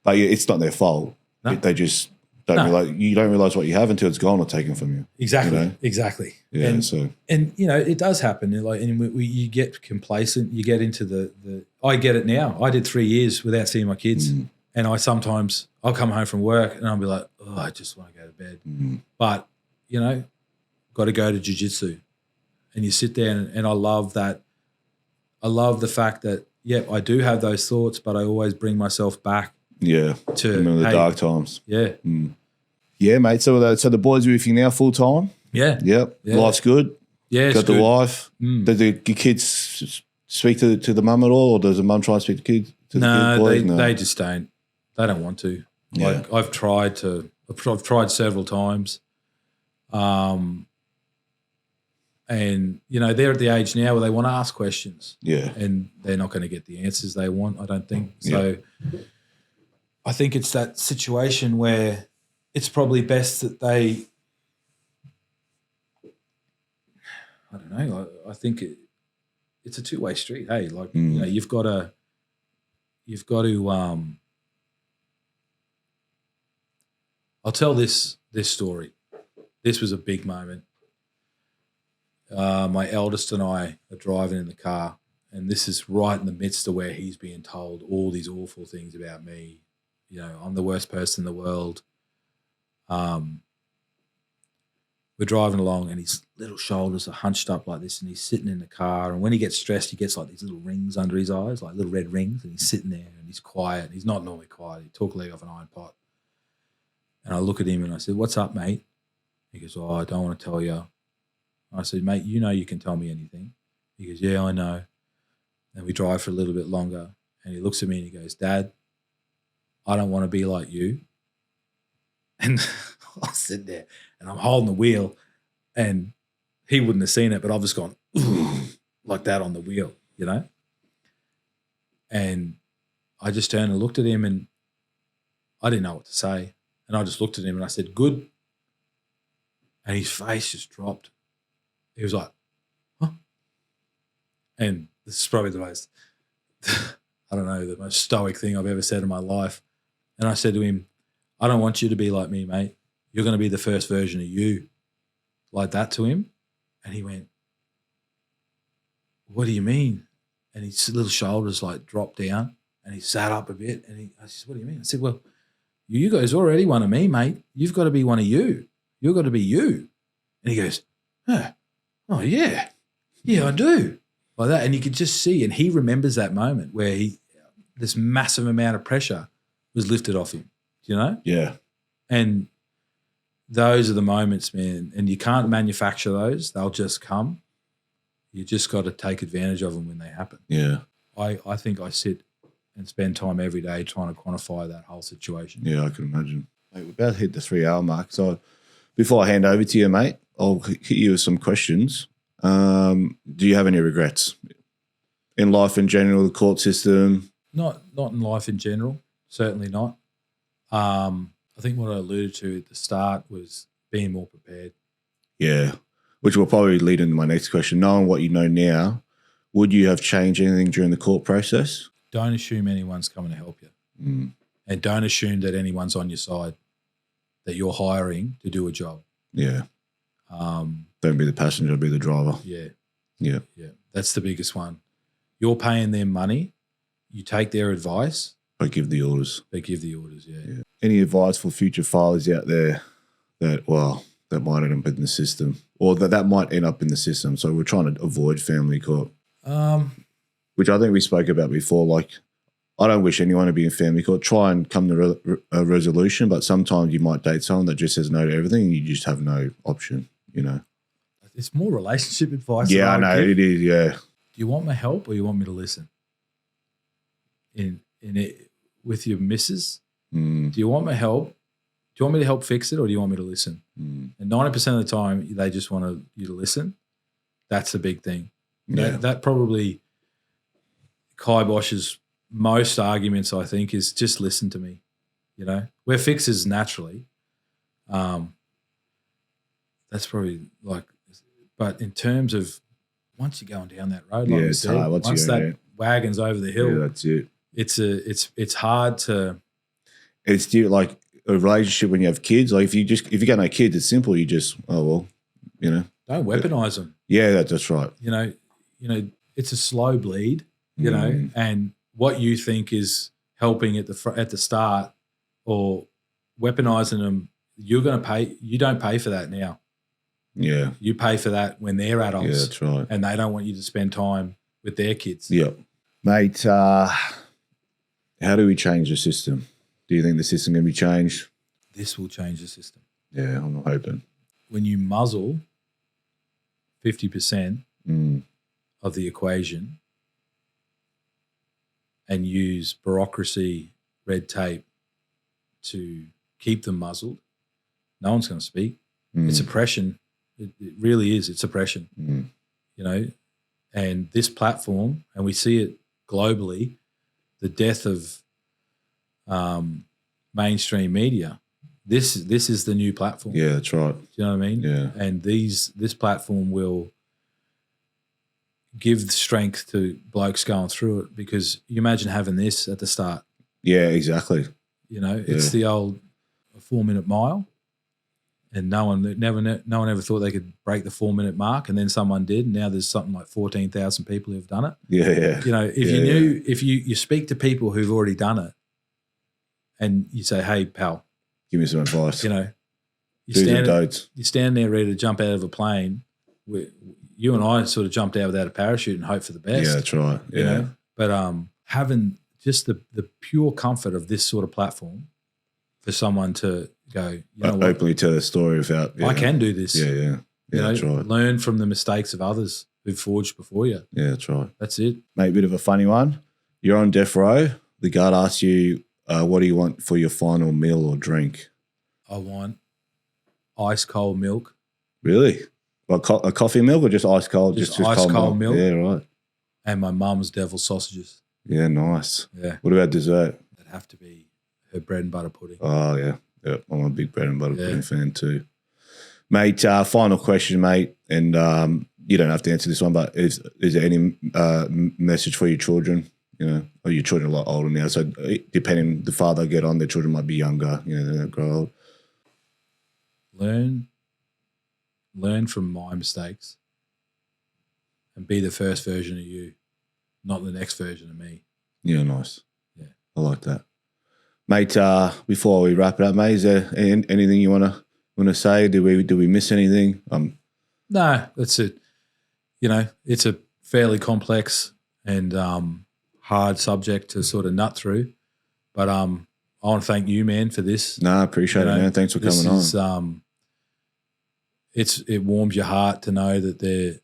Speaker 4: but yeah, it's not their fault.
Speaker 3: No.
Speaker 4: They just don't realize, you don't realize what you have until it's gone or taken from you.
Speaker 3: Exactly.
Speaker 4: You know?
Speaker 3: Exactly.
Speaker 4: Yeah,
Speaker 3: And it does happen. You get complacent. You get into the. I get it now. I did 3 years without seeing my kids, and I'll come home from work and I'll be like, oh, I just want to go to bed. But got to go to jiu-jitsu, and you sit there and I love that. I love the fact that I do have those thoughts, but I always bring myself back.
Speaker 4: Yeah,
Speaker 3: to
Speaker 4: remember the dark times.
Speaker 3: Yeah,
Speaker 4: yeah, mate. So the boys are with you now full time.
Speaker 3: Yeah,
Speaker 4: Yep.
Speaker 3: Yeah.
Speaker 4: Life's good.
Speaker 3: Yeah,
Speaker 4: Got the wife. Do your kids speak to the mum at all, or does the mum try to speak to the kids?
Speaker 3: No, they just don't. They don't want to.
Speaker 4: Yeah.
Speaker 3: Like I've tried several times. And, you know, they're at the age now where they want to ask questions.
Speaker 4: Yeah.
Speaker 3: And they're not going to get the answers they want, I don't think. So I think it's that situation where it's probably best that they, I don't know, I think it's a two-way street. Hey, like, you know, you've got to, I'll tell this story. This was a big moment. My eldest and I are driving in the car, and this is right in the midst of where he's being told all these awful things about me. You know, I'm the worst person in the world. We're driving along, and his little shoulders are hunched up like this, and he's sitting in the car. And when he gets stressed, he gets like these little rings under his eyes, like little red rings, and he's sitting there, and he's quiet. He's not normally quiet. He talk a leg off an iron pot. And I look at him, and I said, "What's up, mate?" He goes, "Oh, I don't want to tell you." I said, "Mate, you know you can tell me anything." He goes, "Yeah, I know." And we drive for a little bit longer, and he looks at me and he goes, "Dad, I don't want to be like you." And I sit there and I'm holding the wheel, and he wouldn't have seen it, but I've just gone like that on the wheel, you know? And I just turned and looked at him, and I didn't know what to say. And I just looked at him and I said, "Good." And his face just dropped. He was like, "Huh?" And this is probably the most, I don't know, the most stoic thing I've ever said in my life. And I said to him, "I don't want you to be like me, mate. You're going to be the first version of you." Like that to him. And he went, "What do you mean?" And his little shoulders like dropped down, and he sat up a bit, and I said, "What do you mean?" I said, "Well, you guys already one of me, mate. You've got to be one of you. You've got to be you." And he goes, "Oh, yeah. Yeah, I do." Like that. And you could just see, and he remembers that moment where this massive amount of pressure was lifted off him, you know?
Speaker 4: Yeah.
Speaker 3: And those are the moments, man. And you can't manufacture those. They'll just come. You just got to take advantage of them when they happen.
Speaker 4: Yeah.
Speaker 3: I think I sit and spend time every day trying to quantify that whole situation.
Speaker 4: Yeah, I can imagine. Mate, we're about to hit the 3-hour mark. So before I hand over to you, mate, I'll hit you with some questions. Do you have any regrets in life in general, the court system?
Speaker 3: Not in life in general. Certainly not. I think what I alluded to at the start was being more prepared.
Speaker 4: Yeah, which will probably lead into my next question. Knowing what you know now, would you have changed anything during the court process?
Speaker 3: Don't assume anyone's coming to help you. And don't assume that anyone's on your side, that you're hiring to do a job.
Speaker 4: Yeah. Don't be the passenger, be the driver.
Speaker 3: Yeah.
Speaker 4: Yeah.
Speaker 3: Yeah. That's the biggest one. You're paying them money. You take their advice.
Speaker 4: But give the orders.
Speaker 3: Yeah.
Speaker 4: Any advice for future filers out there that might end up in the system, or that might end up in the system? So we're trying to avoid family court, which I think we spoke about before. Like, I don't wish anyone to be in family court. Try and come to a resolution, but sometimes you might date someone that just says no to everything, and you just have no option, you know?
Speaker 3: It's more relationship advice.
Speaker 4: Yeah, I know it is, yeah.
Speaker 3: Do you want my help or you want me to listen? In it with your missus? Do you want my help? Do you want me to help fix it, or do you want me to listen? And 90% of the time, they just want you to listen. That's the big thing.
Speaker 4: Yeah.
Speaker 3: That probably kiboshes most arguments, I think, is just listen to me. You know, we're fixers naturally. That's probably like, but in terms of once you're going down that road, like
Speaker 4: it's hard.
Speaker 3: once that wagon's over the hill,
Speaker 4: that's it.
Speaker 3: It's hard to.
Speaker 4: It's still like a relationship when you have kids. Like if you got no kids, it's simple. You just you know,
Speaker 3: don't weaponize them.
Speaker 4: Yeah, that's right.
Speaker 3: You know, it's a slow bleed. You know, and what you think is helping at the start or weaponizing them, you're going to pay. You don't pay for that now.
Speaker 4: Yeah,
Speaker 3: you pay for that when they're adults.
Speaker 4: Yeah, that's right.
Speaker 3: And they don't want you to spend time with their kids.
Speaker 4: Yeah, mate. How do we change the system? Do you think the system can be changed?
Speaker 3: This will change the system.
Speaker 4: Yeah, I'm not hoping.
Speaker 3: When you muzzle 50% of the equation and use bureaucracy, red tape to keep them muzzled. No one's going to speak.
Speaker 4: Mm.
Speaker 3: It's oppression. It really is. It's oppression, you know. And this platform, and we see it globally, the death of mainstream media. This is the new platform.
Speaker 4: Yeah, that's right.
Speaker 3: Do you know what I mean?
Speaker 4: Yeah.
Speaker 3: And this platform will give strength to blokes going through it, because you imagine having this at the start.
Speaker 4: Yeah, exactly.
Speaker 3: You know, it's the old 4-minute mile, and no one ever thought they could break the 4-minute mark, and then someone did. And now there's something like 14,000 people who've done it.
Speaker 4: Yeah, yeah.
Speaker 3: You know, if you speak to people who've already done it, and you say, "Hey, pal,
Speaker 4: give me some advice."
Speaker 3: You know, you stand there ready to jump out of a plane. You and I sort of jumped out without a parachute and hope for the best.
Speaker 4: Yeah, that's right. Yeah.
Speaker 3: You know? But having just the pure comfort of this sort of platform for someone to go, you know what?
Speaker 4: Openly tell a story without.
Speaker 3: I can do this.
Speaker 4: Yeah, yeah. Yeah, that's right.
Speaker 3: Learn from the mistakes of others who've forged before you.
Speaker 4: Yeah, that's right.
Speaker 3: That's it.
Speaker 4: Mate, a bit of a funny one. You're on death row. The guard asks you, what do you want for your final meal or drink?
Speaker 3: I want ice cold milk.
Speaker 4: Really? Like a coffee milk or just ice cold?
Speaker 3: Just ice cold milk.
Speaker 4: Yeah, right.
Speaker 3: And my mum's devil sausages.
Speaker 4: Yeah, nice.
Speaker 3: Yeah.
Speaker 4: What about dessert?
Speaker 3: It'd have to be her bread and butter pudding.
Speaker 4: Oh, yeah. Yeah, I'm a big bread and butter pudding fan too. Mate, final question, mate, and you don't have to answer this one, but is there any message for your children? You know, or your children are a lot older now, so depending the farther they get on, their children might be younger. You know, they don't grow old.
Speaker 3: Learn from my mistakes and be the first version of you, not the next version of me.
Speaker 4: Yeah, nice.
Speaker 3: Yeah.
Speaker 4: I like that. Mate, before we wrap it up, mate, is there anything you want to say? Do we miss anything?
Speaker 3: No, that's it. You know, it's a fairly complex and hard subject to sort of nut through. But I want to thank you, man, for this.
Speaker 4: No, I appreciate it, man. Thanks for coming on.
Speaker 3: It warms your heart to know that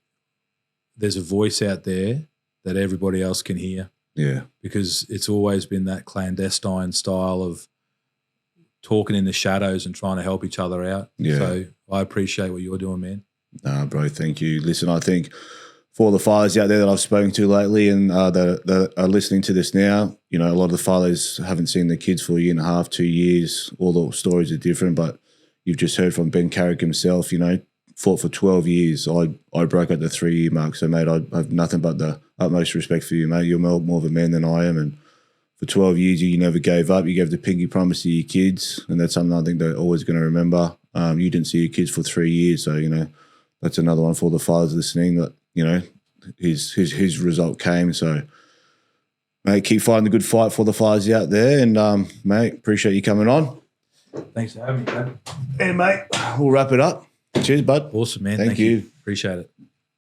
Speaker 3: there's a voice out there that everybody else can hear.
Speaker 4: Yeah.
Speaker 3: Because it's always been that clandestine style of talking in the shadows and trying to help each other out.
Speaker 4: Yeah.
Speaker 3: So I appreciate what you're doing, man.
Speaker 4: Nah, bro, thank you. Listen, I think for all the fathers out there that I've spoken to lately and that are listening to this now, you know, a lot of the fathers haven't seen their kids for a year and a half, 2 years. All the stories are different, but you've just heard from Ben Carrigg himself, you know, fought for 12 years. I broke at the 3-year mark. So, mate, I have nothing but the utmost respect for you, mate. You're more of a man than I am. And for 12 years, you never gave up. You gave the pinky promise to your kids. And that's something I think they're always going to remember. You didn't see your kids for 3 years. So, you know, that's another one for the fathers listening that, you know, his result came. So, mate, keep fighting the good fight for the fathers out there. And, mate, appreciate you coming on.
Speaker 3: Thanks for having me, Dad.
Speaker 4: And, mate, we'll wrap it up. Cheers, bud.
Speaker 3: Awesome, man.
Speaker 4: Thank you.
Speaker 3: Appreciate it.